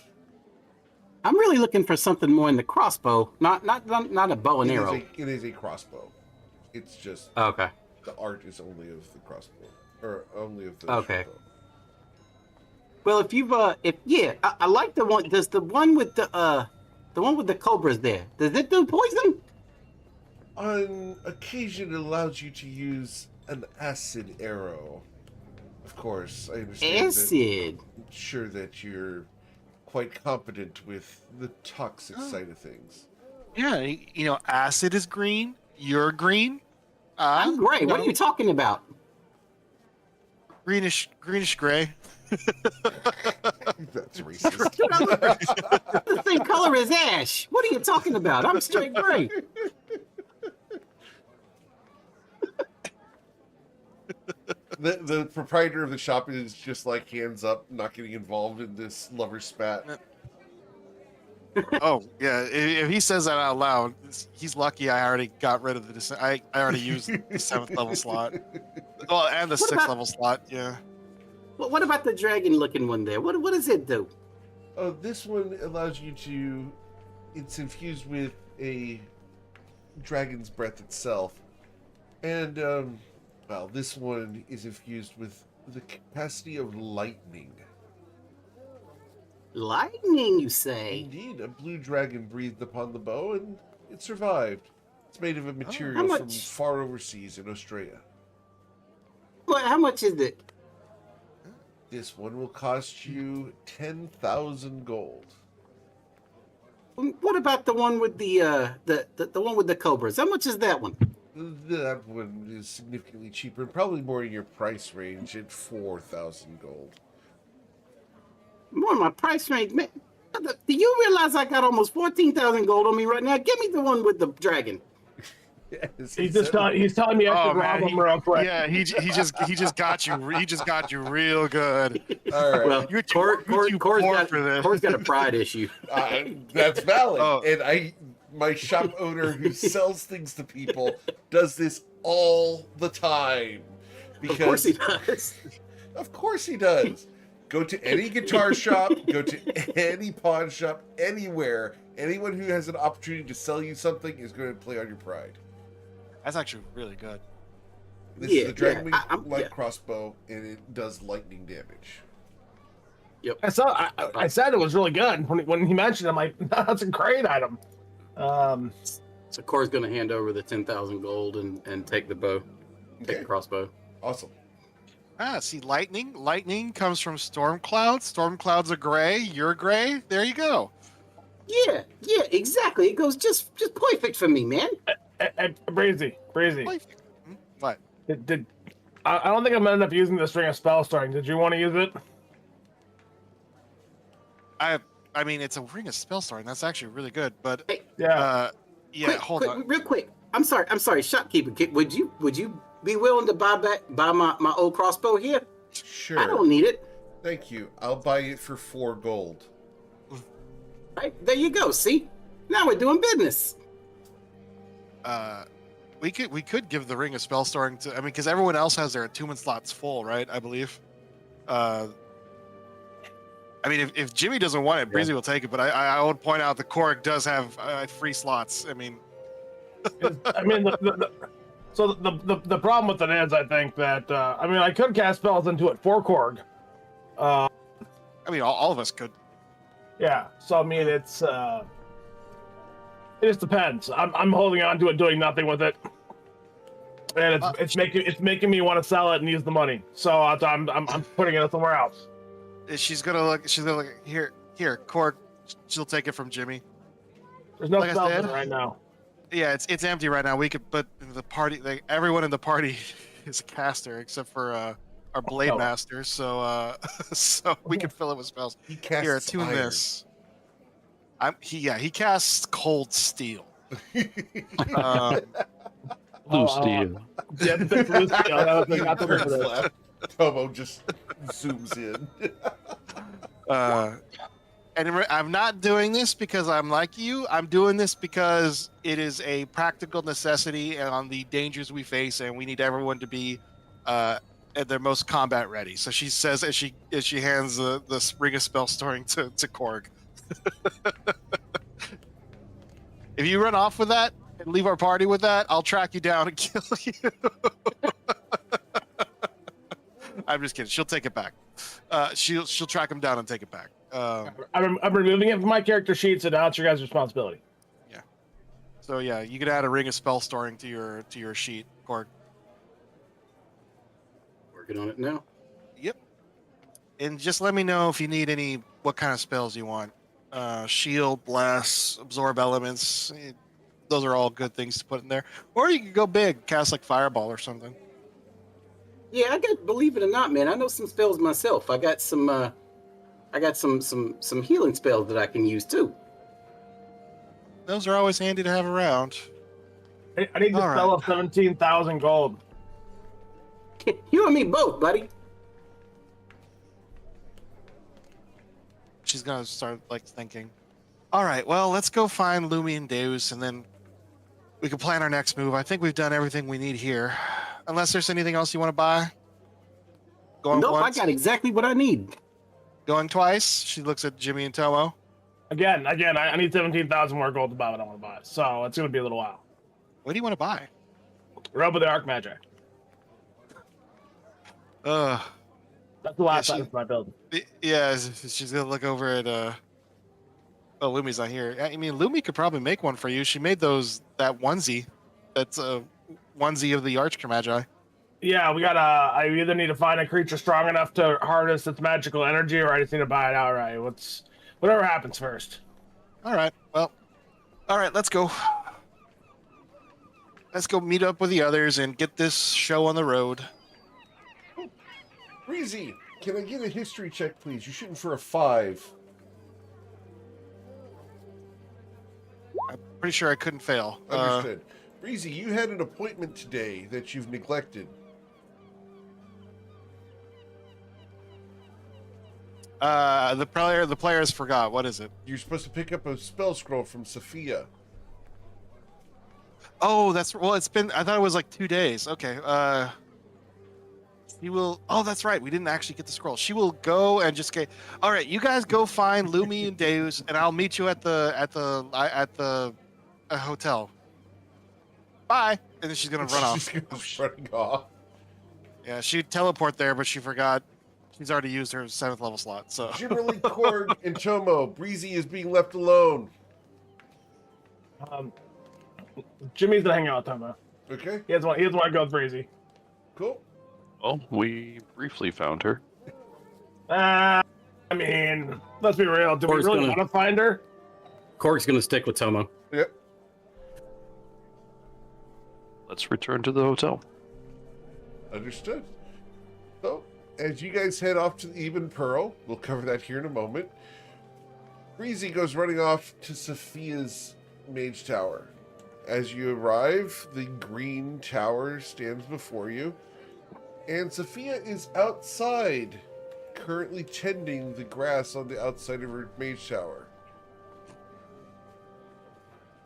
I'm really looking for something more in the crossbow, not a bow and arrow. It is a crossbow. It's just okay. the art is only of the crossbow, or only of the Okay. short bow. Well, if you've I like the one. Does the one with the cobras there? Does it do poison? On occasion, it allows you to use an acid arrow. Of course, I understand. Acid. I'm sure that you're quite competent with the toxic side of things. Yeah, you know, acid is green. You're green. I'm gray. What are you talking about? Greenish gray. That's racist. Dude, I look the same color as Ash. What are you talking about? I'm straight gray. The proprietor of the shop is just like hands up, not getting involved in this lover spat. Oh yeah, if he says that out loud, he's lucky. I already got rid of the. I already used the 7th level slot. Well, and the What 6th about- level slot. Yeah. Well, what about the dragon-looking one there? What does it do? Oh, this one allows you to. It's infused with a dragon's breath itself, and well, this one is infused with the capacity of lightning. Lightning, you say? Indeed, a blue dragon breathed upon the bow, and it survived. It's made of a material from much? far overseas in Australia. How much is it? This one will cost you 10,000 gold. What about the one with the one with the cobras? How much is that one? That one is significantly cheaper and probably more in your price range at 4,000 gold. More in my price range, man. Do you realize I got almost 14,000 gold on me right now? Give me the one with the dragon. Yes, He's telling me I should rob him real quick. Yeah, he just got you. He just got you real good. All right. Well, You're too Core's poor got, for this. Core's got a pride issue. That's valid. Oh. And my shop owner who sells things to people does this all the time. Of course he does. Of course he does. Go to any guitar shop, go to any pawn shop, anywhere. Anyone who has an opportunity to sell you something is going to play on your pride. That's actually really good. This is Yeah, the Dragon Wing I'm- light yeah. crossbow, and it does lightning damage. I said it was really good when he mentioned it. I'm like, that's a great item. So Core's going to hand over the 10,000 gold and take the bow, take Okay, the crossbow. awesome. See, lightning. Lightning comes from storm clouds. Storm clouds are gray. You're gray. There you go. Yeah, exactly. It goes just perfect for me, man. Breezy. What? I don't think I'm ended up using the string of spell starting. Did you want to use it? I mean, it's a ring of spell starting. That's actually really good. But Yeah. yeah, hold on. Real quick. I'm sorry, shopkeeper. Would you be willing to buy my old crossbow here? Sure. I don't need it. Thank you. I'll buy it for 4 gold. Right, there you go. See, now we're doing business. We could give the ring of spell starting to. I mean, because everyone else has their attunement slots full, right? I believe. I mean, if Jimmy doesn't want it, Breezy will take it. But I would point out the Korg does have free slots. I mean, the problem with it is, I think that I could cast spells into it for Korg. I mean, all of us could. Yeah. So I mean, it just depends. I'm holding on to it, doing nothing with it, and it's making me want to sell it and use the money. So I'm putting it somewhere else. She's gonna look here, Korg. She'll take it from Jimmy. There's no Like I spells in said- it right now. Yeah, it's empty right now. We could, but the party, everyone in the party is a caster except for our blade Oh. master. So so we can fill it with spells. He casts Here, attune iron. this. He casts cold steel. Um, Blue steel. Yeah, that's blue steel. That was not the word for this. Laugh. Tomo just zooms in. I'm not doing this because I'm like you. I'm doing this because it is a practical necessity and on the dangers we face, and we need everyone to be at their most combat ready. So she says as she hands the ring of spell storing to Korg. If you run off with that and leave our party with that, I'll track you down and kill you. I'm just kidding. She'll take it back. She'll track him down and take it back. I'm removing it from my character sheet, so now it's your guys' responsibility. So yeah, you could add a ring of spell storing to your sheet, Korg. Working on it now. Yep. And just let me know if you need what kind of spells you want. Shield, blast, absorb elements. Those are all good things to put in there. Or you could go big, cast like fireball or something. Yeah, I got. Believe it or not, man, I know some spells myself. I got some healing spells that I can use too. Those are always handy to have around. I need to All sell right. up 17,000 gold. You and me both, buddy. She's gonna start thinking. All right, well, let's go find Lumi and Deus, and then we can plan our next move. I think we've done everything we need here, unless there's anything else you want to buy. Going Nope, once, I got exactly what I need. going twice. She looks at Jimmy and Tomo. Again, I need 17,000 more gold to buy what I want to buy. So it's going to be a little while. What do you want to buy? Robe of the Arc Magic. Ugh. That's the last Yeah, item for my build. Yeah, she's gonna look over at. Oh, Lumi's not here. I mean, Lumi could probably make one for you. She made that onesie. That's a onesie of the Archmagi. Yeah, we gotta. I either need to find a creature strong enough to harness its magical energy, or I just need to buy it outright. Whatever happens first. All right. Well, all right. Let's go. Let's go meet up with the others and get this show on the road. Breezy, can I get a history check, please? You're shooting for a 5. I'm pretty sure I couldn't fail. Understood. Breezy, you had an appointment today that you've neglected. The players forgot. What is it? You're supposed to pick up a spell scroll from Sophia. Oh, that's well. It's been. I thought it was like 2 days. Okay. She will. Oh, that's right. We didn't actually get the scroll. She will go and just get. All right, you guys go find Lumi and Deus, and I'll meet you at the hotel. Bye. And then she's gonna run off. She's just running off. Yeah, she'd teleport there, but she forgot. She's already used her 7th level slot. So. Jimmerly, Korg, and Tomo, Breezy is being left alone. Jimmy's gonna hang out with Tomo. Okay, He doesn't want to go with Breezy. cool. Well, we briefly found her. I mean, let's be real. Do we Korg's really gonna- want to find her? Korg's gonna stick with Tomo. Yep. Let's return to the hotel. Understood. So, as you guys head off to the Even Pearl, we'll cover that here in a moment. Breezy goes running off to Sophia's Mage Tower. As you arrive, the green tower stands before you, and Sophia is outside, currently tending the grass on the outside of her Mage Tower.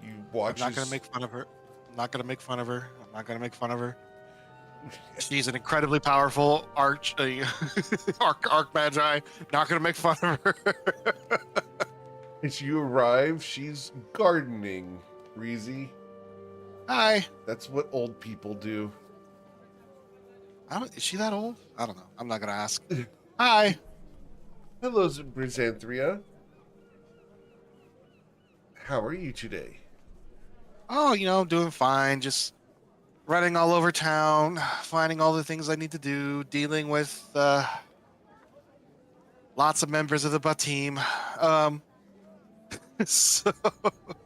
You watch. I'm not gonna make fun of her. I'm not gonna make fun of her. I'm not gonna make fun of her. She's an incredibly powerful arch magi. Not gonna make fun of her. As you arrive, she's gardening. Breezy. Hi. That's what old people do. Is she that old? I don't know. I'm not gonna ask. Hi. Hello, Brizanthria. How are you today? Oh, doing fine. Just running all over town, finding all the things I need to do, dealing with lots of members of the BUT team. So,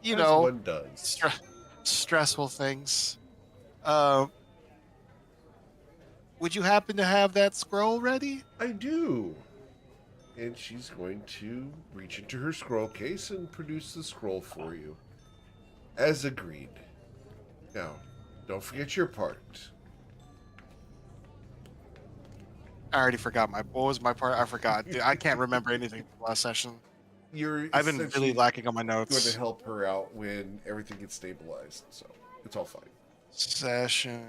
As one does. stressful things. Would you happen to have that scroll ready? I do. And she's going to reach into her scroll case and produce the scroll for you. As agreed. Now, don't forget your part. I already forgot what was my part? I forgot. Dude, I can't remember anything from last session. I've been essentially really lacking on my going notes. to help her out when everything gets stabilized, so it's all fine. Session.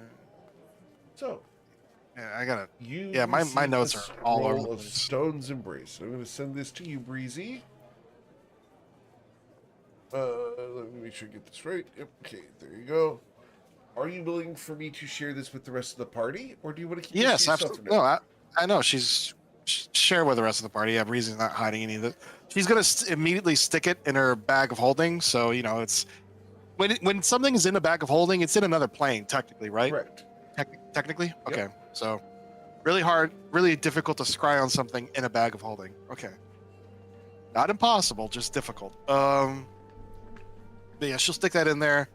So, Yeah, I gotta. you Yeah, my receive notes the are all over scroll the of place. Stone's Embrace. I'm going to send this to you, Breezy. Let me make sure I get this right. Yep. Okay, there you go. Are you willing for me to share this with the rest of the party, or do you want to keep this Yes, to yourself absolutely. for now? No, I know share with the rest of the party. Yeah, Breezy's not hiding any of it. She's gonna immediately stick it in her bag of holding. So it's when something is in a bag of holding, it's in another plane technically, right? Correct. Technically. Okay. So really difficult to scry on something in a bag of holding. Okay. Not impossible, just difficult. But yeah, she'll stick that in there,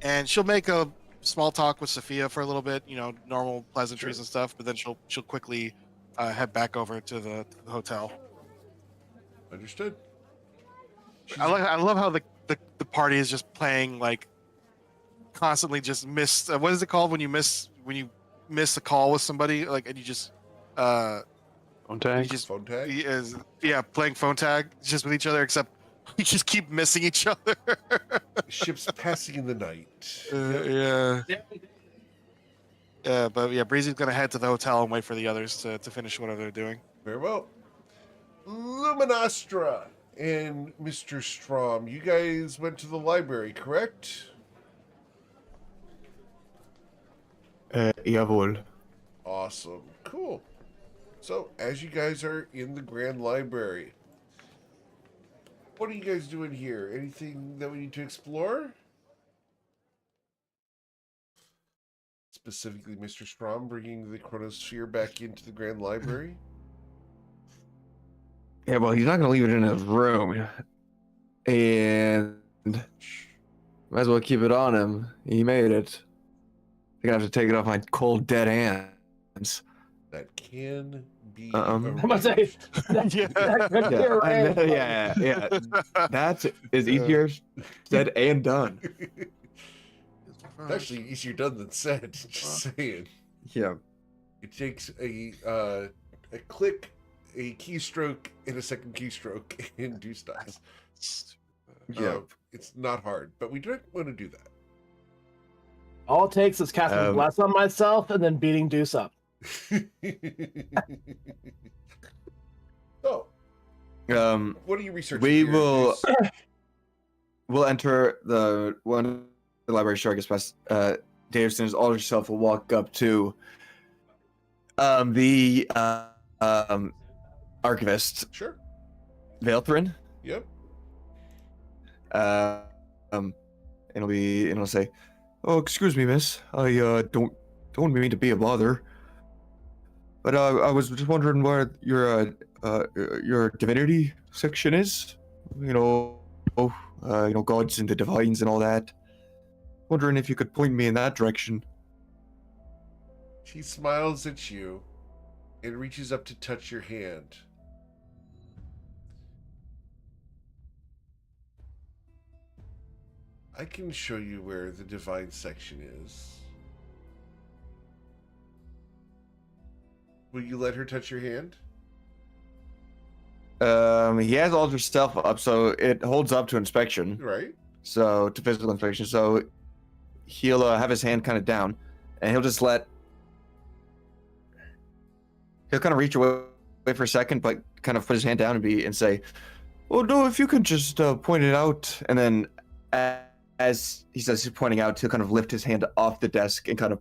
and she'll make a small talk with Sophia for a little bit. Normal pleasantries and stuff. But then she'll quickly head back over to the hotel. Understood. I love how the party is just playing like constantly just miss. What is it called when you miss a call with somebody and you just Phone tag? you just Phone tag. playing phone tag just with each other, except we just keep missing each other. Ships passing in the night. Yeah, but yeah, Breezy's gonna head to the hotel and wait for the others to finish whatever they're doing. Very well. Luminostra and Mr. Strom, you guys went to the library, correct? Jawohl. Awesome. Cool. So, as you guys are in the Grand Library, what are you guys doing here? Anything that we need to explore? specifically Mr. Strom, bringing the chronosphere back into the Grand Library? Yeah, well, he's not gonna leave it in his room, and might as well keep it on him. He made it. You're gonna have to take it off my cold, dead hands. That can be. I'm about to say, Yeah. Yeah. That is easier said and done. It's actually easier done than said. Just saying. Yeah. It takes a click, a keystroke, and a second keystroke, and do stuff. Yeah. It's not hard, but we don't want to do that. all it takes is casting bless on myself and then beating Deuce up. So, Um, what are you researching? we here? will. Deuce? We'll enter the one. The library sure gets past. Davison's all yourself will walk up to. The archivist Sure. Velthrin. Yep. And it'll say, "Oh, excuse me, miss. I don't mean to be a bother, but I was just wondering where your divinity section is. You know, gods and the divines and all that. Wondering if you could point me in that direction." She smiles at you and reaches up to touch your hand. I can show you where the divine section is. Will you let her touch your hand? He has all your stuff up, so it holds up to inspection. Right. So to physical inspection. So he'll have his hand kind of down, and he'll just let. He'll kind of reach away for a second, but kind of put his hand down and say, "Oh no, if you could just point it out." And then, as he says he's pointing out, he'll kind of lift his hand off the desk and kind of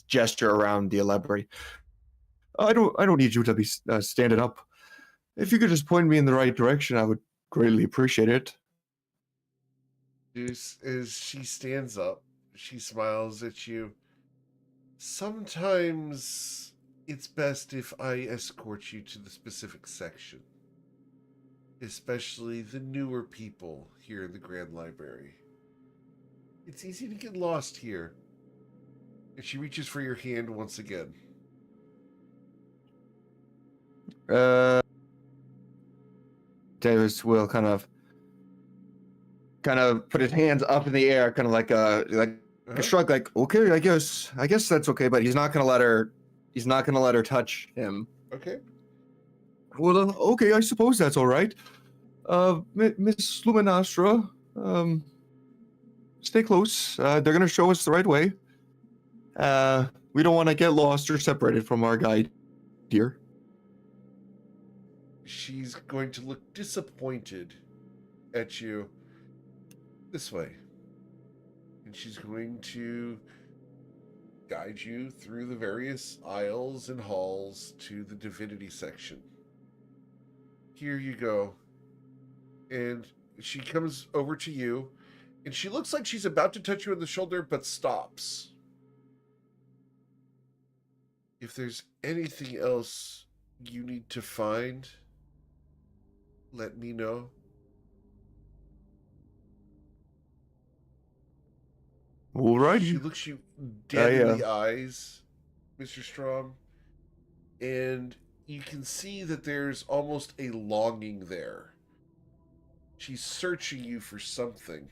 gesture around the library. I don't need you to be standing up. If you could just point me in the right direction, I would greatly appreciate it. Deuce, as she stands up, she smiles at you. Sometimes it's best if I escort you to the specific section, especially the newer people here in the Grand Library. It's easy to get lost here. And she reaches for your hand once again. Davis will kind of put his hands up in the air, kind of like a shrug, like, okay, I guess that's okay, but he's not gonna let her touch him. Okay. Well, okay, I suppose that's all right. Miss Luminastra, stay close. They're gonna show us the right way. We don't want to get lost or separated from our guide here. She's going to look disappointed at you. This way. And she's going to guide you through the various aisles and halls to the divinity section. Here you go. And she comes over to you, and she looks like she's about to touch you on the shoulder, but stops. If there's anything else you need to find, let me know. All right. She looks you dead in the eyes, Mr. Strom, and you can see that there's almost a longing there. She's searching you for something.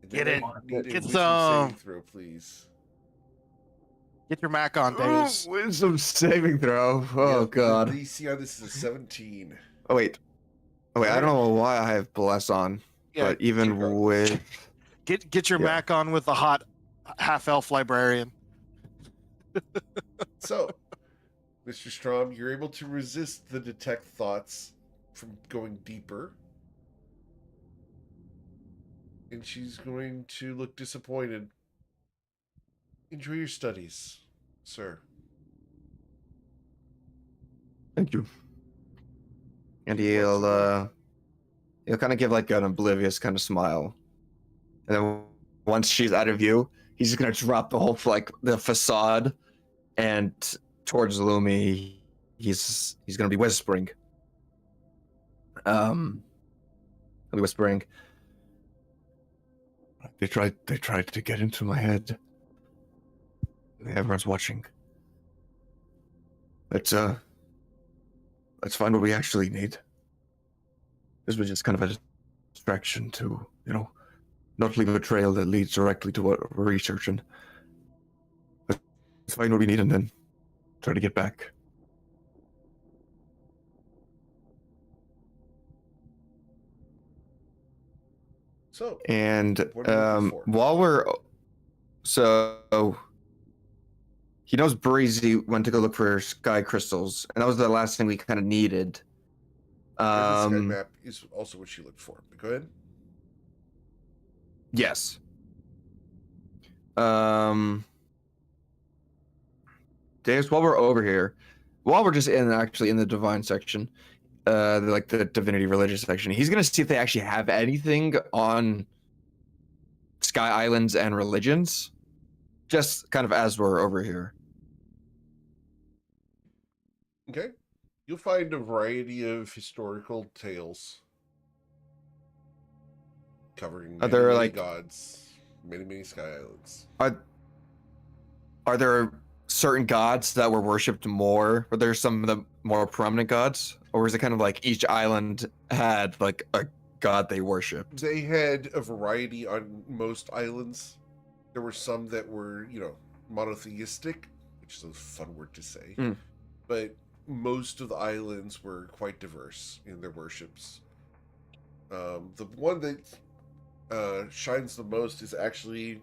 And Get then it. I need a Get wisdom some. saving throw, please. Get your Mac on, Davis. Wisdom saving throw. Oh Yeah, God. The DC on this is a 17. Oh wait. I don't know why I have bless on, Yeah, but even keep going. with Get your Yeah. Mac on with the hot half-elf librarian. So, Mr. Strom, you're able to resist the detect thoughts from going deeper. And she's going to look disappointed. Enjoy your studies, sir. Thank you. And he'll kind of give like an oblivious kind of smile, and then once she's out of view, he's just gonna drop the whole like the facade, and towards Lumi, he's gonna be whispering. He'll be whispering. They tried to get into my head. Everyone's watching. Let's find what we actually need. This was just kind of a distraction to, not leave a trail that leads directly to what we're researching. Let's find what we need and then try to get back. So, And what are you looking for? so he knows Breezy went to go look for sky crystals, and that was the last thing we kind of needed. the sky map is also what she looked for. But go ahead. Yes. Davis, while we're over here, while we're just actually in the divine section, the divinity religious section, he's gonna see if they actually have anything on Sky Islands and religions, just kind of as we're over here. Okay. You'll find a variety of historical tales covering Are many, there, many like- gods, many, many sky islands. Are there certain gods that were worshipped more? Were there some of the more prominent gods, or is it kind of like each island had like a god they worshipped? They had a variety on most islands. There were some that were, monotheistic, which is a fun word to say. Mm. But most of the islands were quite diverse in their worships. The one that shines the most is actually,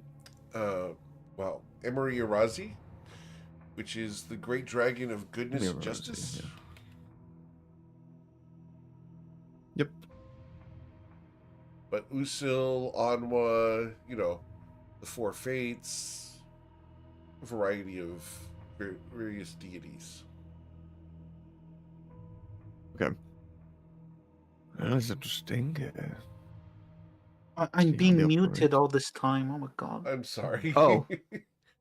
Emery Arazi, which is the great dragon of goodness and Emiri Arazi, justice. yeah. Yep. But Usil, Anwa, the Four Fates, a variety of various deities. That's interesting. I'm See being how they muted operate. all this time. Oh my god. I'm sorry. Oh.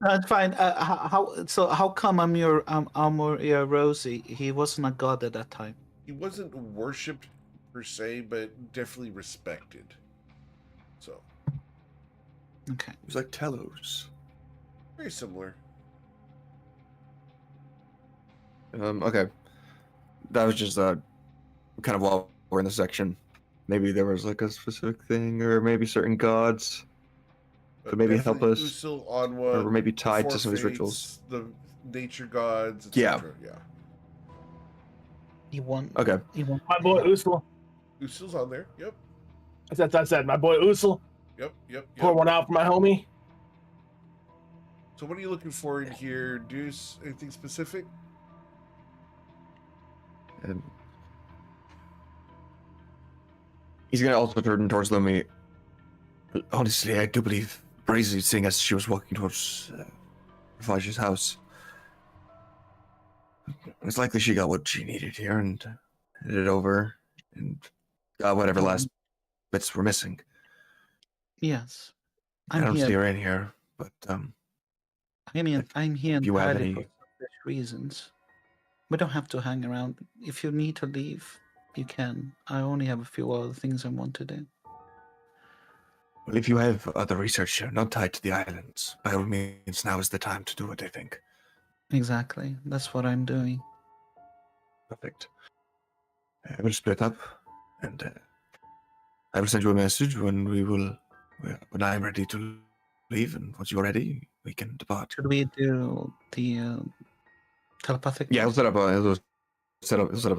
That's fine. How come Amor Rosie? He wasn't a god at that time. He wasn't worshipped per se, but definitely respected. So, Okay. It was like Telos. very similar. Okay. That was just kind of while we're in the section. Maybe there was like a specific thing, or maybe certain gods, But maybe help definitely us, Usil, Anwa, or maybe the tied Four to some of these Fates, rituals. the nature gods, Yeah. etc. Yeah. He won. Okay. He won. My boy Usul. Usil's on there. Yep. That's I said. My boy Usul. Yep. Pour one out for my homie. So what are you looking for in here, Deuce? Anything specific? And he's gonna also turn towards Lumi. Honestly, I do believe Breezy, seeing as she was walking towards Ravage's house, it's likely she got what she needed here and headed over and got whatever last bits were missing. Yes. I I'm don't see here. her in here, but I'm here if you have entirely any- for selfish reasons. We don't have to hang around. If you need to leave, you can. I only have a few other things I want to do. well, if you have other research not tied to the islands, by all means, now is the time to do it, I think. Exactly. That's what I'm doing. Perfect. I will split up, and I will send you a message when when I'm ready to leave, and once you're ready, we can depart. Should we do the telepathic? Yeah, we'll set up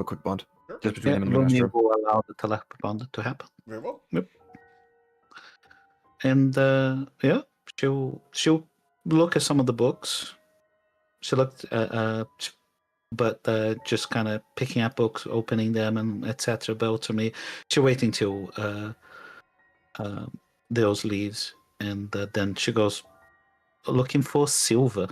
a quick bond Sure. just between Yeah, him and the Lumi master. will allow the telepathic bond to happen. Very well. And she'll look at some of the books. She looked but just kind of picking up books, opening them, and etc. But ultimately, she's waiting till those leaves, and then she goes looking for silver.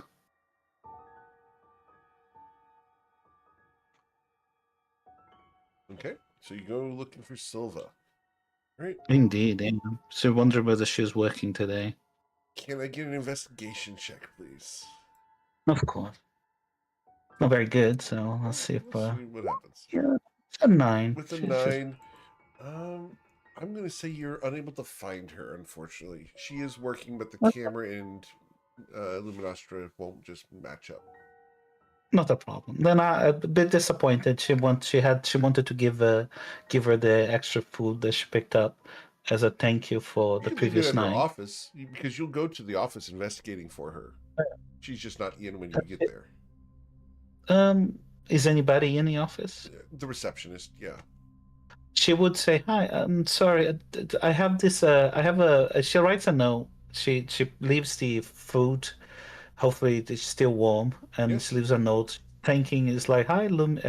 Okay. So you go looking for Silva. Right. Indeed, yeah. So I wonder whether she's working today. Can I get an investigation check, please? Of course. Not very good, so let's see if Let's see what happens. yeah, it's a 9. With a She's just- 9, I'm going to say you're unable to find her, unfortunately. She is working, but the Okay. camera and Luminostra won't just match up. Not a problem. Then I'm a bit disappointed. She wanted to give her the extra food that she picked up as a thank you for the You can leave it previous at her night. office, because you'll go to the office investigating for her. She's just not in when you get there. Is anybody in the office? The receptionist, yeah. She would say, "Hi, I'm sorry. I have this. I have a." She writes a note. She leaves the food. Hopefully, it's still warm, and Yes. she leaves a note thanking. It's like, "Hi, Lum.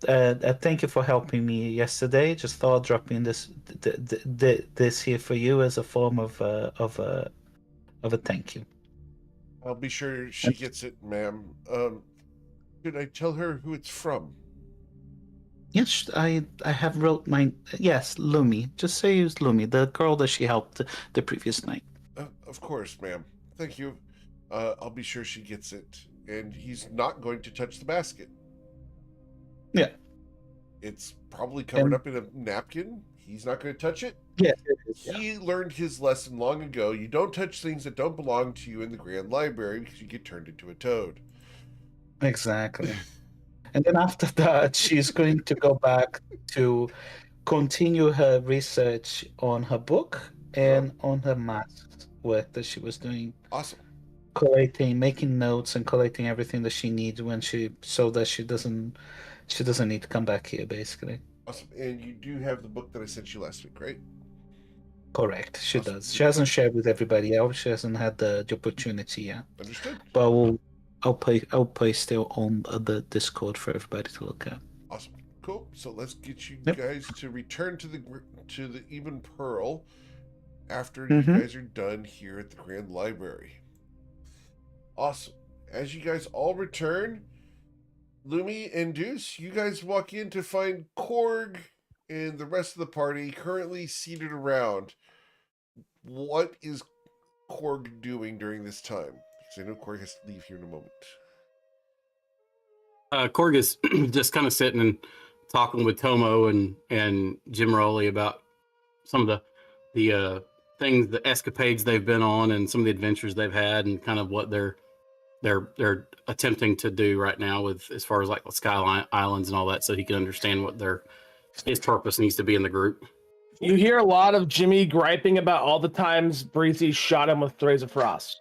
Thank you for helping me yesterday. Just thought I'd drop in this here for you as a form of a thank you." I'll be sure she gets it, ma'am. Could I tell her who it's from? Yes, I have wrote my yes, Lumi. Just say it's Lumi, the girl that she helped the previous night. Of course, ma'am. Thank you. I'll be sure she gets it. And he's not going to touch the basket. Yeah. It's probably covered And- up in a napkin. He's not going to touch it. Yes, it is. Yeah. He learned his lesson long ago. You don't touch things that don't belong to you in the Grand Library because you get turned into a toad. Exactly. And then after that, she's going to go back to continue her research on her book and on her math work that she was doing, Awesome. making notes and collating everything that she needs so that she doesn't need to come back here, basically. Awesome. And you do have the book that I sent you last week, right? Correct. She Awesome. does. She hasn't shared with everybody else. She hasn't had the opportunity yet. Understood. But I'll post it on the Discord for everybody to look at. Awesome. Cool. So let's get you Yep. guys to return to the Even Pearl after Mhm. you guys are done here at the Grand Library. Awesome. As you guys all return, Lumi and Deuce, you guys walk in to find Korg and the rest of the party currently seated around. What is Korg doing during this time? Because I know Korg has to leave here in a moment. Korg is just kind of sitting and talking with Tomo and Jim Rowley about some of the things, the escapades they've been on, and some of the adventures they've had, and kind of what they're attempting to do right now with as far as like the Sky Islands and all that, so he can understand what his purpose needs to be in the group. You hear a lot of Jimmy griping about all the times Breezy shot him with Rays of Frost.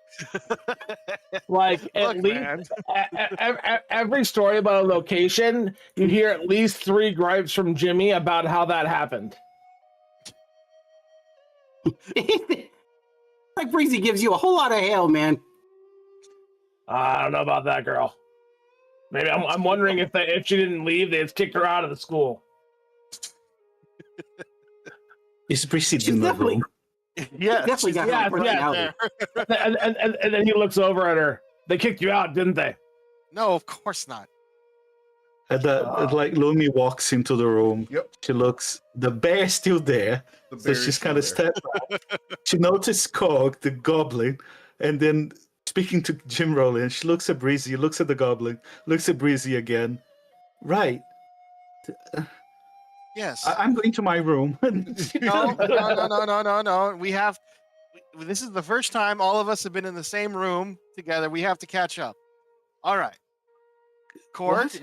Like at Look, least man. every story about a location, you hear at least 3 gripes from Jimmy about how that happened. Like Breezy gives you a whole lot of hell, man. I don't know about that girl. Maybe I'm wondering if she didn't leave, they just kicked her out of the school. It's Breezy She's in the definitely- room. Yeah, Definitely got yeah, some personality. And then he looks over at her. They kicked you out, didn't they? No, of course not. And like Lumi walks into the room. Yep. She looks. The bear's still there, The so bear is she's still kind of there. stepped back. She noticed Korg, the goblin, and then speaking to Jim Rowley, and she looks at Breezy, looks at the goblin, looks at Breezy again. Right. Yes. I'm going to my room. No. This is the first time all of us have been in the same room together. We have to catch up. All right. Korg,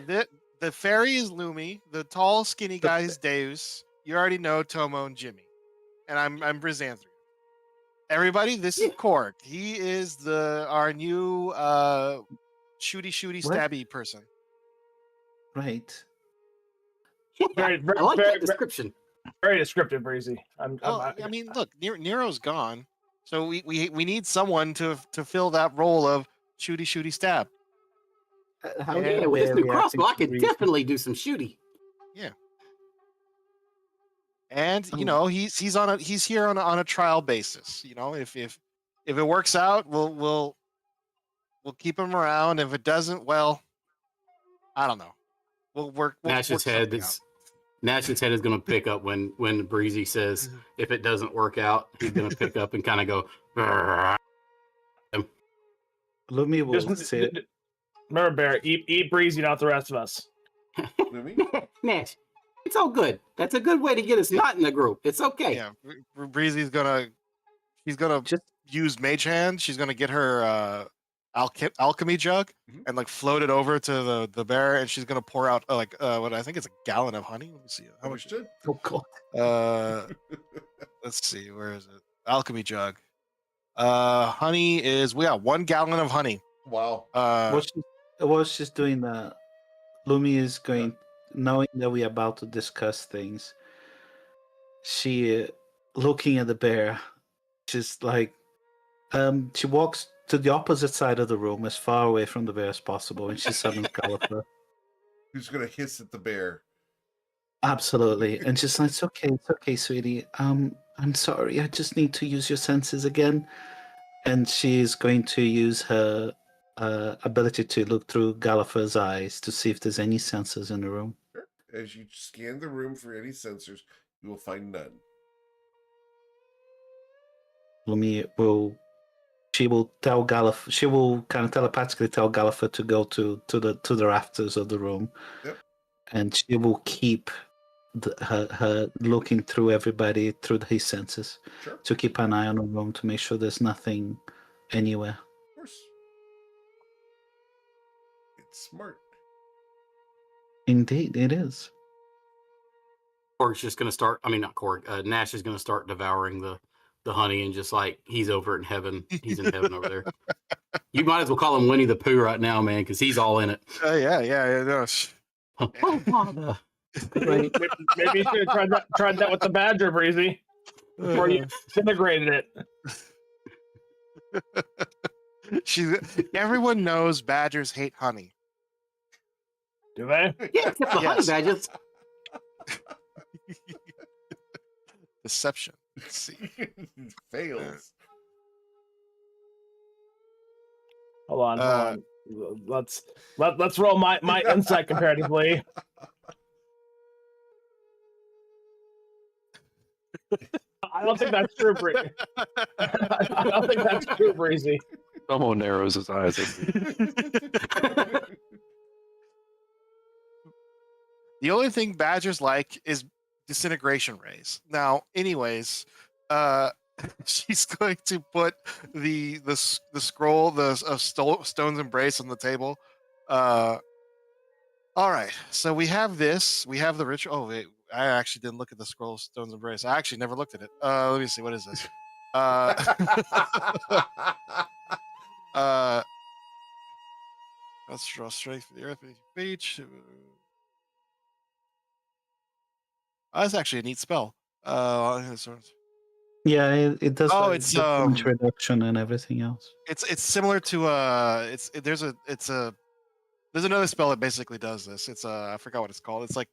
the fairy is Lumi. The tall, skinny guy is Deus. You already know Tomo and Jimmy. And I'm Brizanthri. Everybody, this is Korg. He is our new shooty What? stabby person. Right. Very, I like very, that description. very descriptive, Breezy. Well, I mean, look, Nero's gone, so we need someone to fill that role of shooty stab. How Yeah, Yeah, with this new crossbow, I could definitely do some shooty. And you know, he's here on a trial basis. You know, if it works out, we'll keep him around. If it doesn't, well, I don't know. We'll work. Nash's head is going to pick up when Breezy says if it doesn't work out, he's going to pick up and kind of go. "Brrr." Lumi will Just sit. remember, Bear, eat Breezy, not the rest of us. Lumi? Nash, it's all good. That's a good way to get us not in the group. It's okay. Yeah, Breezy's gonna Just use Mage Hand. She's gonna get her alchemy jug Mhm. and like float it over to the bear, and she's gonna pour out what I think is a gallon of honey. Let me see. How much? Understood. oh god. Let's see. Where is it? Alchemy jug. Honey is 1 gallon of honey. Wow. While she's doing that, Lumi is going, knowing that we're about to discuss things. She looking at the bear, just like she walks to the opposite side of the room, as far away from the bear as possible, and she summons Gallifrey. Who's gonna hiss at the bear? Absolutely, and she's like, it's okay, sweetie. I'm sorry. I just need to use your senses again, and she's going to use her ability to look through Gallifrey's eyes to see if there's any sensors in the room. Sure. As you scan the room for any sensors, you will find none. Lumi will. She will tell Gallifrey. She will kind of telepathically tell Gallifrey to go to the rafters of the room, Yep. and she will keep her looking through everybody through his senses Sure. to keep an eye on the room to make sure there's nothing anywhere. Of course. It's smart. Indeed, it is. Korg's just gonna start. I mean, not Korg. Nash is gonna start devouring the honey, and just like he's over in heaven. He's in heaven over there. You might as well call him Winnie the Pooh right now, man, because he's all in it. Yeah. No. Oh, Father. Maybe you should have tried that with the badger, Breezy, before you disintegrated it. Everyone knows badgers hate honey. Do they? Yeah, except the honey Yes. badgers. Deception. Let's see. Fails. Hold on. Let's roll my insight comparatively. I don't think that's true, Breezy. I don't think that's true, Breezy. Tomo narrows his eyes. The only thing badgers like is disintegration rays. Now, anyways, she's going to put the scroll, Stone's Embrace on the table. All right, so we have this. We have the ritual. Oh wait, I actually didn't look at the scroll, Stone's Embrace. I actually never looked at it. Let me see. What is this? Let's draw strength for the earth beach. That's actually a neat spell. Yeah, it does. Oh, like it's, the damage reduction and everything else. It's similar to there's another spell that basically does this. It's I forgot what it's called. It's like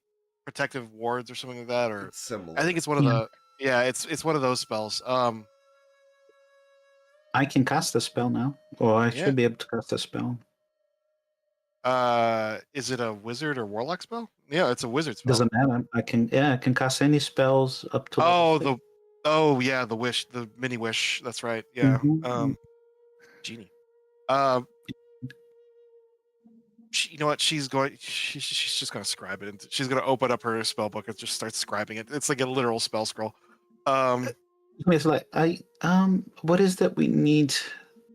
protective wards or something like that, or It's similar. I think it's one of the it's one of those spells. I can cast a spell now, or I Yeah. should be able to cast a spell. Is it a wizard or warlock spell? Yeah, it's a wizard spell. Doesn't matter. I can cast any spells up to. level six. The wish, the mini wish. That's right. Yeah. Mhm. Genie. You know what? She's just gonna scribe it. She's gonna open up her spell book and just start scribing it. It's like a literal spell scroll. It's like what is that we need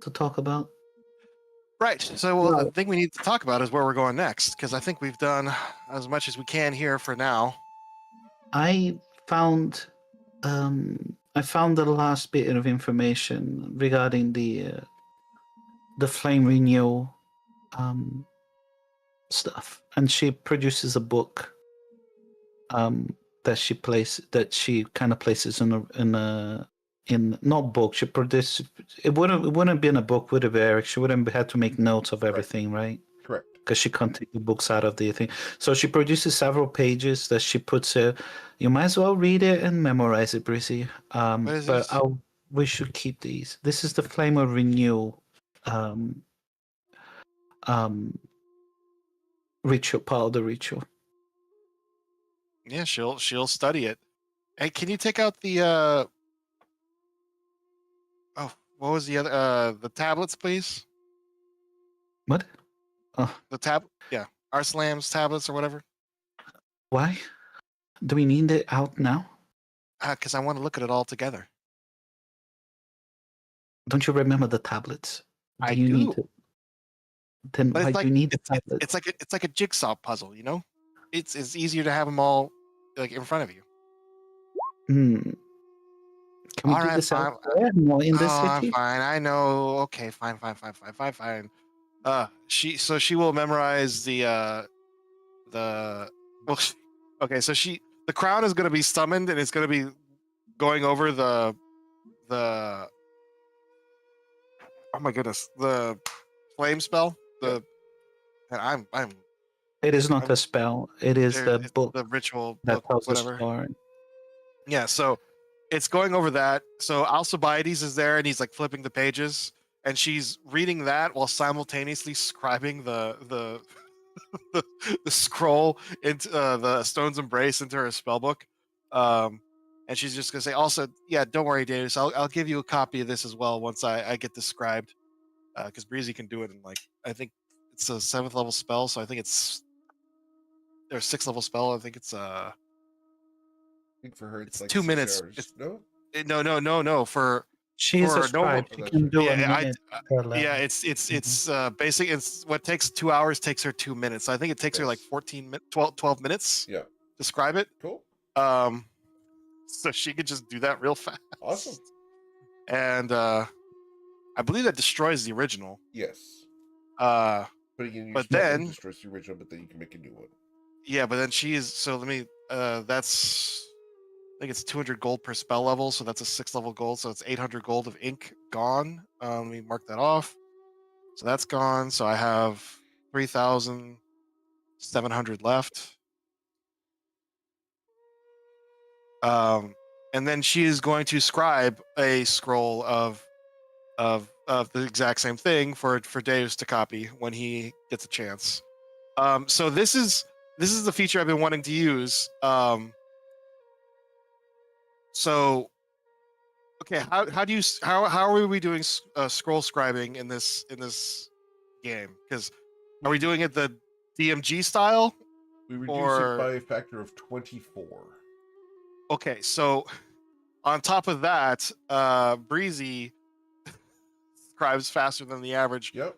to talk about? Right. So, the thing we need to talk about is where we're going next, because I think we've done as much as we can here for now. I found the last bit of information regarding the flame renewal stuff, and she produces a book that she kind of places in not book. She produced it wouldn't have been a book, would have, Eric? She wouldn't have had to make notes of everything, right? Correct. Because she can't take the books out of the thing. So she produces several pages that she puts. You might as well read it and memorize it, Breezy. What is But this? we should keep these. This is the Flame of Renewal ritual, part of the ritual. Yeah, she'll study it. Hey, can you take out the what was the other the tablets, please? What? Oh, The Arsalam's tablets or whatever. why? Do we need it out now? Because I want to look at it all together. Don't you remember the tablets? I you need do. to? Then But why it's do you need the tablets? it's like a jigsaw puzzle, you know? It's easier to have them all like in front of you. Hmm. Can we All do right, this fine. elsewhere? More in the Oh, city? fine. I know. Okay, fine. She will memorize the well, okay. So the crown is going to be summoned, and it's going to be going over the oh my goodness, the flame spell. And I'm It is not a spell. It is the it's book the ritual that book, tells the whatever. story. Yeah, so it's going over that. So Alcibiades is there, and he's like flipping the pages, and she's reading that while simultaneously scribing the the scroll into the Stone's Embrace into her spell book. And she's just gonna say, also, yeah, don't worry, Davis, I'll give you a copy of this as well once I get this scribed, because Breezy can do it in like I think it's a 7th level spell, so I think it's or 6th level spell. I think it's I think for her it's, it's like 2 6 minutes. hours. No? No. For She's For a normal- scribe. She that's can right. do a Yeah, minute per level. yeah, it's basic. It's what takes 2 hours takes her 2 minutes. So I think it takes her like Yes. 12 minutes Yeah. to describe it. Cool. So she could just do that real fast. Awesome. And I believe that destroys the original. Yes. Uh, But again, your But spell then- destroys the original, but then you can make a new one. yeah, but then let me. That's I think it's 200 gold per spell level, so that's a 6th level gold. So it's 800 gold of ink gone. Let me mark that off. So that's gone. So I have 3,700 left. And then she is going to scribe a scroll of the exact same thing for Deus to copy when he gets a chance. So this is the feature I've been wanting to use. So okay, how are we doing scroll scribing in this game? Because are we doing it the DMG style? We reduce Or- it by a factor of 24. Okay, so on top of that, Breezy scribes faster than the average Yep.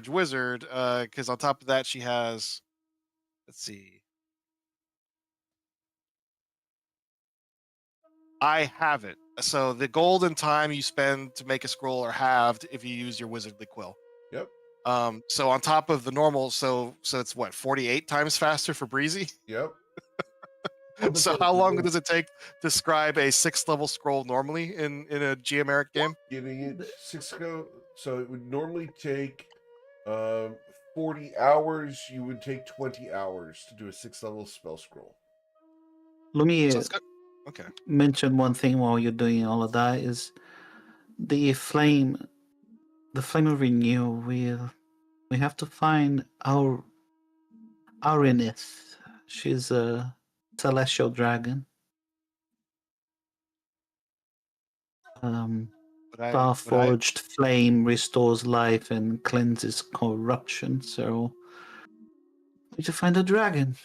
wizard, because on top of that she has, let's see, I have it. So the gold and time you spend to make a scroll are halved if you use your wizardly quill. Yep. So on top of the normal, so it's what, 48 times faster for Breezy? Yep. So how long does it take to scribe a 6th level scroll normally in a Geomeric game? Getting it 6 go. So it would normally take 40 hours. You would take 20 hours to do a 6th level spell scroll. Let me So it's good. Okay. mention one thing while you're doing all of that is the flame of renewal. We have to find our Arinith. She's a celestial dragon. But I Farforged flame restores life and cleanses corruption. So we need to find a dragon.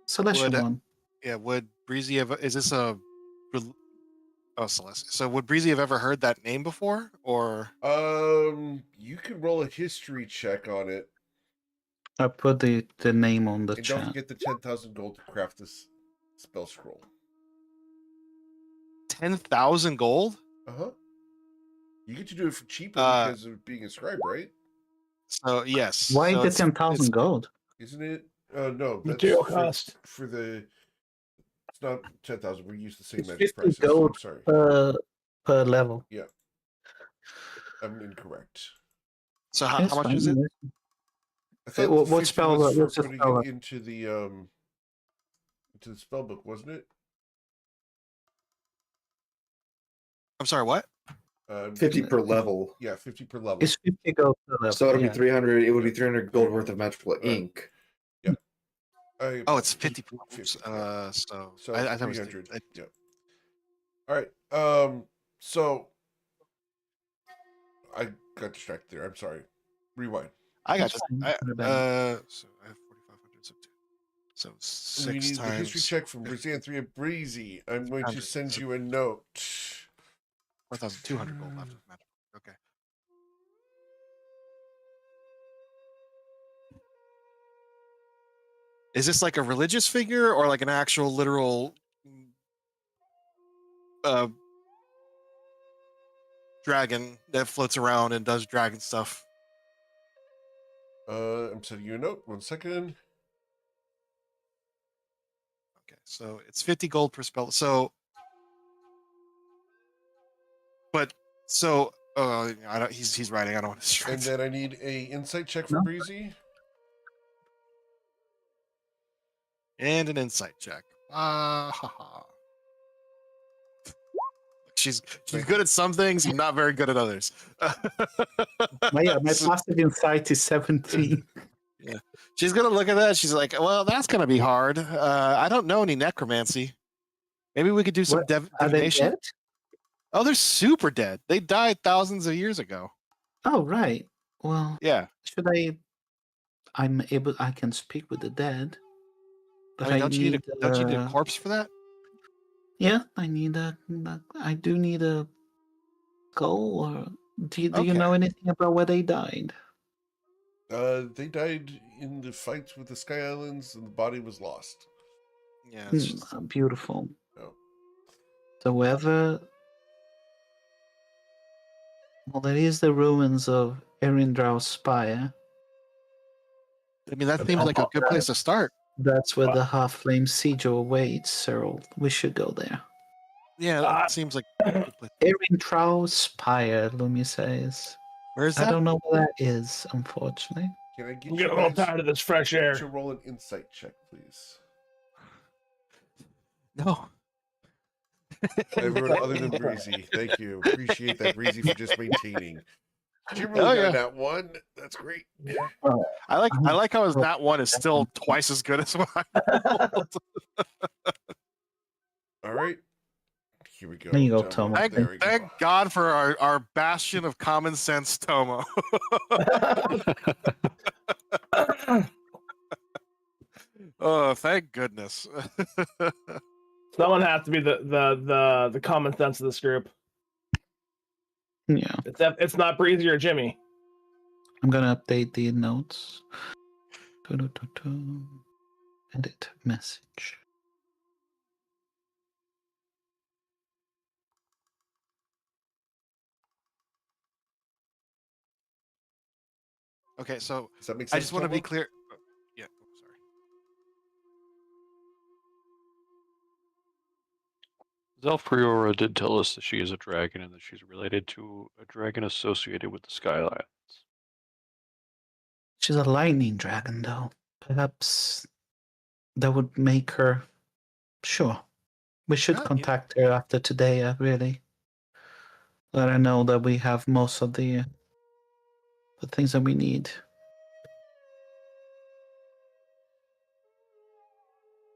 Celestial Would- one. yeah, would Breezy have? Is this a? Oh, Celeste. So would Breezy have ever heard that name before, or? You can roll a history check on it, I put the name on the and don't chat. forget the 10,000 gold to craft this spell scroll. 10,000 gold? Uh-huh. You get to do it for cheaper because of being a scribe, right? So yes. Why so the it's- 10,000 it's- gold? Isn't it? No, that's Material for, cost. for the. It's not 10,000. We use the same It's magic 50 prices. gold. I'm sorry. Per level. I'm incorrect. So how It's much fine. is it? I thought what 50 spell- was for what's the putting spell? it into the spell book, wasn't it? I'm sorry, what? 50 per level. Yeah, 50 per level. It's 50 gold per level. So it'll yeah. be 300. It would be 300 gold worth of magical Right. ink. Oh, it's 50. 50, yeah. So So I thought it was 300. I- Yeah. All right. So I got distracted there. I'm sorry. Rewind. I got That's you. fine, I, not a bad- so I have 4,500. So We 6 need the history times check from Brizanthria Breezy. I'm going to 600. send So you a note. 4,200 gold left of magic. Okay. Is this like a religious figure or like an actual literal dragon that floats around and does dragon stuff? I'm sending you a note. 1 second. Okay, so it's 50 gold per spell. So, but so I don't. He's writing. I don't want to distract. And then I need a insight check for No. Breezy. And an insight check. Haha. She's good at some things and not very good at others. my passive insight is 17. She's gonna look at that. She's like, "Well, that's gonna be hard. I don't know any necromancy. Maybe we could do some What, Are they divination." dead? Oh, they're super dead. They died thousands of years ago. Oh, right. Well, Yeah. should I can speak with the dead. But I mean, don't you need a uh, corpse for that? Yeah, I need I do need a skull, or do you Okay. know anything about where they died? They died in the fights with the Sky Islands, and the body was lost. Yeah. It's just, Beautiful. Oh. So wherever, well, there is the ruins of Erindrau's spire. I mean, that seems like a good place to start. That's where the half-flame sigil awaits, Cyril. We should go there. Yeah, that seems like a good place. Erindrau's spire, Lumi says. Where is I that? don't know where that is, unfortunately. Can I get I'm you getting a little guys tired of this fresh air. to roll an insight check, please? No. Everyone other than Breezy. Thank you. Appreciate that, Breezy, for just maintaining. You really Oh, got yeah. that one. That's great. I like how that one is still twice as good as mine. All right. Here we go. There you go, Tomo. There we go. Thank God for our bastion of common sense, Tomo. Oh, thank goodness. Someone has to be the common sense of this group. Yeah, It's not Breezy or Jimmy. I'm gonna update the notes. Edit message. Okay, so Does that make sense? I just want to be Tomo? clear. Yeah, sorry. Zelfriora did tell us that she is a dragon and that she's related to a dragon associated with the Skylands. She's a lightning dragon, though. Perhaps that would make her. Sure. We should Yeah, contact her after today, really. Let her know that we have most of the things that we need.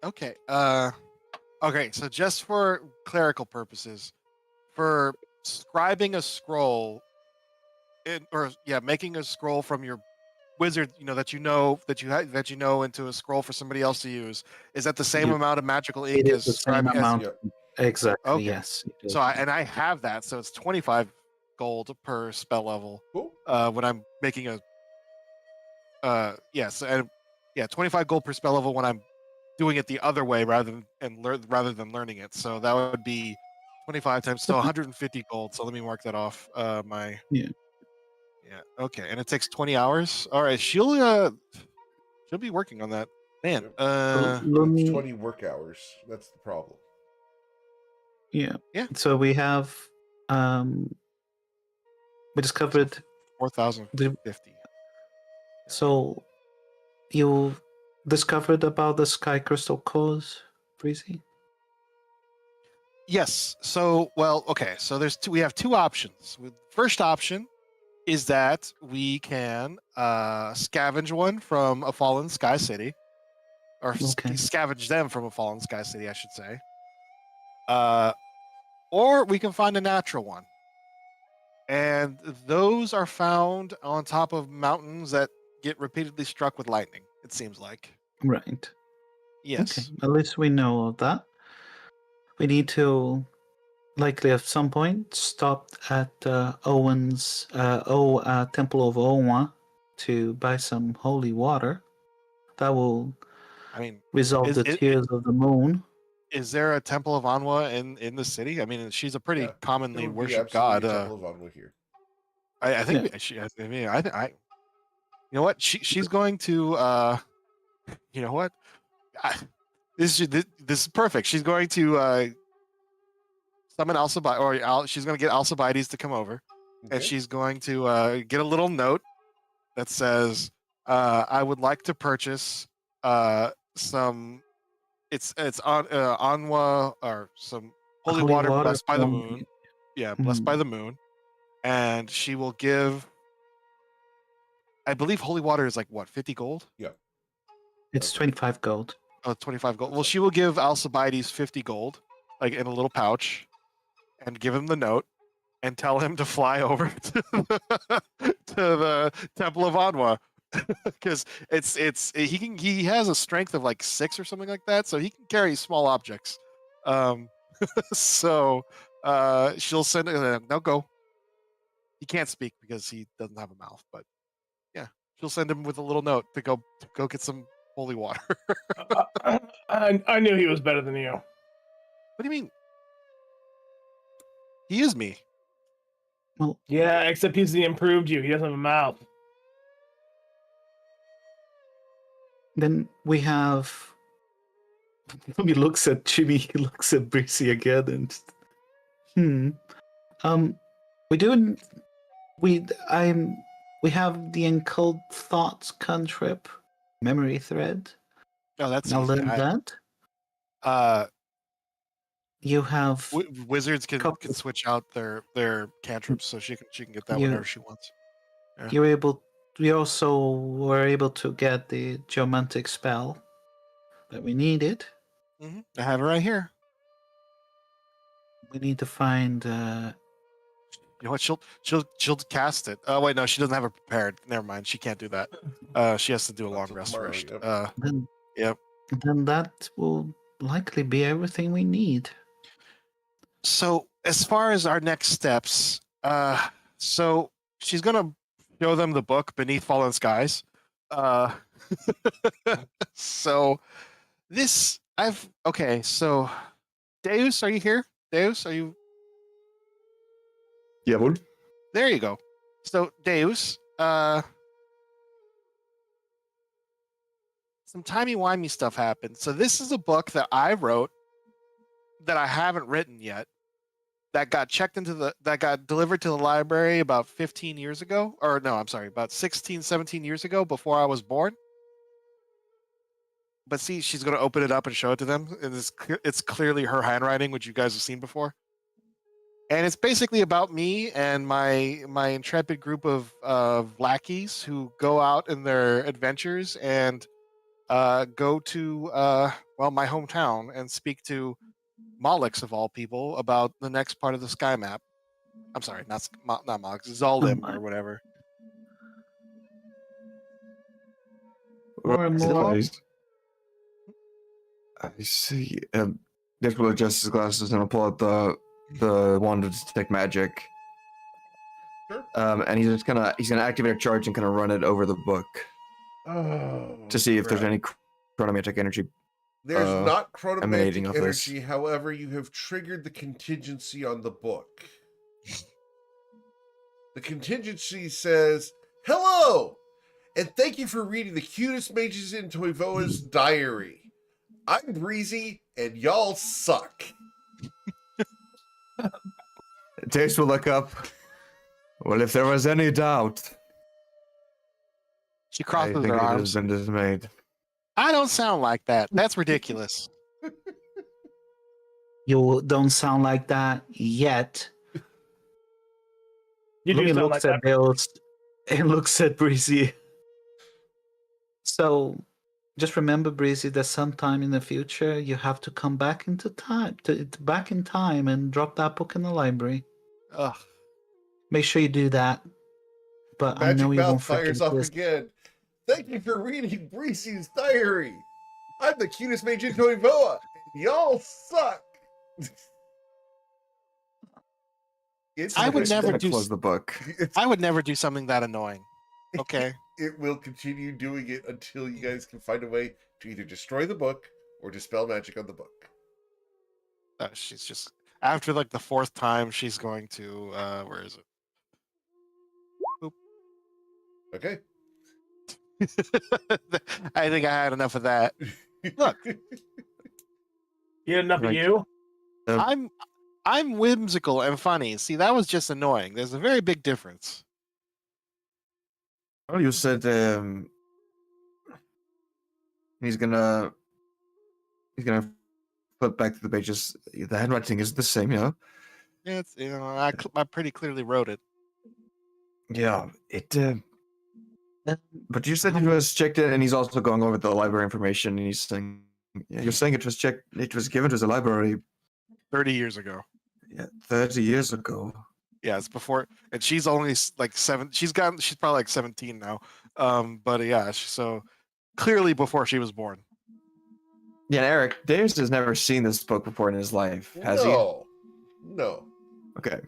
Okay. Okay. So just for clerical purposes, for scribing a scroll, making a scroll from your wizard, that you know into a scroll for somebody else to use, is that the same Yeah. amount of magical ink It is as the same scribing? amount. Yep. Exactly, Okay. yes. it is. So I have that, so it's 25 gold per spell level. Cool. When I'm making a 25 gold per spell level when I'm doing it the other way rather than learning it. So that would be 25 times, so 150 gold. So let me mark that off. Yeah. Okay, and it takes 20 hours. All right, she'll be working on that. Man, Yep. Let It's me- 20 work hours. That's the problem. Yeah. Yeah. So we have we discovered 4,050. so you discovered about the Sky Crystal cores, Breezy? Yes. So, well, okay. So we have two options. First option is that we can scavenge one from a fallen sky city, or Okay. scavenge them from a fallen sky city, I should say. Or we can find a natural one. and those are found on top of mountains that get repeatedly struck with lightning. It seems like. Right. Yes. Okay. At least we know of that. We need to likely at some point stop at Owen's Temple of Owa to buy some holy water. That will I mean, resolve Is the it- tears of the moon. is there a Temple of Anwa in the city? I mean, she's a pretty Yeah, commonly There would be worshipped absolutely god. a Temple of Anwa here. I think Yeah. she. I mean, I. You know what? She's going to. You know what? This is perfect. She's going to summon Alcibiades, or she's going to get Alcibiades to come over, and Okay? she's going to get a little note that says, "I would like to purchase some. It's on Anwa or some holy water blessed by the from- moon. Yeah, blessed Mhm. by the moon, and she will give. I believe holy water is like what 50 gold. It's 25 gold. Oh, 25 gold. Well, she will give Alcibiades 50 gold, like in a little pouch, and give him the note, and tell him to fly over to the Temple of Anwa, because he has a strength of like 6 or something like that, so he can carry small objects. So she'll send no go. He can't speak because he doesn't have a mouth, but yeah, she'll send him with a little note to go get some holy water. I knew he was better than you. What do you mean? He is me. Well, Yeah, except he's the improved you. He doesn't have a mouth. then we have. He looks at Jimmy. He looks at Breezy again, and just, we do. We have the Encode Thoughts cantrip memory thread. Oh, that's Now easy. learn that. You have Wizards can Couple- switch out their cantrips, so she can get that You- whenever she wants. you're able. We also were able to get the geomantic spell that we needed. I have it right here. We need to find. You know what? She'll cast it. Oh wait, no, she doesn't have it prepared. Never mind. She can't do that. She has to do a long Until rest tomorrow, first. yep. Then, Yep. Then that will likely be everything we need. So as far as our next steps, so she's gonna show them the book Beneath Fallen Skies. So this so Deus, are you here? Deus, are you Yeah, well, there? You go. So Deus, some timey-wimey stuff happened. So this is a book that I wrote that I haven't written yet. That got that got delivered to the library about 15 years ago. Or no, I'm sorry, about 16, 17 years ago before I was born. But see, she's going to open it up and show it to them. And it's clearly her handwriting, which you guys have seen before. And it's basically about me and my intrepid group of lackeys who go out in their adventures and go to my hometown and speak to Mollix of all people about the next part of the sky map. I'm sorry, not Mollix, Zaldim my- or whatever. More and more. I see. Dick will adjust his glasses and I'll pull out the wand of detect magic. Sure. And he's gonna activate a charge and kind of run it over the book Oh, to see if there's crap. any chronometric energy. There's not emanating chronomantic of this. energy, however, you have triggered the contingency on the book. The contingency says, "Hello, and thank you for reading the cutest mages in Toivoa's diary. I'm Breezy, and y'all suck." Taste will look up. Well, if there was any doubt, She I crosses think her it has arms. been dismayed. I don't sound like that. That's ridiculous. You don't sound like that yet. You do Louis sound like looks that. at Bills and looks at Breezy. So just remember, Breezy, that sometime in the future you have to come back into time, back in time, and drop that book in the library. Ugh. make sure you do that. But I Magic know you Mouth won't fires forget off this. again. Thank you for reading Breezy's diary. I'm the cutest mage in Toivoa, and y'all suck. It's I would never Gonna do close the book. I would never do something that annoying. Okay. It will continue doing it until you guys can find a way to either destroy the book or dispel magic on the book. She's just after like the fourth time, she's going to where is Okay. it? I think I had enough of that. Look. You had enough of Right. you? I'm whimsical and funny. See, that was just annoying. There's a very big difference. Oh, you said he's gonna flip back to the pages. The handwriting is the same, yeah. Yeah, it's, I pretty clearly wrote it. Yeah, it. But you said it was checked in, and he's also going over the library information, and he's saying, yeah, you're saying it was checked, it was given to the library 30 years ago. 30 years ago. Yeah, it's before, and she's only like 7. She's probably like 17 now. But yeah, so clearly before she was born. Yeah, and Eric, Darius has never seen this book before in his life, has he? No. Okay.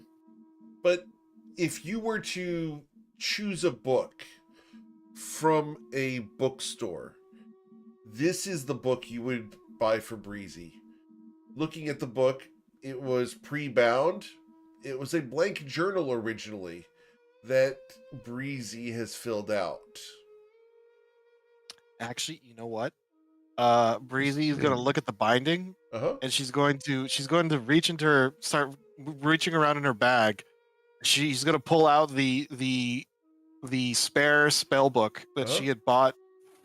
But if you were to choose a book from a bookstore, this is the book you would buy for Breezy. Looking at the book, it was pre-bound. It was a blank journal originally that Breezy has filled out. Actually, you know what? Breezy is gonna look at the binding, Uh-huh. and she's going to start reaching around in her bag. She's gonna pull out the spare spell book that she had bought.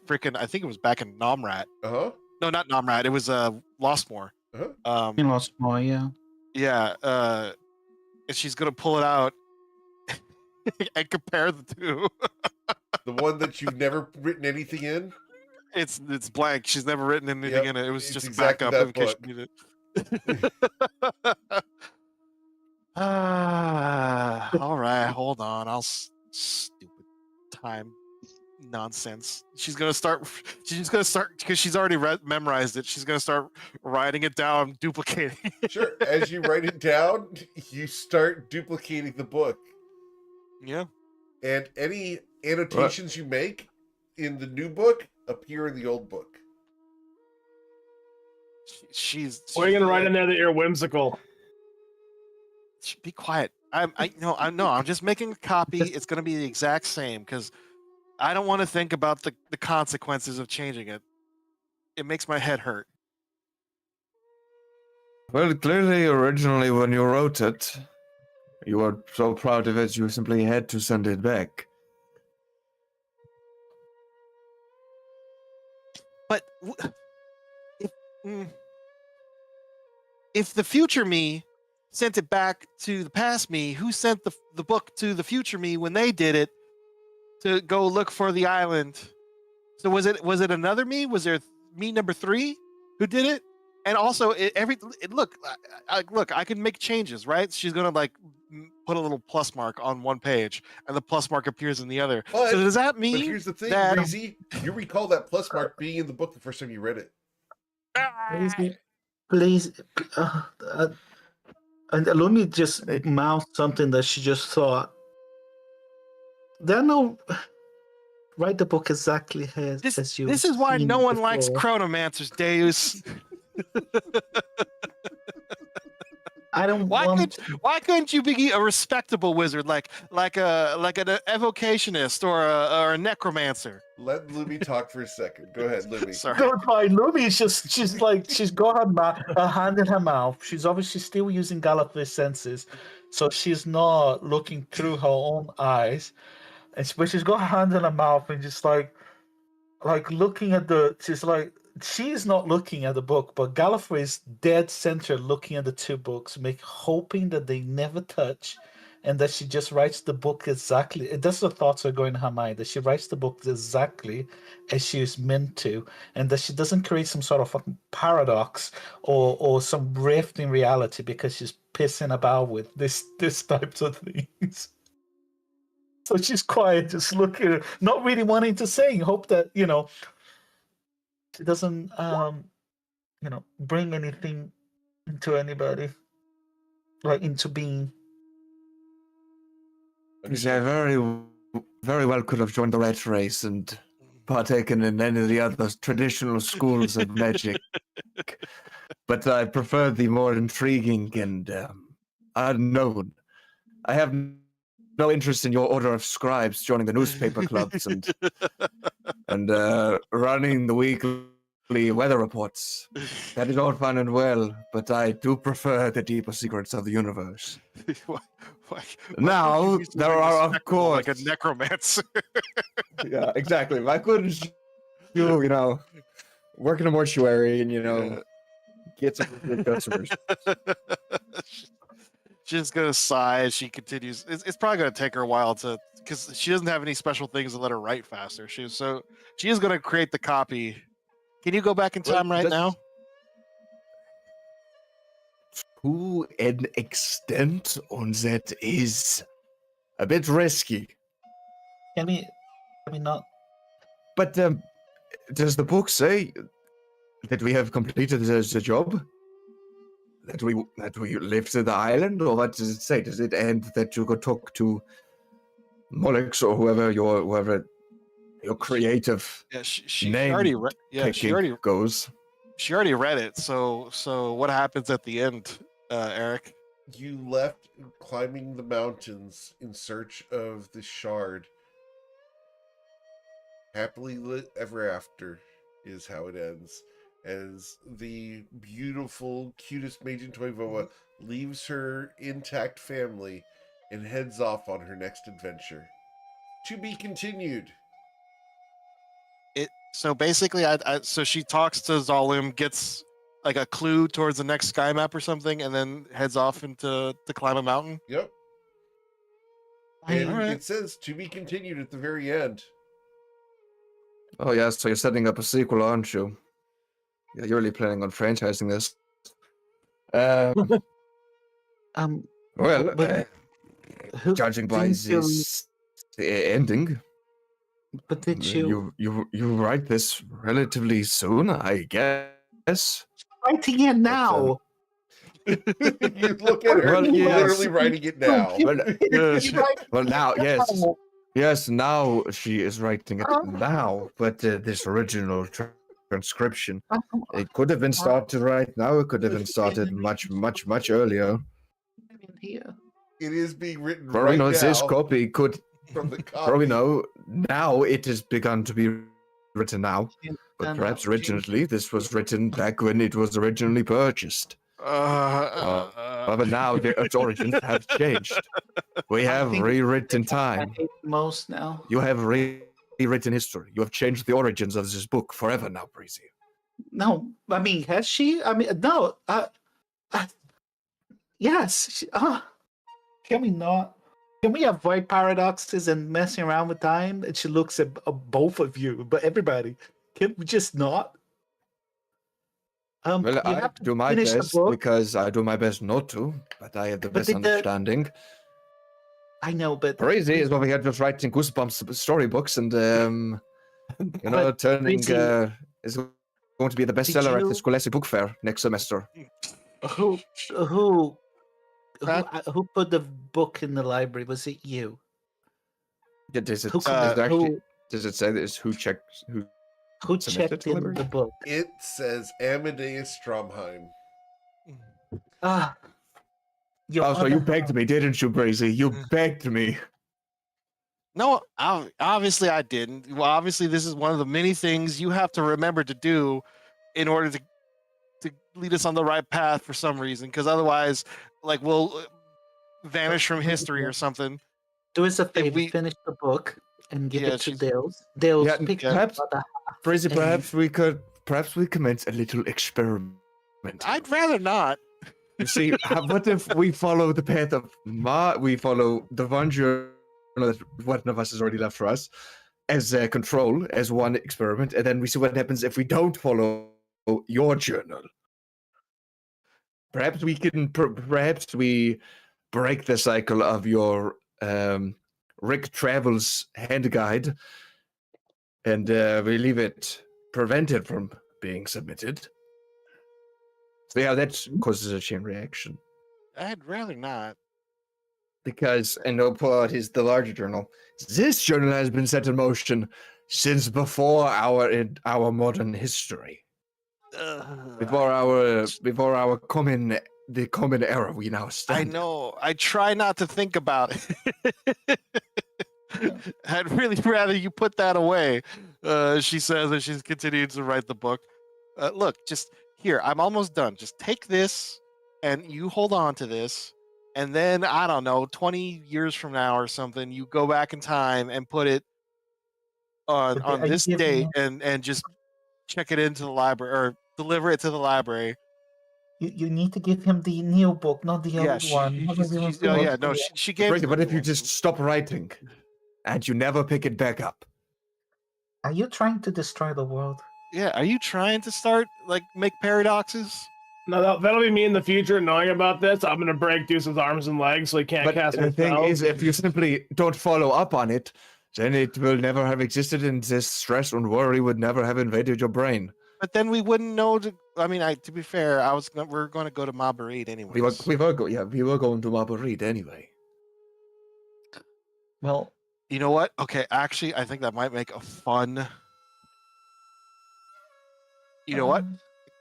Freaking, I think it was back in Nomrat. Uh-huh. No, not Nomrat. It was Lostmore. Uh-huh. In Lost More, yeah. Yeah. And she's gonna pull it out and compare the two. The one that you've never written anything in? It's blank. She's never written anything in it. It was it's just exactly a backup that in case you need it. All right, hold on. Stupid time nonsense. She's gonna start because she's already memorized it. She's gonna start writing it down, duplicating. Sure. As you write it down, you start duplicating the book. Yeah. And any annotations you make in the new book appear in the old book. She's. What are you gonna write in there that you're whimsical? Be quiet. I'm just making a copy. It's gonna be the exact same because I don't want to think about the consequences of changing it. It makes my head hurt. Well, clearly, originally when you wrote it, you were so proud of it, you simply had to send it back. But if the future me sent it back to the past me, who sent the book to the future me when they did it to go look for the island? So was it another me? Was there me number 3 who did it? And also, look, I can make changes, right? She's gonna like put a little plus mark on one page, and the plus mark appears in the other. But, so does that but mean here's the thing, that Breezy. You recall that plus mark being in the book the first time you read it. Please, and let me just mouth something that she just thought. There are no write the book exactly as you. This is why no one likes chronomancers, Deus. I don't Why couldn't you be a respectable wizard like an evocationist or a necromancer? Let Lumi talk for a second. Go ahead, Lumi. Sorry. Don't mind. Luby she's got her hand in her mouth. She's obviously still using Gallifrey's senses, so she's not looking through her own eyes. But she's got her hand in her mouth and just like looking at she's not looking at the book, but Gallifrey is dead center looking at the two books, hoping that they never touch, and that she just writes the book exactly. That's the thoughts are going in her mind, that she writes the book exactly as she is meant to, and that she doesn't create some sort of fucking paradox or some rift in reality because she's pissing about with this types of things. So she's quiet, just looking, not really wanting to sing. Hope that she doesn't bring anything into anybody, like into being. I very well could have joined the rat race and partaken in any of the other traditional schools of magic, but I prefer the more intriguing and unknown. I have no interest in your order of scribes joining the newspaper clubs and running the weekly weather reports. That is all fine and well, but I do prefer the deeper secrets of the universe. Why Now, couldn't you be there like a are, of spectacle, like a course- necromancer. Yeah, exactly. Why couldn't you, work in a mortuary and, get some good customers? She's just gonna sigh as she continues. It's probably gonna take her a while because she doesn't have any special things to let her write faster. She is gonna create the copy. Can you go back in Well, time right now? To an extent, and that is a bit risky. Can we not? But does the book say that we have completed the job? That we lifted the island, or what does it say? Does it end that you go talk to Molex or whoever your creative Yeah, she name already read. Yeah, she picking goes? already read it. So what happens at the end, Eric? You left climbing the mountains in search of the shard. Happily lit ever after is how it ends. As the beautiful, cutest Maiden Toivoa leaves her intact family and heads off on her next adventure. To be continued. So basically, so she talks to Zalim, gets like a clue towards the next sky map or something, and then heads off to climb a mountain. Yep. And Alright. it says to be continued at the very end. Oh yes, so you're setting up a sequel, aren't you? Yeah, you're really planning on franchising this. Well, but who judging by didn't you- this ending, But did you you write this relatively soon, I guess. writing it now? You look at her, Well, yes. literally writing it now. Well, now, yes, now she is writing it now. But this original transcription, it could have been started right now. It could have been started much earlier. Here. It is being written For all right we know, now this copy could. from the copy. For all we know, now it has begun to be written now. But And perhaps now, originally this was written back when it was originally purchased. But now its origins have changed. We have think rewritten I time. hate most now. You have rewritten history. You have changed the origins of this book forever now, Breezy. No, I mean, has she? I mean, no. Yes. Can we not? Can we avoid paradoxes and messing around with time? And she looks at both of you, but everybody. Can we just not? Well, you I have to do my finish the best book. because I do my best not to, but I have the But best did the- understanding. I know, but Breezy is what we had just writing Goosebumps storybooks and, turning, Breezy, is going to be the bestseller at you- the Scholastic Book Fair next semester. who put the book in the library? Was it you? Does it, Who, does it say this? Who checked? Who? who submitted checked to in library? the book? It says Amadeus Stromheim. Ah. Your Oh, so you other begged me, didn't you, Breezy? You begged me. No, obviously I didn't. Well, obviously this is one of the many things you have to remember to do in order to lead us on the right path for some reason, because otherwise, like, we'll vanish from history or something. Do us a favor, we- finish the book and give Yeah, it to she's- Dales. Dales, Yeah, pick perhaps- the other. Breezy, And- perhaps we commence a little experiment. I'd rather not. You see, what if we follow the path of we follow the one journal that one of us has already left for us as a control, as one experiment, and then we see what happens if we don't follow your journal. Perhaps we can, perhaps we break the cycle of your Rick Travel's hand guide, and we leave it prevented from being submitted. So yeah, that causes a chain reaction. I'd rather not. Because, and no, pull out the larger journal. This journal has been set in motion since before our modern history. Before our the common era we now I stand. know. I try not to think about it. I'd really rather you put that away. She says as she's continuing to write the book. Look, just here. I'm almost done. Just take this, and you hold on to this, and then I don't know, 20 years from now or something, you go back in time and put it on Are you this giving date, me- and just check it into the library or deliver it to the library. You need to give him the new book, not the Yeah, old one. she gave. Right, me but the if you one. just stop writing, and you never pick it back up, Are you trying to destroy the world? Yeah, are you trying to start make paradoxes? No, that'll be me in the future knowing about this. I'm gonna break Deuce's arms and legs so he can't but cast the any thing spells. is, if you simply don't follow up on it, then it will never have existed, and this stress and worry would never have invaded your brain. But then we wouldn't know. To be fair, we're going to go to Mabarid anyway. We were going to Marguerite anyway. Well, You know what? Okay, actually, I think that might make a fun. You know what?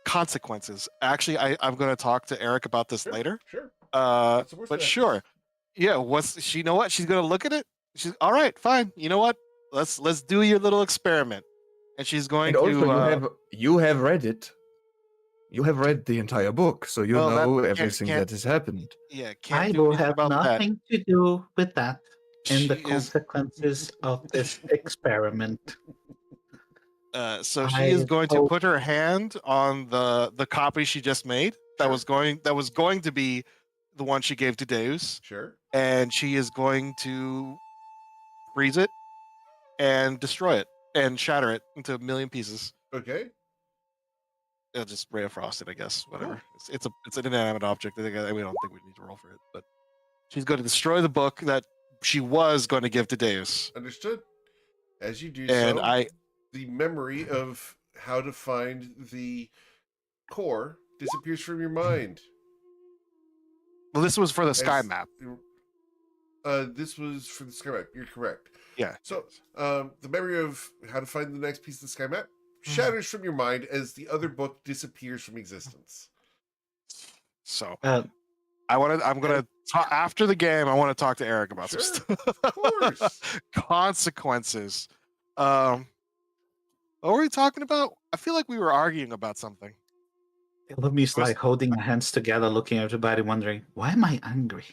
Consequences. Actually, I'm going to talk to Eric about this Sure, later. Sure. But the worst that sure. Yeah. You know what? She's going to look at it. She's all right. Fine. You know what? Let's do your little experiment. And she's going And also, to. you have read it. You have read the entire book, so you Well, that know can't- everything can't- that has happened. Yeah. I Can't do will anything have about that. nothing to do with that and the She is- consequences of this experiment. So she is I going to hope- put her hand on the copy she just made. That was going to be the one she gave to Deus, Sure. and she is going to freeze it and destroy it and shatter it into a million pieces. Okay. It'll just ray of frost it, I guess. Whatever. It's an inanimate object. We don't think we need to roll for it, but she's going to destroy the book that she was going to give to Deus, Understood. As you do and so, the memory of how to find the core disappears from your mind. well, this was for the sky As- map. This was for the sky map. You're correct. Yeah. So, the memory of how to find the next piece of the sky map shatters from your mind as the other book disappears from existence. So Uh, I'm gonna talk after the game. I want to talk to Eric about Sure, some stuff. of course. Consequences. What were we talking about? I feel like we were arguing about something. Lumi's like holding her hands together, looking at everybody, wondering, why am I angry?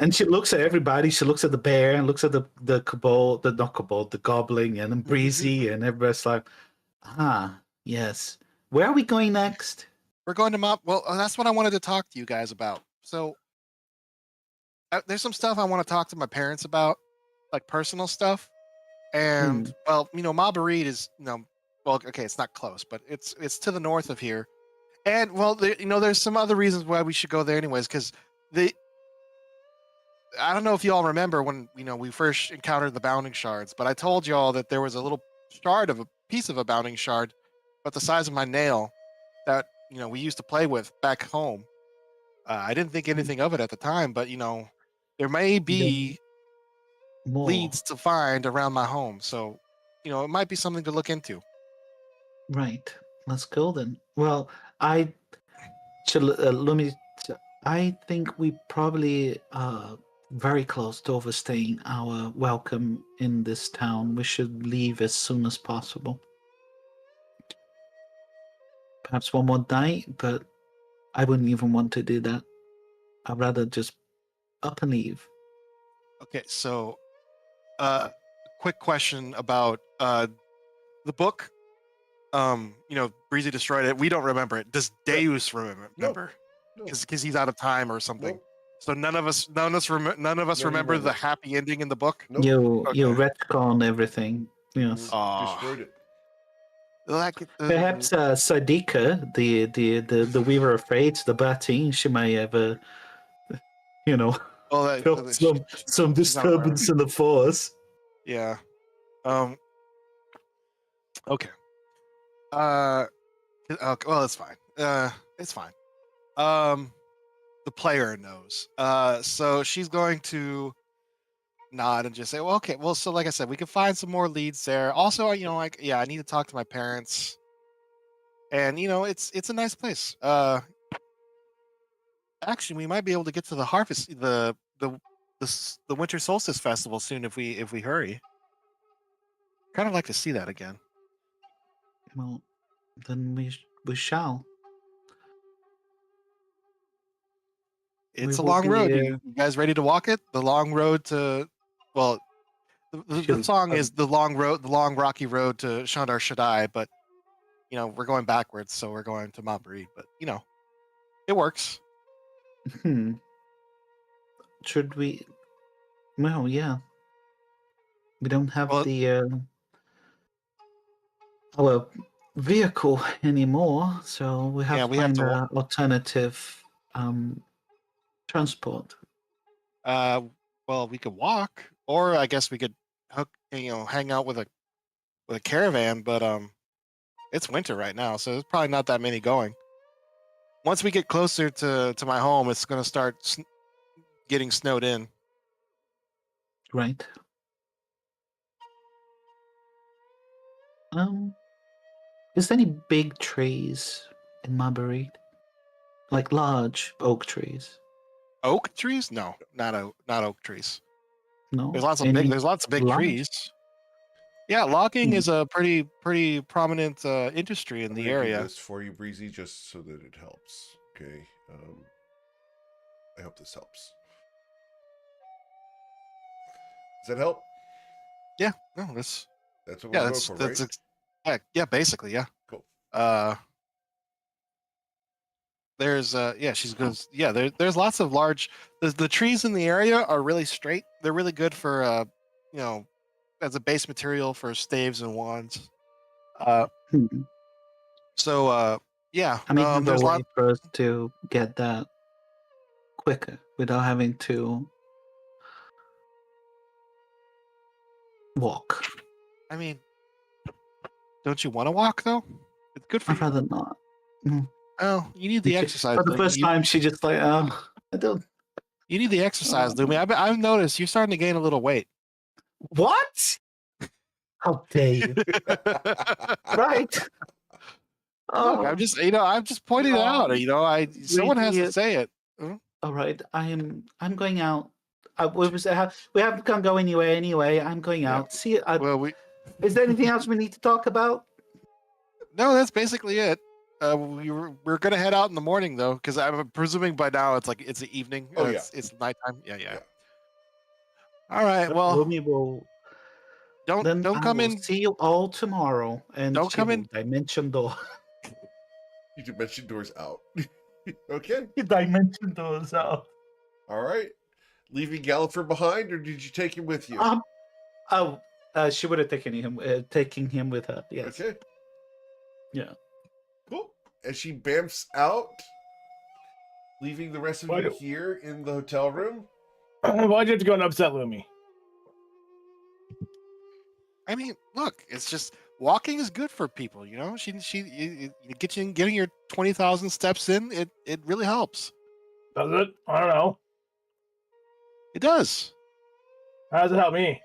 And she looks at everybody. She looks at the bear and looks at the kobold, not kobold, the goblin, and then Breezy, and everybody's like, yes. Where are we going next? We're going to Mop. Well, that's what I wanted to talk to you guys about. So there's some stuff I want to talk to my parents about, like personal stuff. And well, Mabarid is well, okay, it's not close, but it's to the north of here. And well, there's some other reasons why we should go there anyways, because I don't know if you all remember when we first encountered the bounding shards, but I told you all that there was a little shard of a piece of a bounding shard, but the size of my nail, that we used to play with back home. I didn't think anything of it at the time, but there may be More. leads to find around my home, so it might be something to look into. Right. Let's go then. Well, I think we probably very close to overstaying our welcome in this town. We should leave as soon as possible. Perhaps one more night, but I wouldn't even want to do that. I'd rather just up and leave. Okay, so quick question about the book. Breezy destroyed it. We don't remember it. Does Deus remember? No. Because he's out of time or something. Nope. So none of us No, he remember the remembers. happy ending in the book. Nope. You Okay. retcon everything. Yes. Destroyed it. Perhaps Sadika, the Weaver of Fates, the Batin, she may have Well, Felt some she's not around. disturbance in the force. Yeah. Okay. Okay, well, it's fine. It's fine. The player knows. So she's going to nod and just say, "Well, okay. Well, so like I said, we can find some more leads there. Also, like, yeah, I need to talk to my parents, and it's a nice place. Actually, we might be able to get to the harvest, the winter solstice festival soon if we hurry. Kind of like to see that again. Well, then we shall. It's a will long be, road. You guys ready to walk it? The long road to, well, the Sure. song is the long road, the long rocky road to Shandar Shaddai, but we're going backwards, so we're going to Mabri. But it works. Should we? Well, yeah. We don't have Well- our vehicle anymore, so we have Yeah, to we have find to an alternative transport. Well, we could walk, or I guess we could hang out with a caravan. But it's winter right now, so there's probably not that many going. Once we get closer to my home, it's going to start getting snowed in. Right. Is there any big trees in Marbury? Like large oak trees? Oak trees? No, not oak trees. No. There's lots of Any big large? trees. Yeah, logging Hmm. is a pretty prominent industry in I'm the gonna do area. this for you, Breezy, just so that it helps. Okay. I hope this helps. Does that help? Yeah, no, that's That's what yeah, we're that's going for, right? yeah, basically, yeah. Cool. There's she goes, yeah, there's lots of large the trees in the area are really straight. They're really good for as a base material for staves and wands. Hmm. So yeah, I mean, there's there's a a lot. way for us to get that quicker without having to walk. I mean, don't you want to walk though? It's good for I'd you. rather not. Oh, you need the She- exercise. For the Lumi. first time, she just like, oh, I don't. You need the exercise, Lumi. I've noticed you're starting to gain a little weight. What? How dare you? Right. Oh, Look, I'm just pointing it out. Someone has to idiot. say it. all right. I'm going out. We haven't go anywhere anyway. I'm going Yeah. out. See, Well, is there anything else we need to talk about? no, that's basically it. We're gonna head out in the morning though, because I'm presuming by now it's the evening. Oh, yeah. It's nighttime. Yeah. Yeah. All right. Well, Rumi will. don't Then I come will in. see you all tomorrow. And Don't she come will in- Dimension door. You dimension doors out. Okay. Dimension doors out. All right. Leaving Galliford behind, or did you take him with you? She would have taken him with her. Yes. Okay. Yeah. Cool. As she bamfs out, leaving the rest of Why you do- here in the hotel room. Why'd you have to go and upset Lumi? I mean, look, it's just walking is good for people. Getting your 20,000 steps in. It really helps. Does it? I don't know. It does. How does it help me?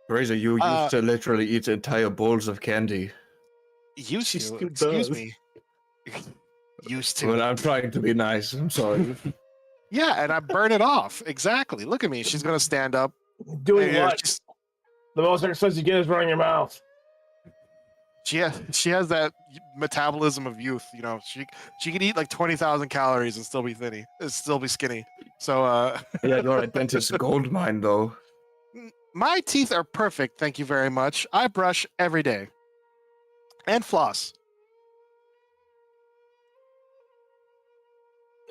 Razor, you Uh, used to literally eat entire bowls of candy. Used She to. still Excuse does. me. Used to. Well, I'm trying to be nice. I'm sorry. Yeah, and I burn it off. Exactly. Look at me. She's gonna stand up. Doing Yeah, what? The most exercise you get is running your mouth. She has that metabolism of youth. She could eat like 20,000 calories and still be skinny. So Yeah, you're a dentist gold mine, though. my teeth are perfect. Thank you very much. I brush every day and floss.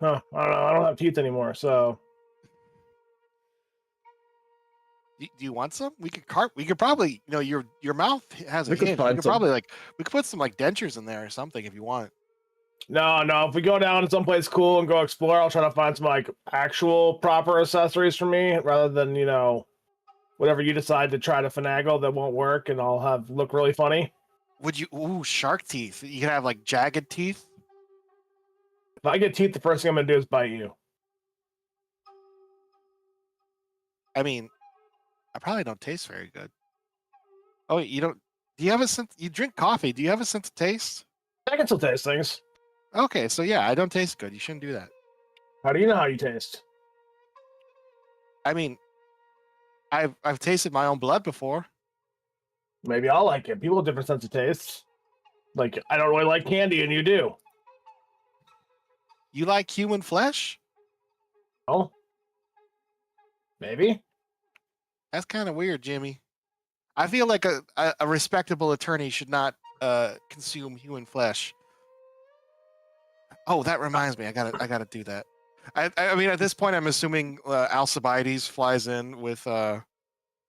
Huh? I don't know. I don't have teeth anymore, so Do you want some? We could probably, your mouth has a We could hinge. find We could some. probably we could put some dentures in there or something if you want. No. If we go down to someplace cool and go explore, I'll try to find some like actual proper accessories for me, rather than whatever you decide to try to finagle that won't work, and I'll have look really funny. Would you? Ooh, shark teeth. You can have like jagged teeth. If I get teeth, the first thing I'm gonna do is bite you. I mean, I probably don't taste very good. Oh, you don't? Do you have a sense? You drink coffee. Do you have a sense of taste? I can still taste things. Okay, so yeah, I don't taste good. You shouldn't do that. How do you know how you taste? I mean, I've tasted my own blood before. Maybe I'll like it. People have different sense of tastes. Like, I don't really like candy, and you do. You like human flesh? Oh, maybe. That's kind of weird, Jimmy. I feel like a respectable attorney should not consume human flesh. Oh, that reminds me. I gotta do that. I mean, at this point, I'm assuming Alcibiades flies in with the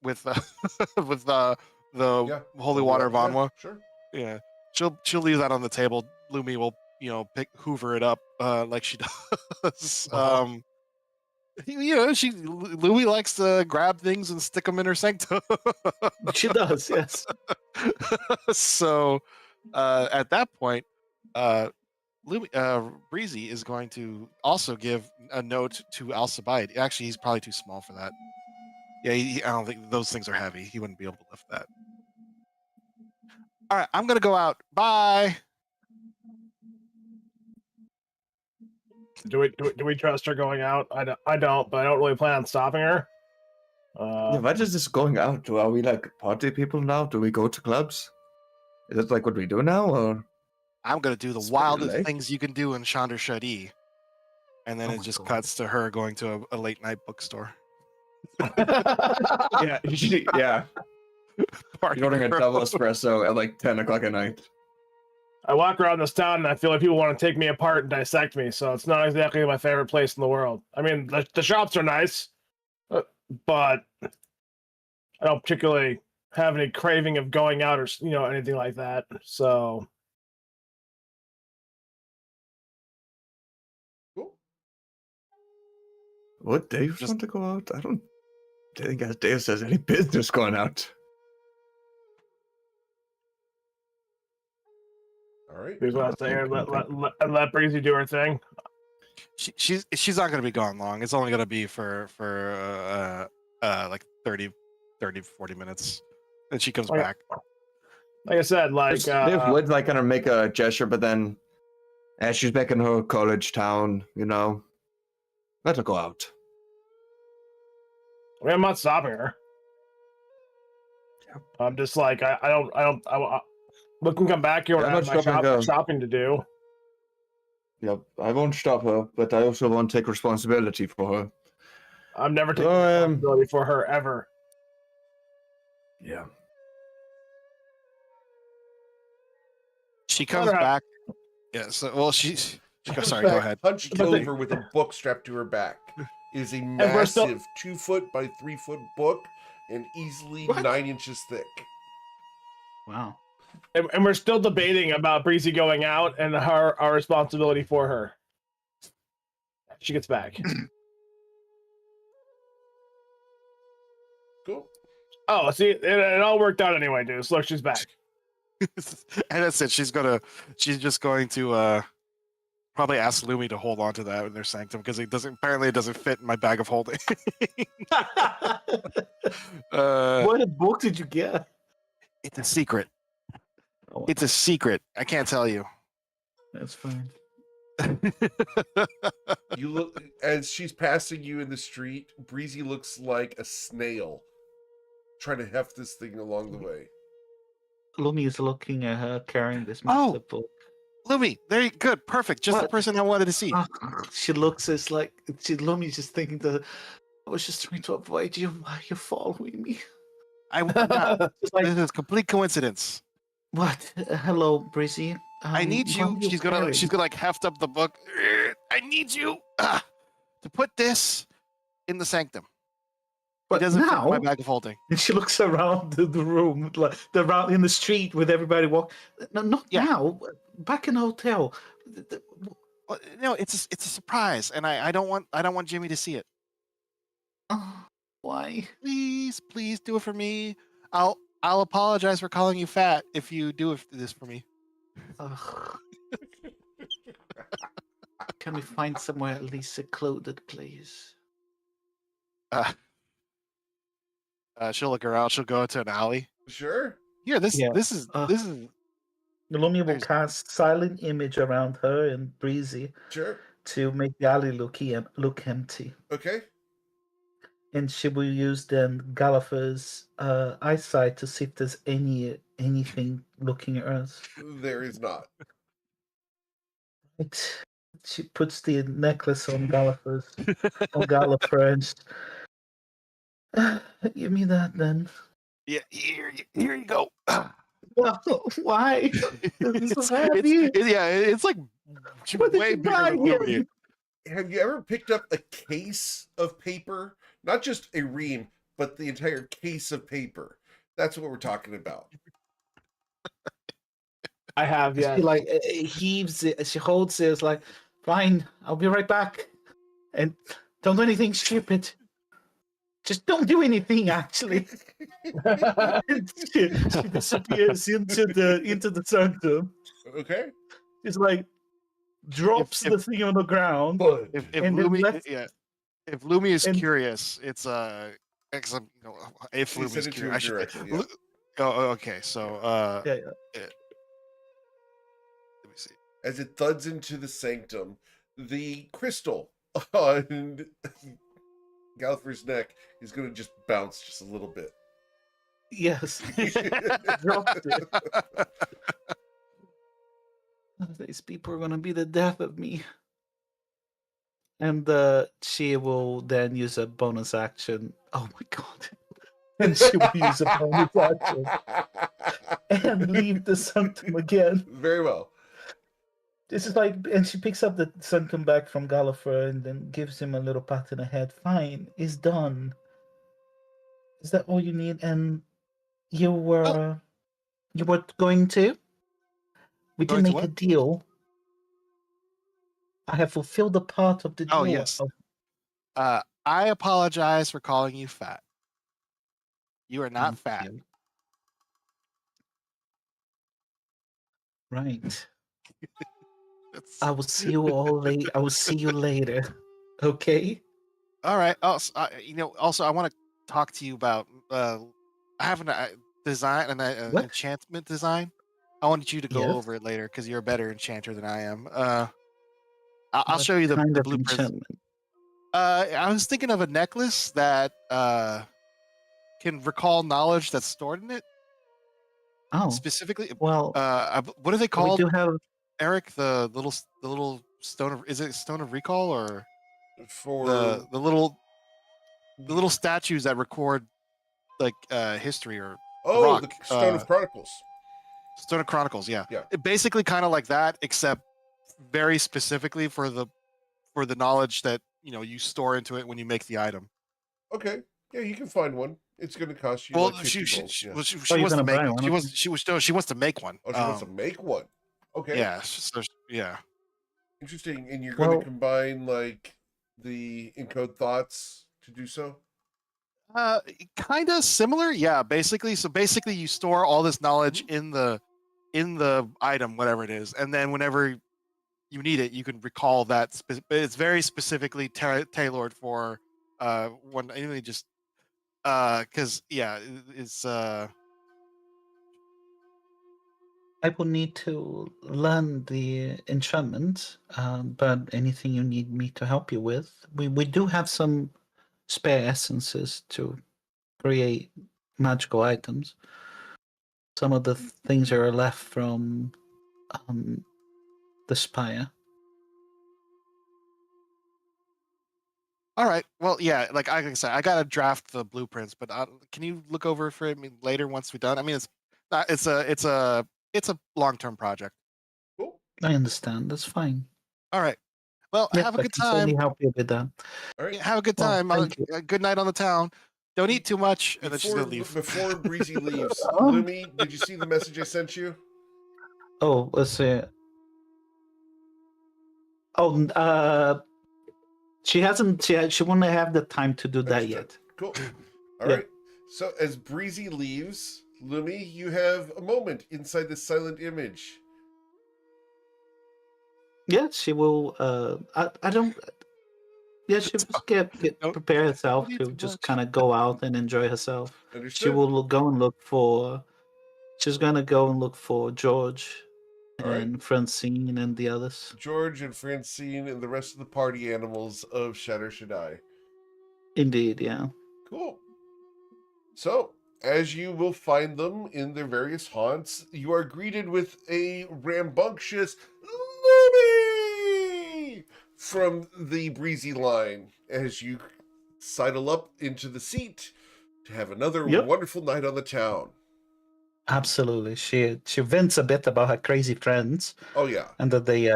Yeah. holy water of Yeah, Anwa. sure. Yeah, she'll leave that on the table. Lumi will hoover it up like she does. Lumi likes to grab things and stick them in her sanctum. She does, yes. So at that point, Breezy is going to also give a note to Alcibiades. Actually, he's probably too small for that. Yeah, I don't think those things are heavy. He wouldn't be able to lift that. All right, I'm gonna go out. Bye. Do we trust her going out? I don't, but I don't really plan on stopping her. Yeah, what is this going out? Are we like party people now? Do we go to clubs? Is it like what we do now, or? I'm gonna do the It's pretty wildest late. things you can do in Chandra Shadi. And then Oh it my just God. cuts to her going to a late night bookstore. Yeah, yeah. Party You're ordering a girl. double espresso at like 10 o'clock at night. I walk around this town and I feel like people want to take me apart and dissect me, so it's not exactly my favorite place in the world. I mean, the shops are nice, but I don't particularly have any craving of going out or anything like that. So Cool. What, Dave Just- want to go out? I don't think Dave has any business going out. All right. here's what I say here: let Breezy do her thing. She's not gonna be gone long. It's only gonna be for like 30, 40 minutes. Then she comes Okay. back. Like I said, like Dave would like kind of make a gesture, but then as she's back in her college town, let her go out. I mean, I'm not stopping her. Yeah. I'm just like I don't. We can come back here when Yeah, I I'm have not my stopping her. shopping to do. Yep, I won't stop her, but I also won't take responsibility for her. I'm never taking Oh, responsibility for her ever. Yeah. She comes Alright. back. Yeah. So well, she Comes sorry. Go back ahead. Hunched But over with a book strapped to her back. It is a we're still- massive 2-foot by 3-foot book and easily What? 9 inches thick. Wow. And we're still debating about Breezy going out and our responsibility for her. She gets back. Cool. Oh, see, it all worked out anyway, dude. So look, she's back. And that's it. She's just going to probably ask Lumi to hold on to that in their sanctum because it doesn't fit in my bag of holding. What book did you get? It's a secret. Oh, It's a secret. I can't tell you. that's fine. You look as she's passing you in the street. Breezy looks like a snail trying to heft this thing along the way. Lumi is looking at her carrying this Oh. massive book. Lumi, there you good, perfect. Just the What? person I wanted to see. She looks as like Lumi's just thinking that I was just trying to avoid you. Why are you following me? I'm not. It's like, This is complete coincidence. What? Hello, Breezy. I need what you. are She's gonna carrying? like heft up the book. I need you to put this in the sanctum. It But doesn't fit in now, my bag of holding. and she looks around the room, like around in the street with everybody walking. No, not Yeah. now. Back in the hotel. Well, no, it's a surprise, and I don't want Jimmy to see it. Oh, why? Please do it for me. I'll apologize for calling you fat if you do this for me. Ugh. Can we find somewhere at least secluded, please? She'll look around. She'll go into an alley. Sure. Here, this Yeah. is Lumia will There's- cast silent image around her and Breezy Sure. to make the alley look empty. Okay. And she will use then Gallifrey's eyesight to see if there's anything looking at us. There is not. Right. She puts the necklace on Gallifrey and give me that then. yeah. Here you go. Well, why? This is heavy. It's like What did way you bigger buy than here? Lumia. Have you ever picked up a case of paper? Not just a ream, but the entire case of paper. That's what we're talking about. I have, yeah. She like heaves it. She holds it. It's like, fine, I'll be right back. And don't do anything stupid. Just don't do anything. Actually, And she disappears into the sanctum. Okay. It's like drops If- the thing on the ground. If And then Lumi, let's- if Lumi is and- curious, it's if You Lumi send is it to curious, him I should. directly, yeah. Oh, okay. So Yeah, let me see. As it thuds into the sanctum, the crystal on Gallifrey's neck is going to just bounce just a little bit. yes. Dropped it. These people are gonna be the death of me. And she will then use a bonus action. Oh my god. And she will use a bonus action and leave the sanctum again. Very well. This is like, and she picks up the sanctum back from Gallifrey and then gives him a little pat in the head. Fine, it's done. Is that all you need? And you were going to? We Going did to make a what? deal. I have fulfilled a part of the deal. Oh, yes. I apologize for calling you fat. You are not Thank fat. you. Right. That's- I will see you all later. I will see you later. Okay. All right. Also, also, I want to talk to you about. I have a design, an What? enchantment design. I wanted you to go Yes? over it later because you're a better enchanter than I am. I'll What show you the kind of blueprints. enchantment? I was thinking of a necklace that can recall knowledge that's stored in it. Oh, Specifically, well, what are they we called, do have. Eric? The little stone of, is it stone of recall or For the little statues that record like history or rock, the Stone of Chronicles. Stone of Chronicles? Yeah, Yeah. basically kind of like that, except very specifically for the knowledge that you store into it when you make the item. Okay. Yeah, you can find one. It's going to cost you Well, like she 50 she, gold, yeah. well, she you're wants to gonna make buy it. one, She okay. wants to make one. Oh, she wants to make one. Okay. Yeah, yeah. Interesting. And you're going Well- to combine like the encode thoughts to do so? Kind of similar. Yeah, basically. So basically, you store all this knowledge in the item, whatever it is, and then whenever you need it, you can recall that. But it's very specifically tailored for one. Anyway, just because it's I will need to learn the enchantment, but anything you need me to help you with, we do have some spare essences to create magical items. Some of the things that are left from the spire. all right. Well, yeah, like I said, I gotta draft the blueprints, but can you look over for me later once we're done? I mean, it's a long-term project. Cool. I understand. That's fine. All right. Well, Yes, have a I good can certainly time. help you with that. All right. Yeah, have a good Well, time. thank you. Good night on the town. Don't eat too much, and then she's gonna leave. Before Breezy leaves, Oh. Lumi, did you see the message I sent you? Oh, let's see. She hasn't. She won't have the time to do that Understood. yet. Cool. All Yeah. right. So as Breezy leaves, Lumi, you have a moment inside this silent image. Yeah, she will. I don't. Yeah, she will get Don't- prepare herself don't eat to too just much. kind of go out and enjoy herself. She Understood? will go and look for. She's gonna go and look for George All right. and Francine and the others. George and Francine and the rest of the party animals of Shatter Shaddai. Indeed, yeah. Cool. So, as you will find them in their various haunts, you are greeted with a rambunctious Lumi from the Breezy line as you sidle up into the seat to have another Yep. wonderful night on the town. Absolutely. She vents a bit about her crazy friends Oh, yeah. and that they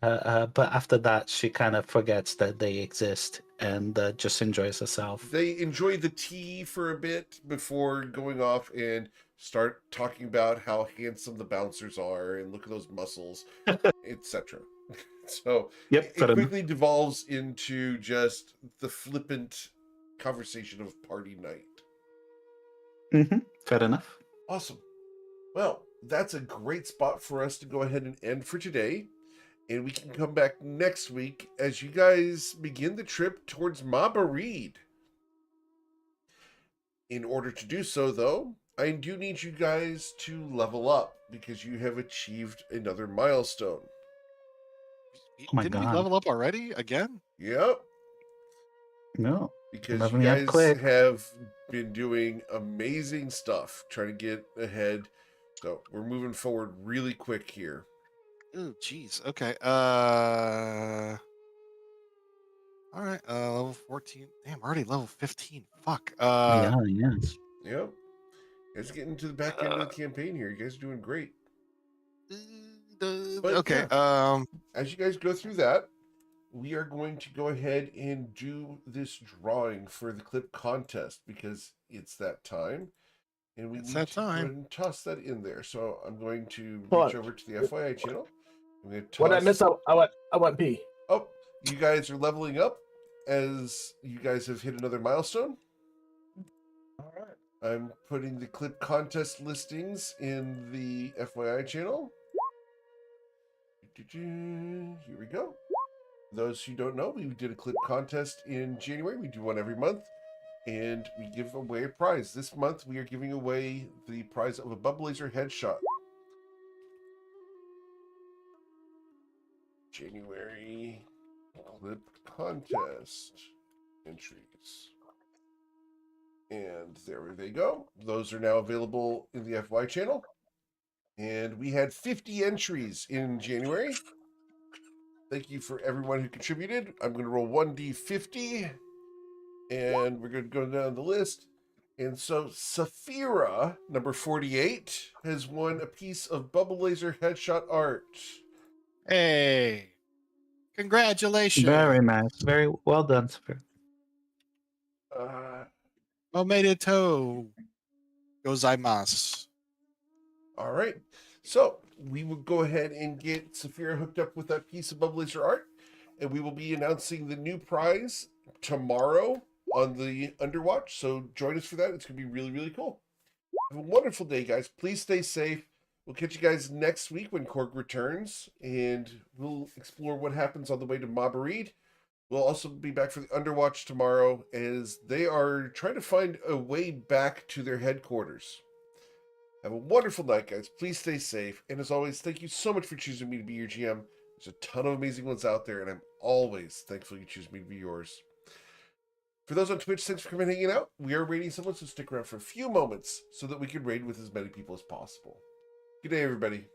but after that she kind of forgets that they exist and just enjoys herself. They enjoy the tea for a bit before going off and start talking about how handsome the bouncers are and look at those muscles, etc. So Yep, it fair enough. quickly devolves into just the flippant conversation of party night. Fair enough. Awesome. Well, that's a great spot for us to go ahead and end for today. And we can come back next week as you guys begin the trip towards Mabareed. In order to do so, though, I do need you guys to level up because you have achieved another milestone. Oh my Didn't we God. level up already again? Yep, No. because Leveling you up guys quick. have been doing amazing stuff trying to get ahead. So we're moving forward really quick here. Oh, jeez. Okay. All right. Level 14. Damn, we're already level 15. Fuck. Yes. Yep. Guys getting to the back end of the campaign here. You guys are doing great. But Okay. As you guys go through that, we are going to go ahead and do this drawing for the clip contest because it's that time. And we It's need that to go time. ahead and toss that in there. So I'm going to Hold reach on. over to the FYI channel. I'm going to toss. What did I miss? I went pee. Oh, you guys are leveling up as you guys have hit another milestone. All right. I'm putting the clip contest listings in the FYI channel. Here we go. Those who don't know, we did a clip contest in January. We do one every month, and we give away a prize. This month, we are giving away the prize of a Bubble Laser headshot. January clip contest entries. And there they go. Those are now available in the FY channel. And we had 50 entries in January. Thank you for everyone who contributed. I'm going to roll 1d50. And we're going to go down the list. And so Saphira, number 48, has won a piece of Bubble Laser headshot art. Hey. Congratulations. Very nice. Very well done, sir. Omedetou gozaimasu. All right. So we will go ahead and get Saphira hooked up with that piece of Bubble Laser art. And we will be announcing the new prize tomorrow on the Underwatch. So join us for that. It's going to be really, really cool. Have a wonderful day, guys. Please stay safe. We'll catch you guys next week when Korg returns. And we'll explore what happens on the way to Mabareed. We'll also be back for the Underwatch tomorrow as they are trying to find a way back to their headquarters. Have a wonderful night, guys. Please stay safe. And as always, thank you so much for choosing me to be your GM. There's a ton of amazing ones out there, and I'm always thankful you choose me to be yours. For those on Twitch, thanks for coming and hanging out. We are raiding someone, so stick around for a few moments so that we can raid with as many people as possible. Good day, everybody.